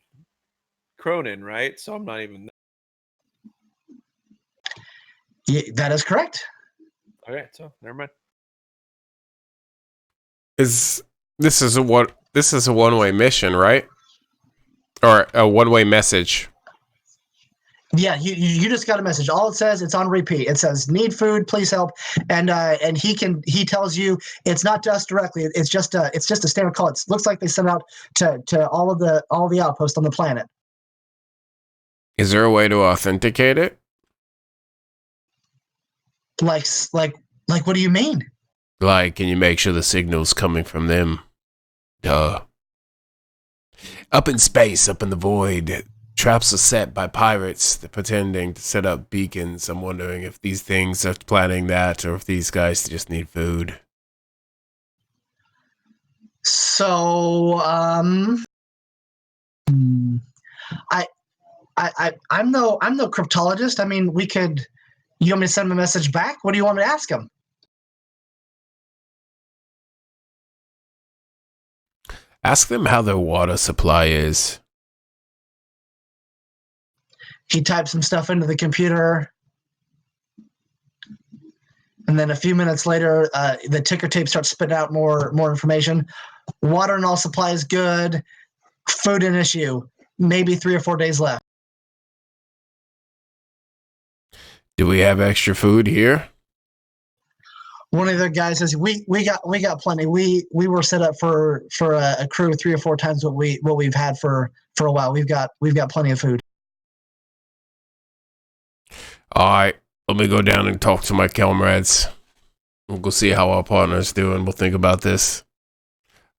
Cronin, right? So I'm not even. Yeah, that is correct. Okay, so never mind. This is a one-way mission, right? Or a one-way message? Yeah, you just got a message. All it says, it's on repeat. It says, "Need food, please help." And he tells you it's not just directly. It's just a standard call. It looks like they sent out to all the outposts on the planet. Is there a way to authenticate it? Like what do you mean? Like, can you make sure the signal's coming from them? Duh. Up in space, up in the void, traps are set by pirates. They're pretending to set up beacons. I'm wondering if these things are planning that, or if these guys just need food. So, I'm no cryptologist. I mean, you want me to send him a message back? What do you want me to ask him? Ask them how their water supply is. He types some stuff into the computer, and then a few minutes later, the ticker tape starts spitting out more information. Water and all supply is good. Food an issue. Maybe 3 or 4 days left. Do we have extra food here? One of the guys says, "We got plenty. We were set up for a crew 3 or 4 times what we've had for a while. We've got plenty of food." All right, let me go down and talk to my comrades. We'll go see how our partner's doing. We'll think about this.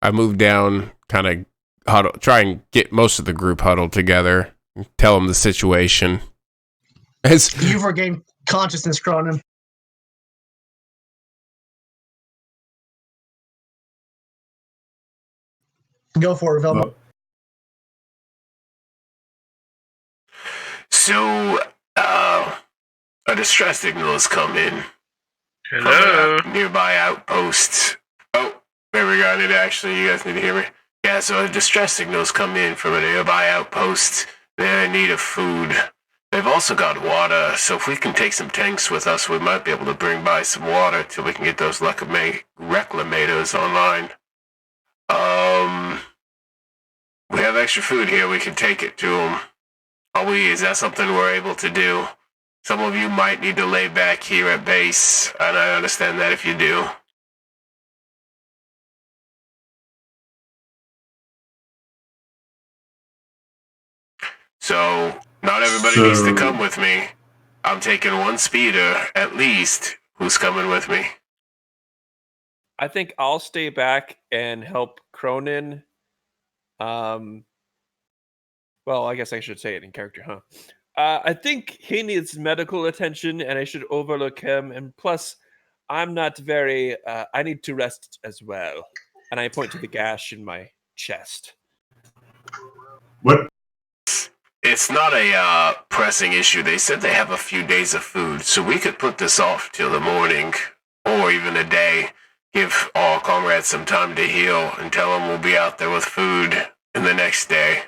I move down, kind of try and get most of the group huddled together, tell them the situation. You've regained consciousness, Cronin. Go for it, Velma. So, a distress signal has come in. Hello? From a nearby outpost. Oh, there we go. You guys need to hear me. Yeah, so a distress signal's come in from a nearby outpost. They're in need of food. They've also got water, so if we can take some tanks with us, we might be able to bring by some water till we can get those reclamators online. We have extra food here. We can take it to them. Is that something we're able to do? Some of you might need to lay back here at base, and I understand that if you do. So, not everybody needs to come with me. I'm taking one speeder, at least, who's coming with me. I think I'll stay back and help Cronin. Well, I guess I should say it in character, huh? I think he needs medical attention, and I should overlook him. And plus, I'm not very... I need to rest as well. And I point to the gash in my chest. What? It's not a pressing issue. They said they have a few days of food, so we could put this off till the morning, or even a day. Give all comrades some time to heal, and tell them we'll be out there with food in the next day.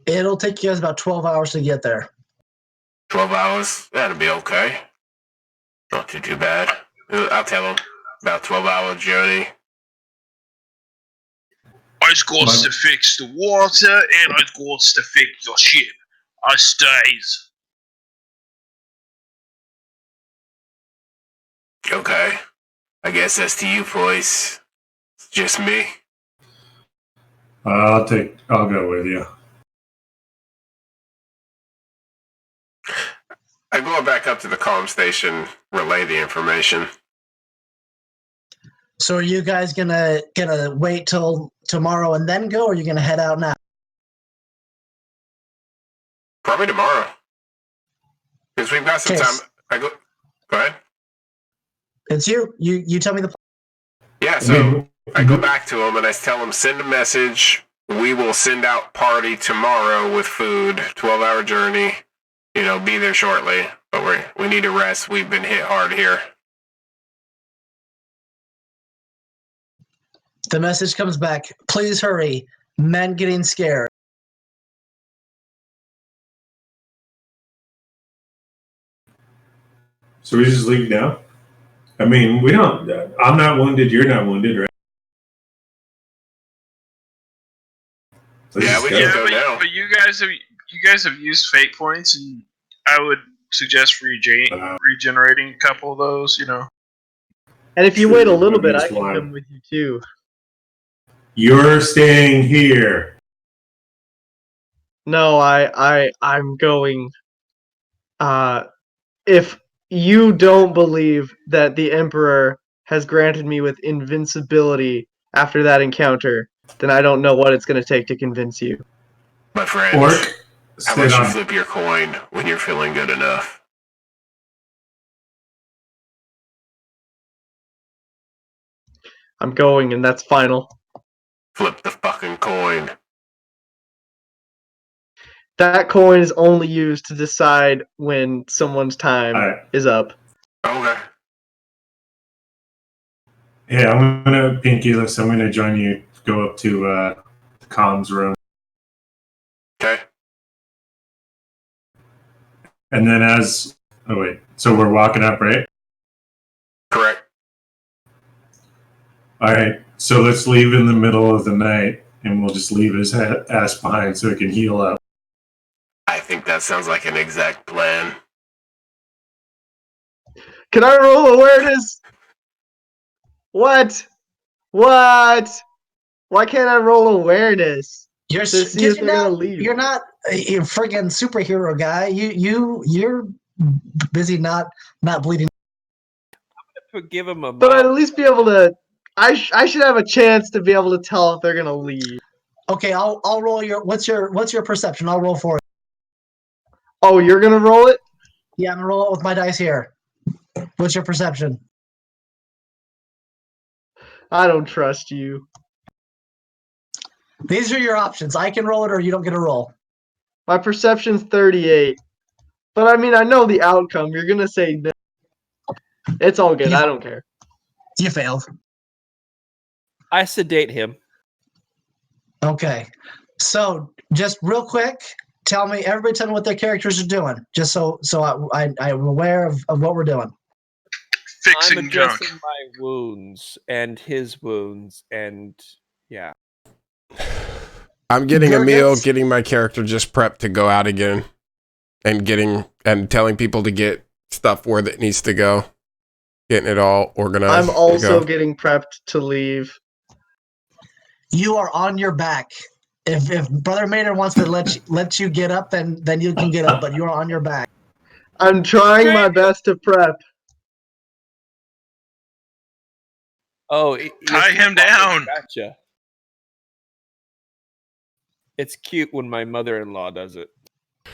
It'll take you guys about 12 hours to get there. 12 hours? That'll be okay. Not too bad. I'll tell them. About 12-hour journey. I've got to fix the water, and I've got to fix your ship. I stays. Okay. I guess that's to you, boys. It's just me. I'll go with you. I go back up to the comm station, relay the information. So are you guys gonna wait till tomorrow and then go, or are you gonna head out now? Probably tomorrow. Because we've got some time. Go ahead. It's you. You tell me the. Yeah, so I go back to them and I tell them, send a message. We will send out party tomorrow with food. 12-hour journey. Be there shortly. But we need to rest. We've been hit hard here. The message comes back. Please hurry. Men getting scared. So we just leave now? I mean, we don't. I'm not wounded. You're not wounded, right? Yeah, we can go now. But you guys have used fate points, and I would suggest regenerating a couple of those. And if you wait a little bit, I can come with you too. You're staying here. No, I'm going. If you don't believe that the Emperor has granted me with invincibility after that encounter, then I don't know what it's going to take to convince you. My friend, how about you flip your coin when you're feeling good enough? I'm going, and that's final. Flip the fucking coin. That coin is only used to decide when someone's time is up. Okay. Yeah, I'm gonna Pinky List. I'm gonna join you. Go up to the comms room. Okay. And then so we're walking up, right? Correct. All right. So let's leave in the middle of the night, and we'll just leave his ass behind so he can heal up. I think that sounds like an exact plan. Can I roll awareness? What? Why can't I roll awareness? You're not a friggin' superhero guy. You're busy not bleeding. I'm gonna give him a. But I'd at least be able to. I should have a chance to be able to tell if they're gonna leave. Okay, I'll roll your. What's your perception? I'll roll for it. Oh, you're gonna roll it? Yeah, I'm gonna roll it with my dice here. What's your perception? I don't trust you. These are your options. I can roll it, or you don't get a roll. My perception's 38. But I mean, I know the outcome. You're gonna say no. It's all good. I don't care. You failed. I sedate him. Okay. So just real quick, everybody tell me what their characters are doing. Just so I'm aware of what we're doing. Fixing I'm junk. addressing my wounds and his wounds, and yeah. I'm getting a meal, getting my character just prepped to go out again, and telling people to get stuff where it needs to go, getting it all organized. I'm also getting prepped to leave. You are on your back. If Brother Maynard wants to let you get up, then you can get up, but you're on your back. I'm trying my best to prep. Oh, tie him down. Gotcha. It's cute when my mother-in-law does it.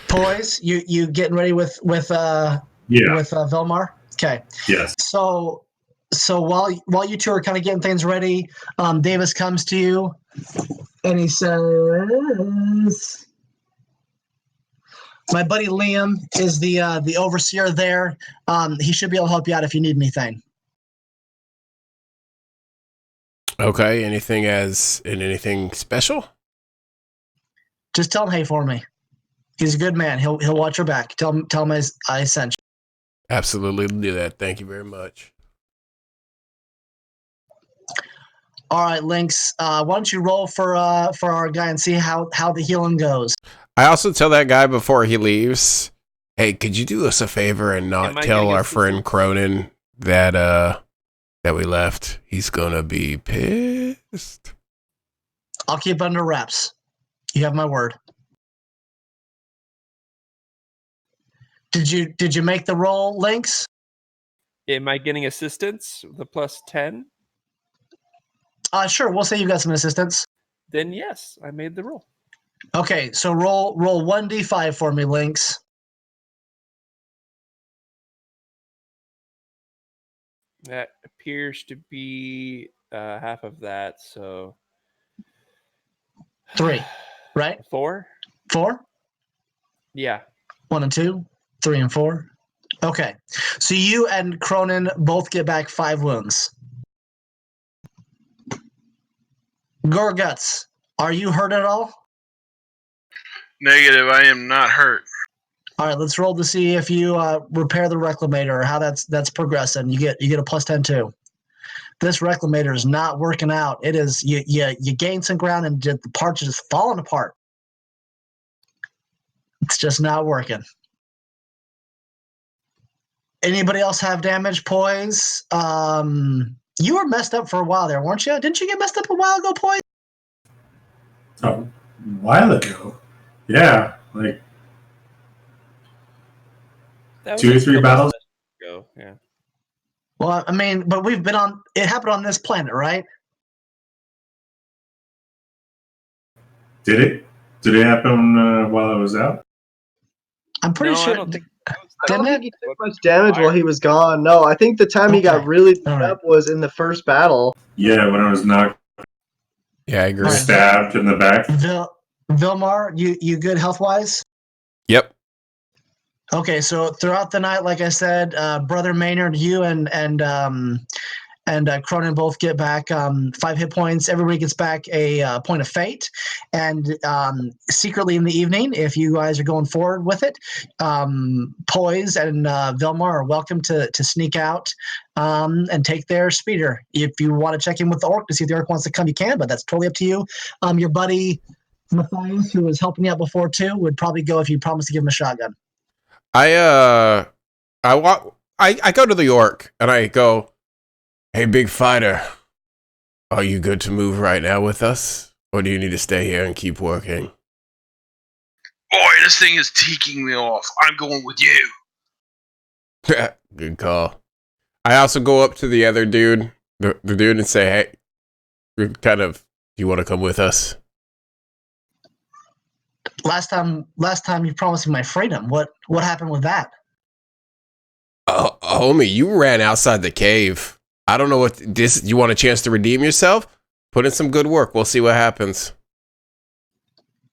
Boys, you getting ready with Vilmar? Okay. Yes. So while you two are kind of getting things ready, Davis comes to you and he says, "My buddy Liam is the overseer there. He should be able to help you out if you need anything." Okay. Anything special? Just tell him hey for me. He's a good man. He'll watch your back. Tell him I sent you. Absolutely do that. Thank you very much. All right, Lynx. Why don't you roll for our guy and see how the healing goes? I also tell that guy before he leaves, hey, could you do us a favor and not tell our friend Cronin that we left. He's gonna be pissed. I'll keep it under wraps. You have my word. Did you make the roll, Lynx? Am I getting assistance? The plus 10? Sure. We'll say you got some assistance. Then yes, I made the roll. Okay, so roll 1d5 for me, Lynx. That appears to be half of that, so 3, right? 4? 4? Yeah. 1 and 2, 3 and 4. Okay, so you and Cronin both get back 5 wounds. Gorguts, are you hurt at all? Negative, I am not hurt. All right, let's roll to see if you repair the reclamator or how that's progressing. You get a plus 10 too. This reclamator is not working out. It is you gain some ground and the parts are just falling apart. It's just not working. Anybody else have damage? Poise? You were messed up for a while there, weren't you? Didn't you get messed up a while ago, Poise? Oh, a while ago. Yeah, like That was 2 or just 3 a battles. ago. Yeah. Well, I mean, but we've been on. It happened on this planet, right? Did it? Did it happen while I was out? I'm pretty No, sure. I don't think. I don't Didn't think it? he took much damage while he was gone. No, I think the time he got Okay. really beat All right. up was in the first battle. Yeah, when I was knocked, Yeah, I agree. Right. stabbed in the back. Vilmar, you good health wise? Yep. Okay, so throughout the night, like I said, Brother Maynard, you and Cronin both get back 5 hit points. Everybody gets back a point of fate. And secretly in the evening, if you guys are going forward with it, Poise and Vilmar are welcome to sneak out and take their speeder. If you want to check in with the orc to see if the orc wants to come, you can, but that's totally up to you. Your buddy Matthias, who was helping you out before too, would probably go if you promise to give him a shotgun. I go to the orc and I go, "Hey, big fighter, are you good to move right now with us? Or do you need to stay here and keep working?" Boy, this thing is taking me off. I'm going with you. Good call. I also go up to the other dude, the dude, and say, "Hey, do you want to come with us?" Last time you promised me my freedom. What happened with that? Homie, you ran outside the cave. I don't know what this. You want a chance to redeem yourself? Put in some good work. We'll see what happens.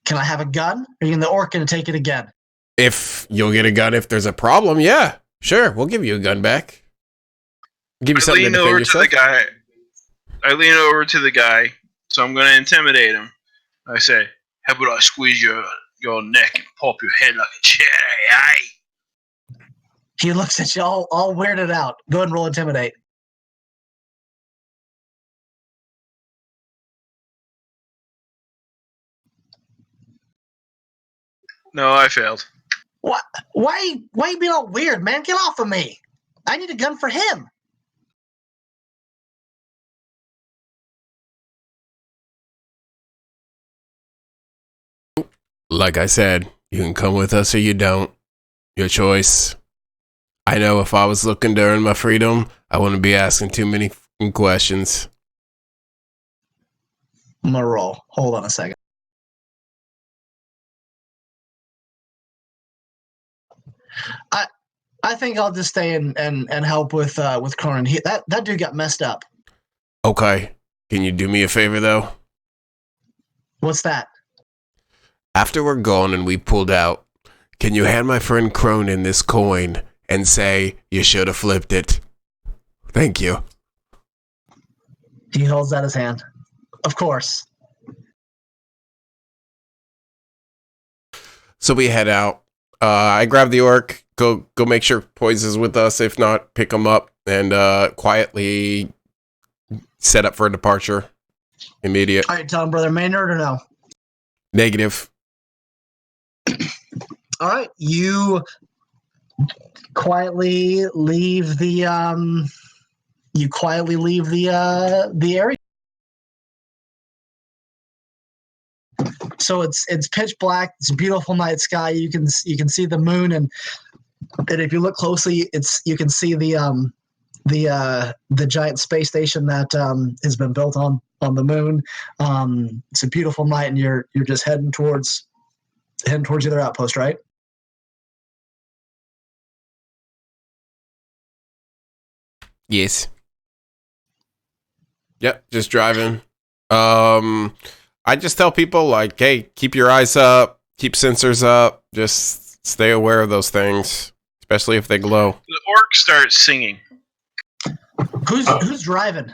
Can I have a gun? Or are you the orc going to take it again? If you'll get a gun, if there's a problem, yeah, sure, we'll give you a gun back. Give you something to defend yourself. I lean over to the guy, so I'm going to intimidate him. I say, "How about I squeeze your neck and pop your head like a cherry, eh?" He looks at you all weirded out. Go ahead and roll intimidate. No, I failed. What? Why you being all weird, man? Get off of me. I need a gun for him. Like I said, you can come with us or you don't. Your choice. I know if I was looking to earn my freedom, I wouldn't be asking too many questions. I'm gonna roll. Hold on a second. I think I'll just stay and help with Cronin. That dude got messed up. Okay. Can you do me a favor though? What's that? After we're gone and we pulled out, can you hand my friend Cronin this coin and say you should have flipped it? Thank you. He holds out his hand. Of course. So we head out. I grab the orc, go make sure Poise is with us. If not, pick him up and quietly set up for a departure. Immediate. All right, tell him Brother Maynard or no? Negative. All right, you quietly leave the area. So it's pitch black. It's a beautiful night sky. You can see the moon, and if you look closely, you can see the giant space station that has been built on the moon. It's a beautiful night, and you're just heading towards your outpost, right? Yes. Yep, just driving. I just tell people, like, hey, keep your eyes up, keep sensors up, just stay aware of those things, especially if they glow. The orc starts singing. Who's driving?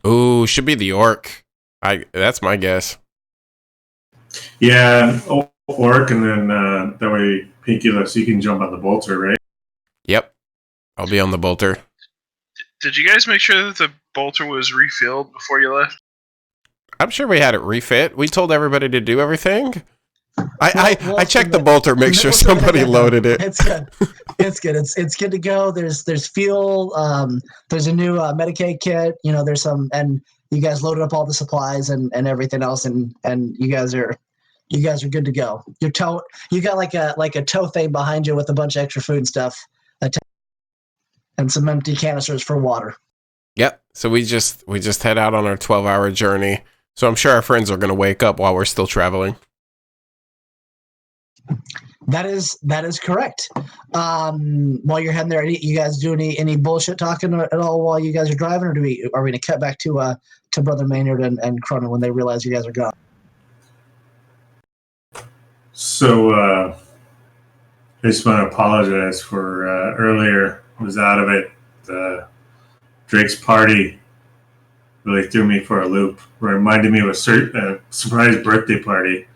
Ooh, should be the orc. That's my guess. Yeah, orc, and then that way, Pinkulus, you can jump on the bolter, right? Yep, I'll be on the bolter. Did you guys make sure that the bolter was refilled before you left? I'm sure we had it refit. We told everybody to do everything. I checked the bolter, make sure somebody loaded it. It's good. It's good. It's good to go. There's fuel. There's a new Medicaid kit. There's some, and you guys loaded up all the supplies and everything else, and you guys are good to go. You got like a tow thing behind you with a bunch of extra food and stuff, and some empty canisters for water. Yep. So we just head out on our 12-hour journey. So I'm sure our friends are going to wake up while we're still traveling. That is correct. While you're heading there, you guys do any bullshit talking at all while you guys are driving, or are we going to cut back to Brother Maynard and Cronin when they realize you guys are gone? So I just want to apologize for earlier. I was out of it. Drake's party really threw me for a loop. It reminded me of a surprise birthday party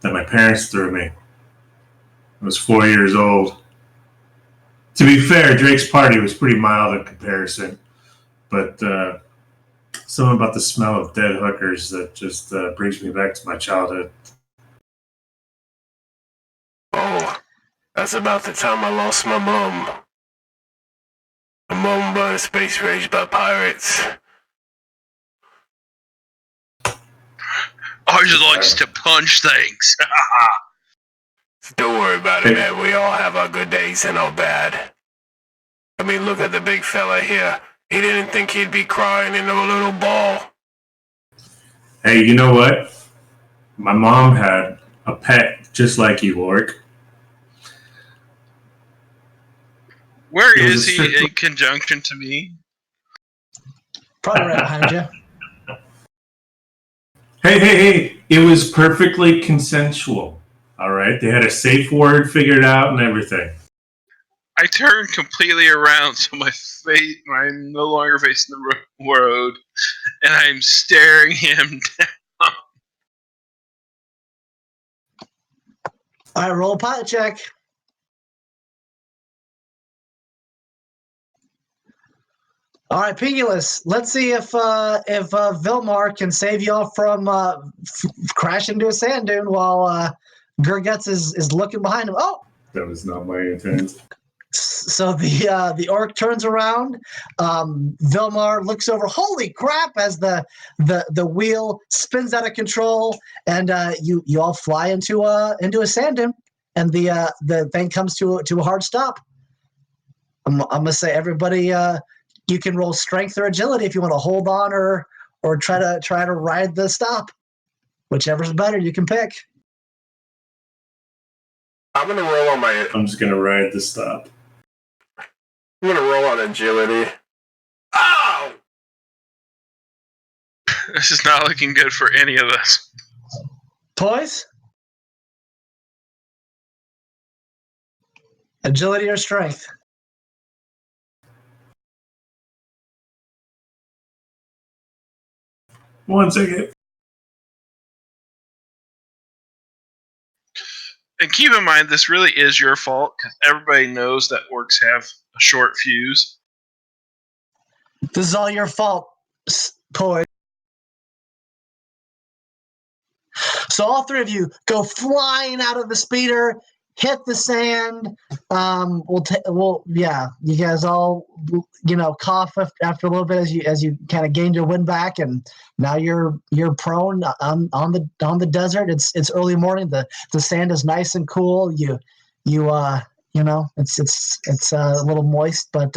that my parents threw me. I was 4 years old. To be fair, Drake's party was pretty mild in comparison, but something about the smell of dead hookers that just brings me back to my childhood. Oh, that's about the time I lost my mom. My mom burned a space rage by pirates. Ours likes to punch things. Don't worry about it, man. We all have our good days and our bad. I mean, look at the big fella here. He didn't think he'd be crying in a little ball. Hey, you know what? My mom had a pet just like you, Orc. Where is he in conjunction to me? Probably right behind you. Hey. It was perfectly consensual. All right? They had a safe word figured out and everything. I turned completely around, so I'm no longer facing the road, and I'm staring him down. All right, roll a pilot check. All right, Pinkulus, let's see if Vilmar can save y'all from crashing into a sand dune while Gurguts is looking behind him. Oh, That was not my intent. so the orc turns around. Vilmar looks over. Holy crap! As the wheel spins out of control, and you all fly into a sand dune, and the thing comes to a hard stop. I'm gonna say everybody. You can roll strength or agility if you want to hold on or try to ride the stop. Whichever's better, you can pick. I'm gonna roll on I'm just gonna ride the stop. I'm gonna roll on agility. Ow! This is not looking good for any of us. Toys? Agility or strength? One second. And keep in mind, this really is your fault, because everybody knows that orcs have a short fuse. This is all your fault, Toy. So all three of you go flying out of the speeder, hit the sand. You guys all, cough after a little bit as you kind of gain your wind back, and now you're prone on the desert. It's early morning. The sand is nice and cool. It's a little moist, but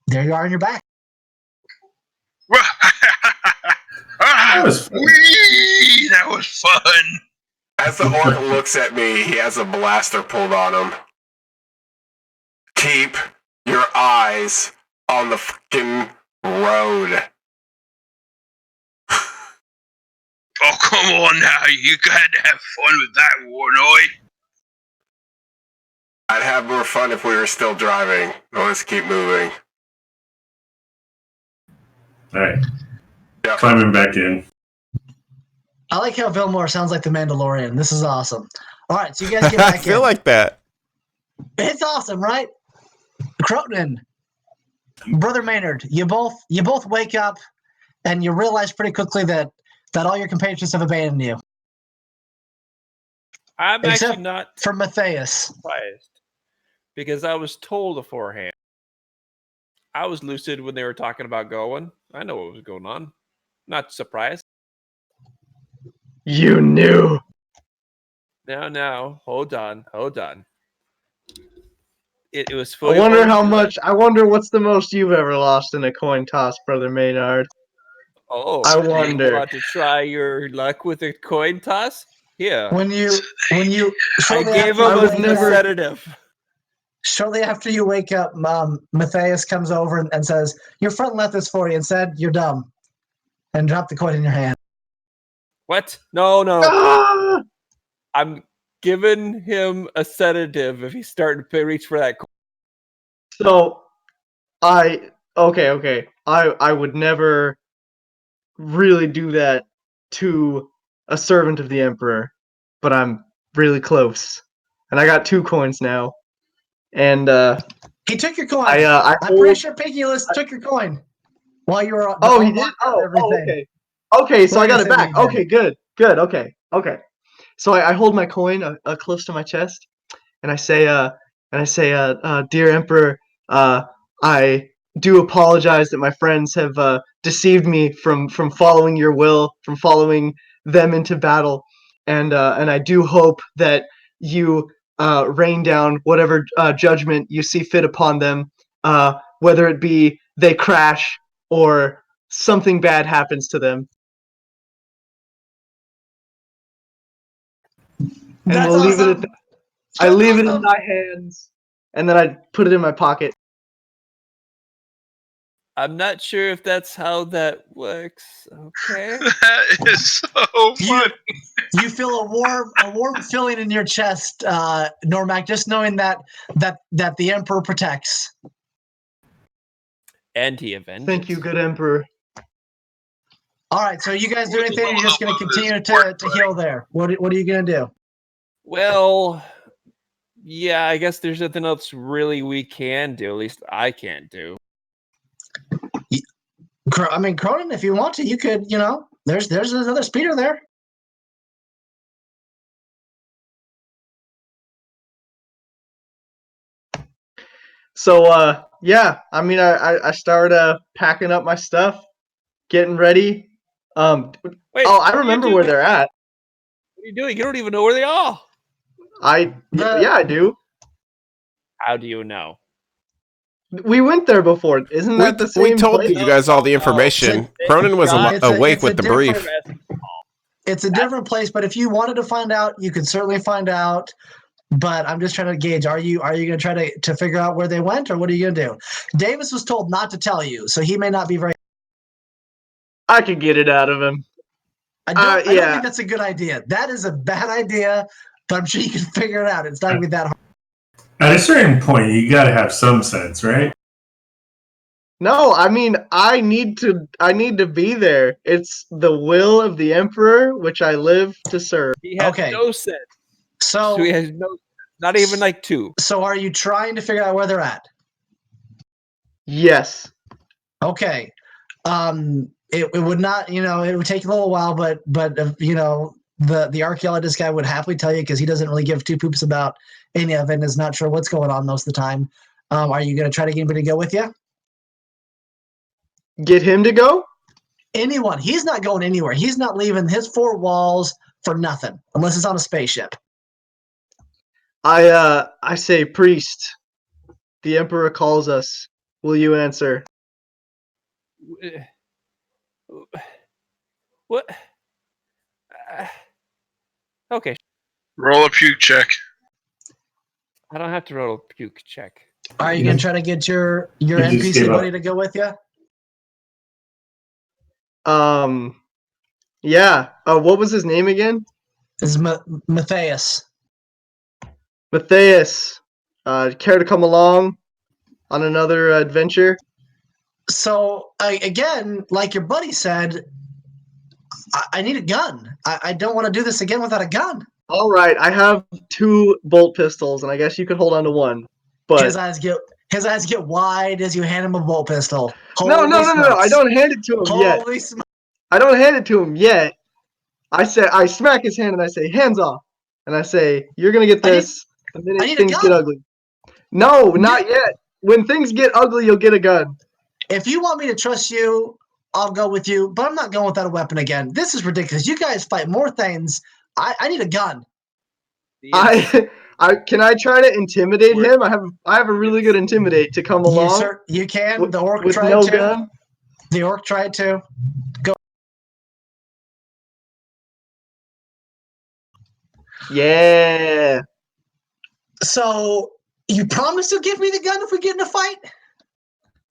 there you are on your back. That was fun. That was fun. As the orc looks at me, he has a blaster pulled on him. Keep your eyes on the fucking road. Oh, come on now. You got to have fun with that, Warnoid. I'd have more fun if we were still driving. Let's keep moving. All right. Yep. Climbing back in. I like how Vilmore sounds like the Mandalorian. This is awesome. All right, so you guys get back I feel in. like that. It's awesome, right? Croton, Brother Maynard, you both wake up and you realize pretty quickly that all your compatriots have abandoned you. I'm Except actually not for Matthias. surprised because I was told beforehand. I was lucid when they were talking about going. I know what was going on. Not surprised. You knew. Now, hold on. It was I fully. wonder how much. I wonder what's the most you've ever lost in a coin toss, Brother Maynard. Oh, I You wonder. want to try your luck with a coin toss? Here. When you I shortly gave after him you would a wake up- sedative. Shortly after you wake up, Matthias comes over and says, "Your friend left this for you and said you're dumb," and dropped the coin in your hand. What? No. Ah! I'm giving him a sedative if he's starting to reach for that coin. So, okay. I would never really do that to a servant of the Emperor, but I'm really close, and I got 2 coins now, and He took your coin. I I'm pretty sure Pigulus took your coin while you were. Oh, he did. Okay. Okay, so I got it back. Okay, good. Okay. So I hold my coin close to my chest, and I say, dear Emperor, I do apologize that my friends have deceived me from following your will, from following them into battle, and I do hope that you rain down whatever judgment you see fit upon them, whether it be they crash or something bad happens to them. And That's we'll leave it at awesome. that. I leave it in my hands, and then I put it in my pocket. I'm not sure if that's how that works. Okay. That is so funny. You feel a warm feeling in your chest, Normac, just knowing that the Emperor protects. And he avenges. Thank you, good Emperor. All right, so you guys do anything? Or you're just going to continue to heal there. What are you going to do? Well, yeah, I guess there's nothing else really we can do. At least I can't do. I mean, Cronin, if you want to, you could. There's another speeder there. So yeah, I mean, I started packing up my stuff, getting ready. Wait, I remember where they're at. What are you doing? You don't even know where they are. Yeah, I do. How do you know? We went there before. Isn't that the same We told place? you guys all the information. Cronin was awake with the brief. It's a different place, but if you wanted to find out, you could certainly find out. But I'm just trying to gauge: are you going to try to figure out where they went, or what are you going to do? Davis was told not to tell you, so he may not be very. I could get it out of him. I don't think that's a good idea. That is a bad idea, but I'm sure you can figure it out. It's not going to be that hard. At a certain point, you got to have some sense, right? No, I mean, I need to be there. It's the will of the Emperor, which I live to serve. He has Okay. no sense. So he has no, not even like 2. So are you trying to figure out where they're at? Yes. Okay. It would not, it would take a little while, but the archaeologist guy would happily tell you because he doesn't really give two poops about any of it and is not sure what's going on most of the time. Are you going to try to get anybody to go with you? Get him to go? Anyone. He's not going anywhere. He's not leaving his four walls for nothing unless it's on a spaceship. I say, priest, the Emperor calls us. Will you answer? What? Okay. Roll a puke check. I don't have to roll a puke check. Are you going to try to get your You just NPC gave up. buddy to go with you? Yeah. What was his name again? This is Matthias. Matthias. Care to come along on another adventure? So, again, like your buddy said, I need a gun. I don't want to do this again without a gun. All right, I have 2 bolt pistols, and I guess you could hold on to one. But His eyes get wide as you hand him a bolt pistol. no, Holy I smokes. don't hand it to him yet. Holy smokes. I don't hand it to him yet. I smack his hand and I say, hands off. And I say, you're gonna get this the I minute need a things gun. get ugly. No, not yet. When things get ugly, you'll get a gun. If you want me to trust you, I'll go with you, but I'm not going without a weapon again. This is ridiculous. You guys fight more things. I need a gun. Can I try to intimidate him? I have a really good intimidate to come along. You can. The orc with tried no to. gun. The orc tried to. Yeah. So you promise to give me the gun if we get in a fight?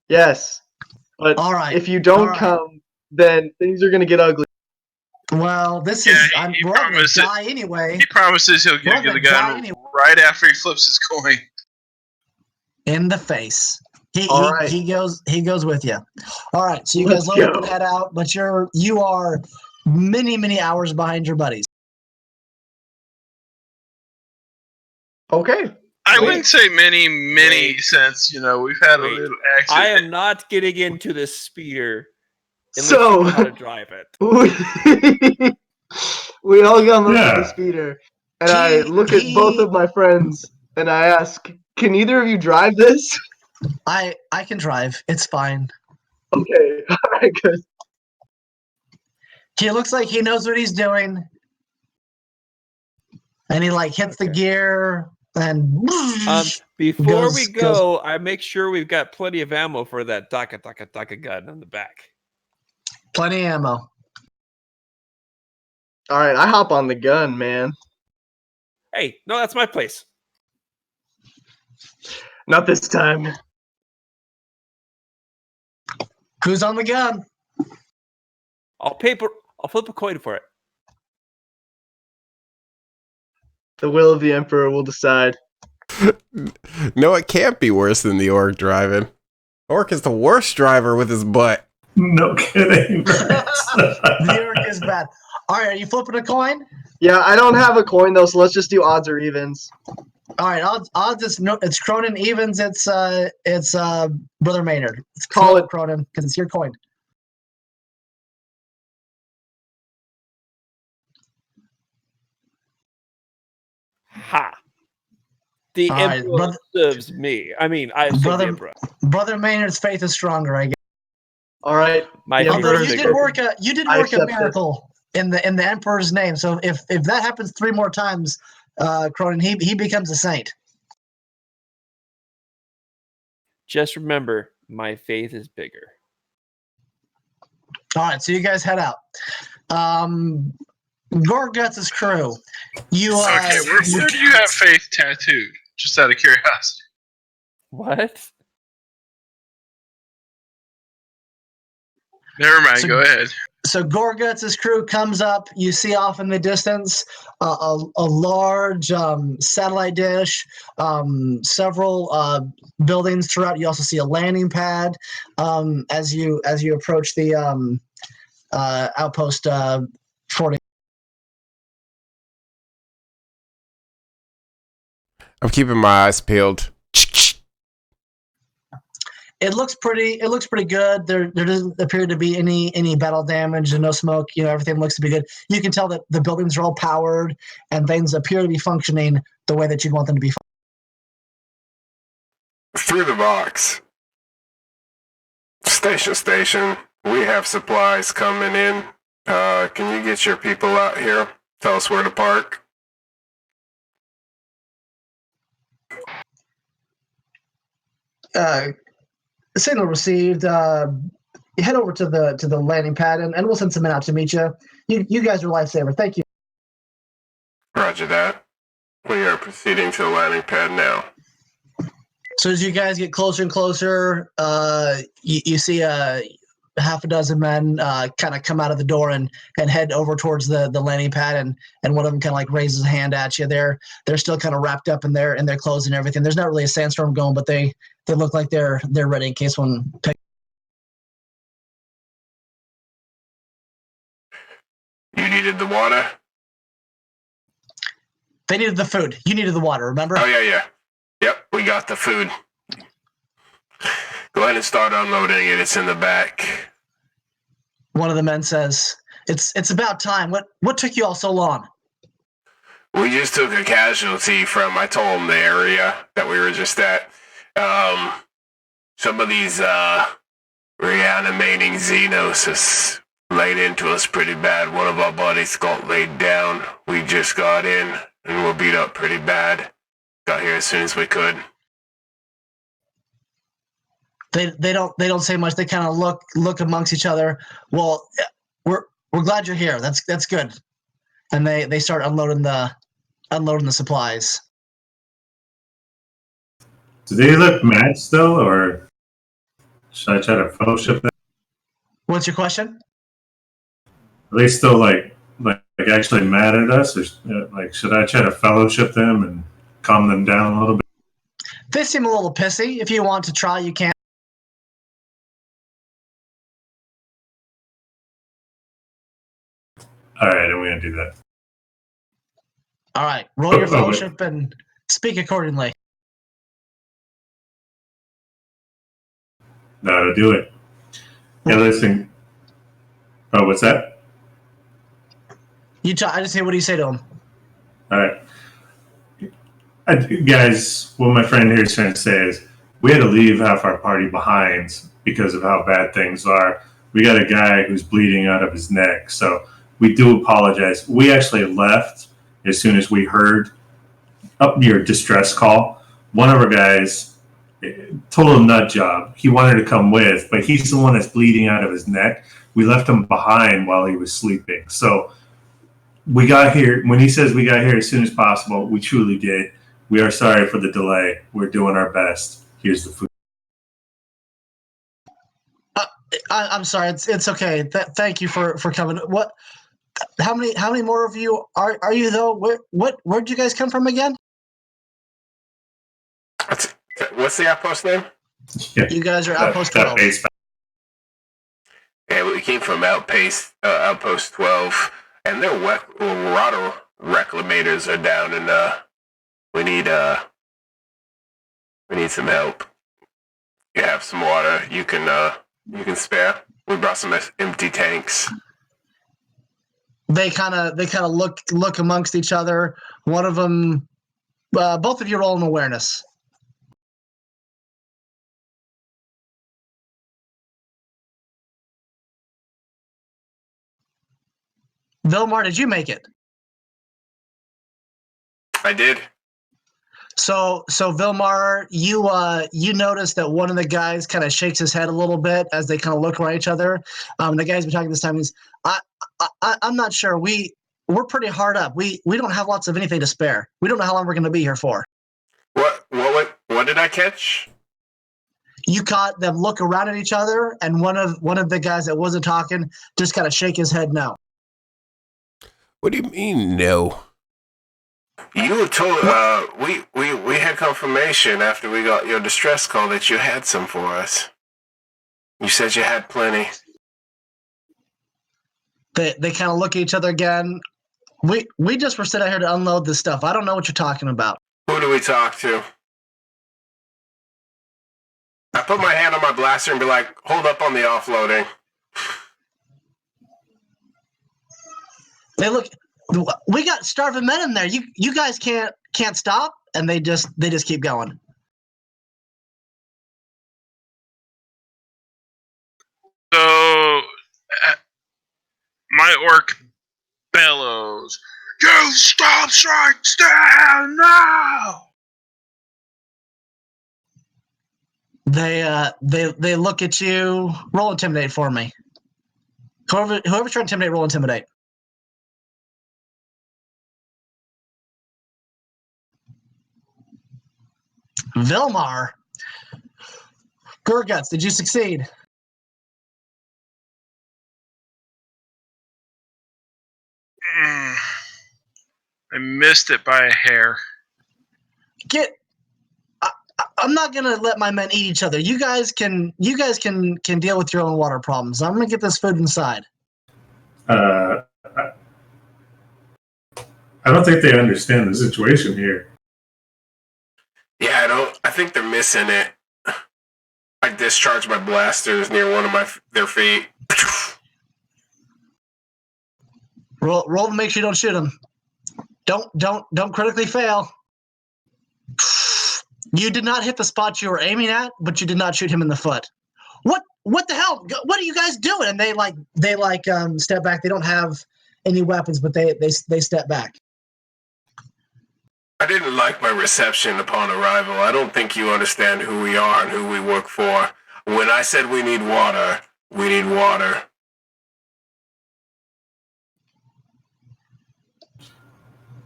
Yes. But All right. if you don't All right. come, then things are gonna get ugly. Well, this Yeah, is he we're all gonna promised it. die anyway. He promises he'll We're give you gonna the gun die anyway. right after he flips his coin. In the face. All right. He goes with you. All right, so you Let's guys load up go. and head out, but you are many hours behind your buddies. Okay. I Wait. wouldn't say many Wait. since we've had a Wait. little I accident. am not getting into this speeder unless So- you know how to drive it. we all come up Yeah. to the speeder, and I look at both of my friends, and I ask, "Can either of you drive this?" I can drive. It's fine. Okay. All right. Good. He looks like he knows what he's doing. And he hits the Okay. gear and Before we Goes- go, I make sure we've got plenty of ammo for that taka gun on the back. plenty of ammo. All right. I hop on the gun, man. Hey, no, that's my place. Not this time. Who's on the gun? I'll flip a coin for it. The will of the Emperor will decide. No, it can't be worse than the orc driving. Orc is the worst driver with his butt. No kidding. The orc is bad. All right, are you flipping a coin? Yeah, I don't have a coin though, so let's just do odds or evens. All right, odds is no, it's Cronin. Evens, it's Brother Maynard. Let's Call it. Cronin because it's your coin. Ha! The All right, Emperor brother- serves me. I mean, I serve Brother- the Emperor. Brother Maynard's faith is stronger, I guess. All right. My The faith Although is Emperor's you bigger. did I work a accept this. miracle in the Emperor's name. So if that happens 3 more times, Cronin, he becomes a saint. Just remember, my faith is bigger. All right, so you guys head out. Gorguts' crew. You Okay, where do you have faith tattooed? Just out of curiosity. What? Never mind. So- Go ahead. So Gorguts' crew comes up. You see off in the distance a large satellite dish, several buildings throughout. You also see a landing pad as you approach the outpost 40. I'm keeping my eyes peeled. It looks pretty. It looks pretty good. There doesn't appear to be any battle damage and no smoke. Everything looks to be good. You can tell that the buildings are all powered and things appear to be functioning the way that you'd want them to be. Through the box. Station. We have supplies coming in. Can you get your people out here? Tell us where to park. Signal received. Head over to the landing pad, and we'll send some men out to meet you. You guys are a lifesaver. Thank you. Roger that. We are proceeding to the landing pad now. So as you guys get closer and closer, you see half a dozen men kind of come out of the door and head over towards the landing pad, and one of them kind of like raises a hand at you. They're still kind of wrapped up in their clothes and everything. There's not really a sandstorm going, but they look like they're ready in case one. You needed the water? They needed the food. You needed the water, remember? Oh, yeah. Yep, we got the food. Go ahead and start unloading it. It's in the back. One of the men says, It's about time. What took you all so long? We just took a casualty from, I told them the area that we were just at. Some of these reanimating Xenos has laid into us pretty bad. One of our buddies got laid down. We just got in and we're beat up pretty bad. Got here as soon as we could. They don't say much. They kind of look amongst each other. Well, we're glad you're here. That's good. And they start unloading the supplies. Do they look mad still, or should I try to fellowship them? What's your question? Are they still like actually mad at us, or like should I try to fellowship them and calm them down a little bit? They seem a little pissy. If you want to try, you can. All right, I'm going to do that. All right, roll your fellowship and speak accordingly. No, to do it. Yeah, listen. Oh, what's that? I just say, what do you say to him? All right. Guys, what my friend here is trying to say is we had to leave half our party behind because of how bad things are. We got a guy who's bleeding out of his neck, so we do apologize. We actually left as soon as we heard your distress call. One of our guys, total nut job. He wanted to come with, but he's the one that's bleeding out of his neck. We left him behind while he was sleeping. So we got here. When he says we got here as soon as possible, we truly did. We are sorry for the delay. We're doing our best. Here's the food. I'm sorry. It's okay. Thank you for coming. What? How many more of you are you though? Where'd you guys come from again? What's the outpost name? Yeah. You guys are Outpost 12. Yeah, we came from Outpost 12, and their water reclamators are down, and we need some help. You have some water you can spare. We brought some empty tanks. They kind of look amongst each other. One of them, both of you roll an awareness. Vilmar, did you make it? I did. So Vilmar, you notice that one of the guys kind of shakes his head a little bit as they kind of look around each other. The guy's been talking this time. I'm not sure. We're pretty hard up. We don't have lots of anything to spare. We don't know how long we're going to be here for. What did I catch? You caught them look around at each other, and one of the guys that wasn't talking just kind of shake his head no. What do you mean, no? You were told we had confirmation after we got your distress call that you had some for us. You said you had plenty. They kind of look at each other again. We just were sent out here to unload this stuff. I don't know what you're talking about. Who do we talk to? I put my hand on my blaster and be like, hold up on the offloading. They look. We got starving men in there. You guys can't stop, and they just keep going. So my orc bellows, "You stop strike stand now!" They look at you. Roll intimidate for me. Whoever's trying to intimidate, roll intimidate. Vilmar. Gurguts, did you succeed? I missed it by a hair. I'm not gonna let my men eat each other. You guys can deal with your own water problems. I'm gonna get this food inside. I don't think they understand the situation here. Yeah, I think they're missing it. I discharged my blasters near one of their feet. Roll to make sure you don't shoot them. Don't critically fail. You did not hit the spot you were aiming at, but you did not shoot him in the foot. What the hell? What are you guys doing? And they step back. They don't have any weapons, but they step back. I didn't like my reception upon arrival. I don't think you understand who we are and who we work for. When I said we need water, we need water.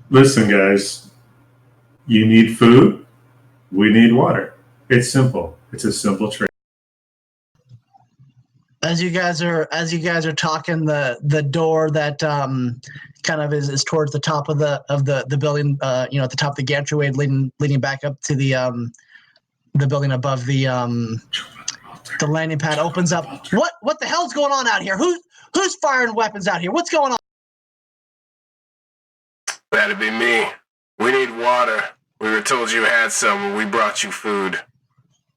Listen, guys, you need food, we need water. It's simple. It's a simple trade. As you guys are talking, the door that kind of is towards the top of the building, at the top of the gantry leading back up to the building above the landing pad opens up. What the hell's going on out here? Who's firing weapons out here? What's going on? That'd be me. We need water. We were told you had some, and we brought you food.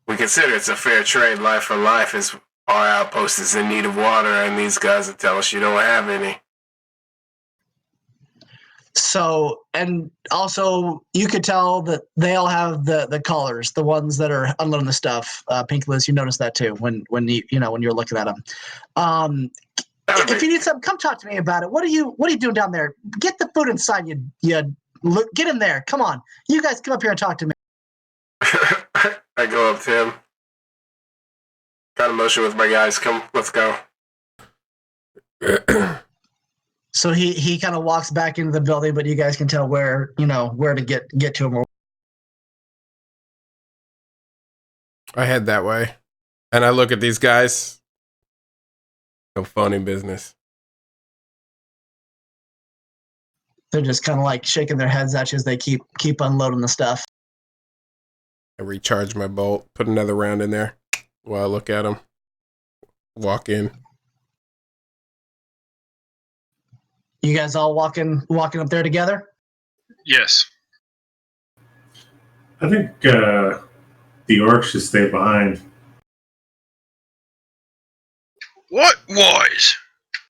We consider it's a fair trade. Life for life is our outpost is in need of water, and these guys will tell us you don't have any. So, and also you could tell that they all have the collars, the ones that are unloading the stuff. Pink Liz, you noticed that too when you're looking at them. If you need something, come talk to me about it. What are you doing down there? Get the food inside you. Get in there. Come on. You guys come up here and talk to me. I go up to him. Got a motion with my guys. Come, let's go. So he kind of walks back into the building, but you guys can tell where to get to him. I head that way, and I look at these guys. No phony business. They're just kind of like shaking their heads at you as they keep unloading the stuff. I recharge my bolt, put another round in there while I look at them. Walk in. You guys all walking up there together? Yes. I think the orcs should stay behind. What was?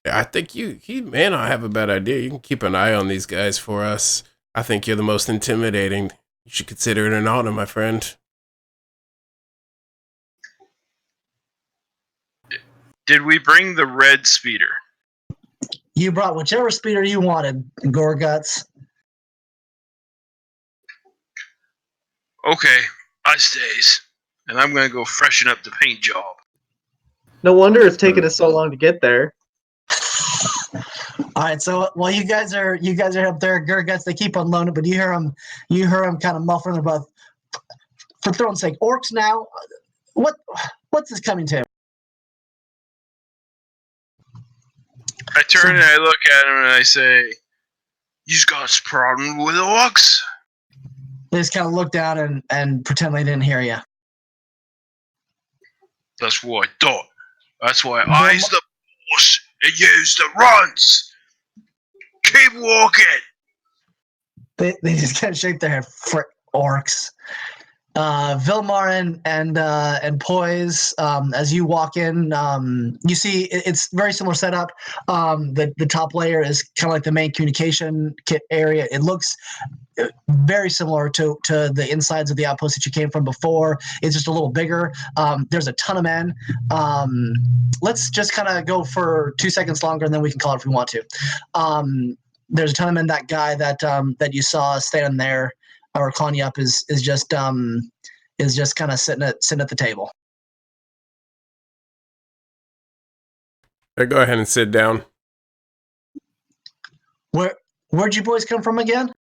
I think he may not have a bad idea. You can keep an eye on these guys for us. I think you're the most intimidating. You should consider it an honor, my friend. Did we bring the red speeder? You brought whichever speeder you wanted, Gorguts. Okay, I stays. And I'm gonna go freshen up the paint job. No wonder it's taking us so long to get there. All right, so while you guys are up there, Gurguts, they keep unloading, but you hear them kind of muffling about. For throne's sake, orcs now. What's this coming to? I turn and I look at him and I say, "You got a problem with orcs?" They just kind of look down and pretend they didn't hear you. That's what I thought. That's why I's the boss and you's the runs. Keep walking. They just kind of shake their head for orcs. Vilmar and Poise, as you walk in, you see it's very similar setup. The top layer is kind of like the main communication kit area. It looks very similar to the insides of the outpost that you came from before. It's just a little bigger. There's a ton of men. Let's just kind of go for 2 seconds longer, and then we can call it if we want to. There's a ton of men. That guy that you saw standing there or calling you up is just kind of sitting at the table. Go ahead and sit down. Where'd you boys come from again?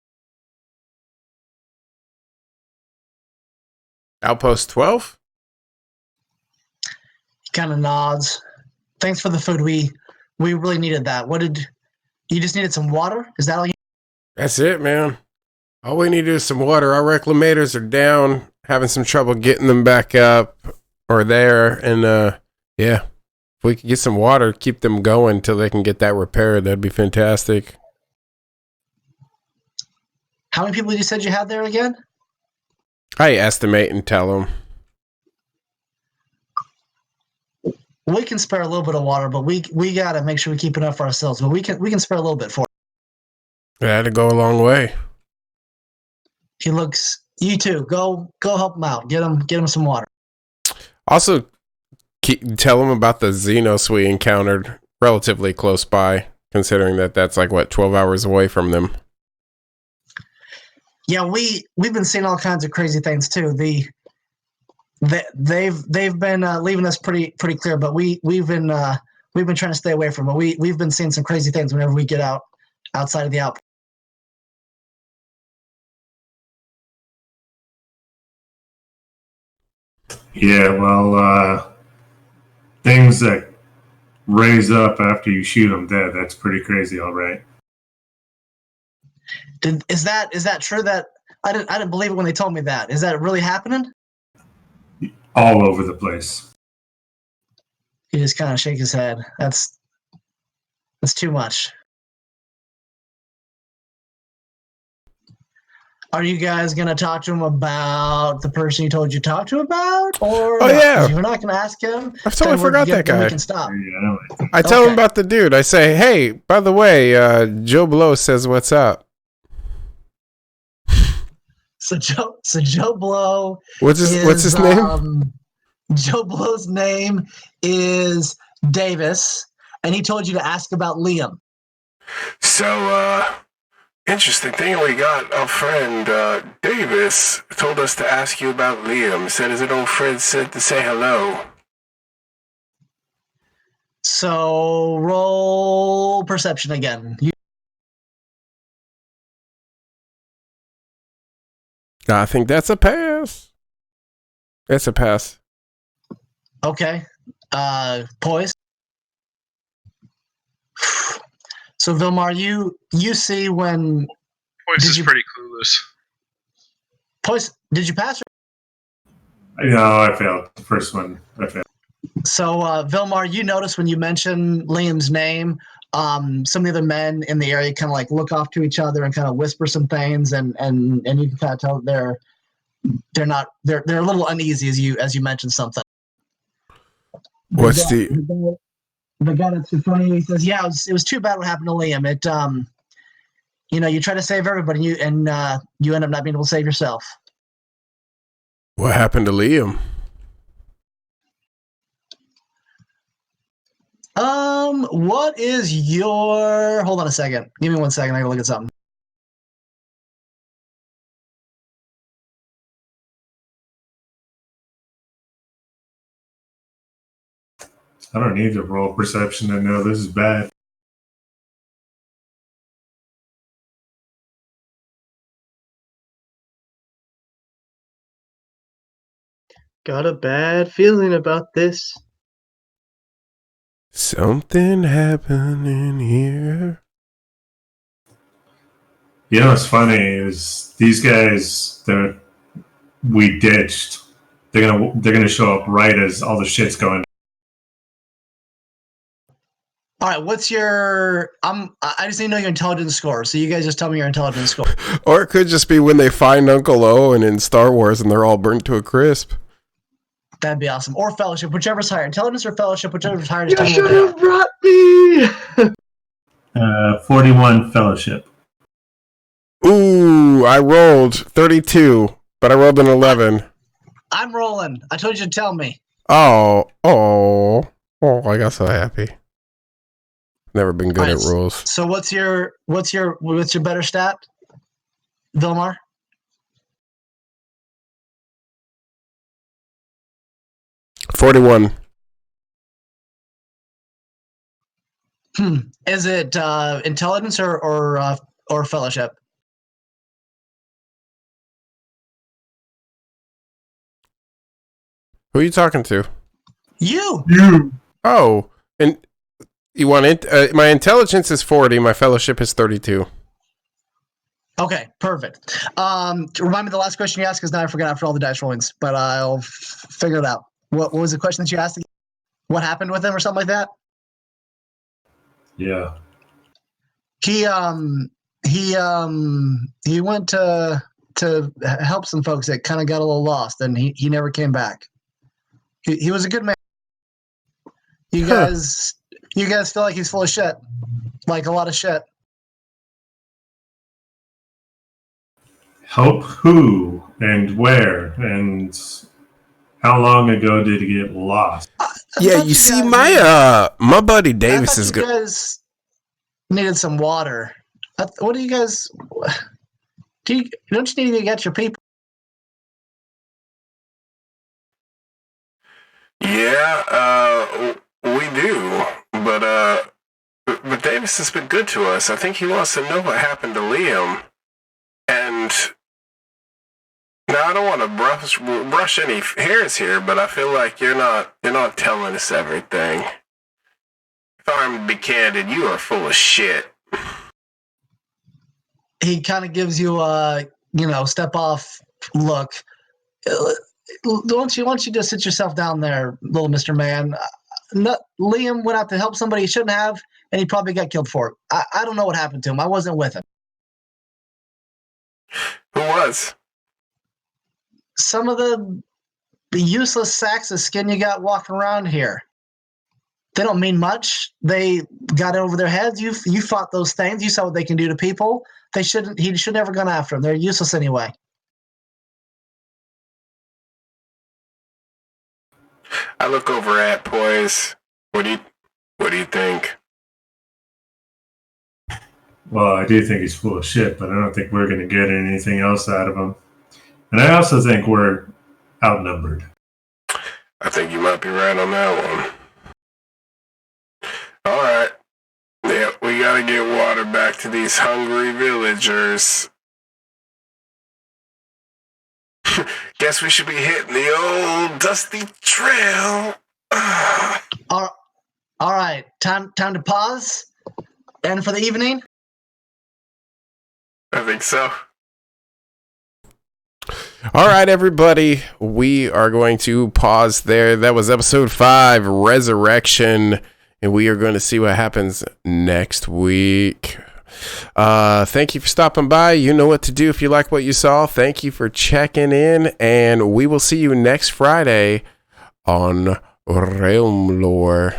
Outpost 12? He kind of nods. Thanks for the food. We really needed that. You just needed some water? Is that all you? That's it, man. All we need is some water. Our reclamators are down, having some trouble getting them back up or there. And yeah, if we could get some water, keep them going until they can get that repaired, that'd be fantastic. How many people you said you had there again? I estimate and tell them. We can spare a little bit of water, but we gotta make sure we keep enough for ourselves. But we can spare a little bit for it. That'd go a long way. He looks. You too. Go help him out. Get him some water. Also, tell them about the Xenos we encountered relatively close by, considering that's like, what, 12 hours away from them. Yeah, we've been seeing all kinds of crazy things too. They've been leaving us pretty clear, but we've been trying to stay away from it. We've been seeing some crazy things whenever we get outside of the outpost. Yeah, well, things that raise up after you shoot them dead, that's pretty crazy, all right. Is that true? That I didn't believe it when they told me that. Is that really happening? All over the place. He just kind of shakes his head. That's too much. Are you guys gonna talk to him about the person you told you to talk to about, or yeah, you're not gonna ask him? I totally forgot that guy. We can stop. I tell him about the dude. I say, hey, by the way, Joe Blow says what's up. So Joe Blow. What's his name? Joe Blow's name is Davis, and he told you to ask about Liam. So, interesting thing we got. Our friend Davis told us to ask you about Liam. Said his old friend said to say hello. So roll perception again. I think that's a pass. It's a pass. Okay. Poise. So Vilmar, you see when Poise is pretty clueless. Poise, did you pass? No, I failed. The first one, I failed. So Vilmar, you notice when you mention Liam's name, some of the other men in the area kind of like look off to each other and kind of whisper some things, and you can kind of tell they're a little uneasy as you mentioned something. What's the guy that's in front of you? He says, "Yeah, it was too bad what happened to Liam. It you try to save everybody, and you end up not being able to save yourself." What happened to Liam? What is your? Hold on a second. Give me 1 second. I gotta look at something. I don't need to roll perception to know this is bad. Got a bad feeling about this. Something happening here. You know what's funny is these guys that we ditched, they're gonna show up right as all the shit's going. All right, what's your? I just need to know your intelligence score. So you guys just tell me your intelligence score. Or it could just be when they find Uncle Owen in Star Wars and they're all burnt to a crisp. That'd be awesome. Or fellowship, whichever's higher. Intelligence or fellowship, whichever's higher. You Just should tell me what have brought me. 41 fellowship. Ooh, I rolled 32, but I rolled an 11. I'm rolling. I told you to tell me. Oh, I got so happy. Never been good at rules. So what's your better stat, Vilmar? $41. Is it intelligence or fellowship? Who are you talking to? You. Oh, and you want it? My intelligence is 40. My fellowship is 32. Okay, perfect. Remind me the last question you asked, because now I forgot after all the dice rollings, but I'll figure it out. What was the question that you asked again? What happened with him or something like that? Yeah. He went to help some folks that kind of got a little lost, and he never came back. He was a good man. You guys feel like he's full of shit, like a lot of shit. Help who and where and how long ago did he get lost? Yeah, you see, my buddy Davis is good. good. You guys needed some water. What do you guys? Don't you need to get your people? Yeah, we do, but Davis has been good to us. I think he wants to know what happened to Liam, and now I don't want to brush any hairs here, but I feel like you're not telling us everything. If I'm to be candid, you are full of shit. He kind of gives you a step off look. Don't you just sit yourself down there, little Mr. Man? Liam went out to help somebody he shouldn't have, and he probably got killed for it. I don't know what happened to him. I wasn't with him. Who was? Some of the useless sacks of skin you got walking around here. They don't mean much. They got it over their heads. You fought those things. You saw what they can do to people. He should never gone after them. They're useless anyway. I look over at Poise. What do you think? Well, I do think he's full of shit, but I don't think we're going to get anything else out of him. And I also think we're outnumbered. I think you might be right on that one. All right. Yeah, we got to get water back to these hungry villagers. Guess we should be hitting the old dusty trail. All right. Time to pause. And for the evening? I think so. All right, everybody. We are going to pause there. That was episode 5, Resurrection. And we are going to see what happens next week. Thank you for stopping by. You know what to do if you like what you saw. Thank you for checking in. And we will see you next Friday on Realm Lore.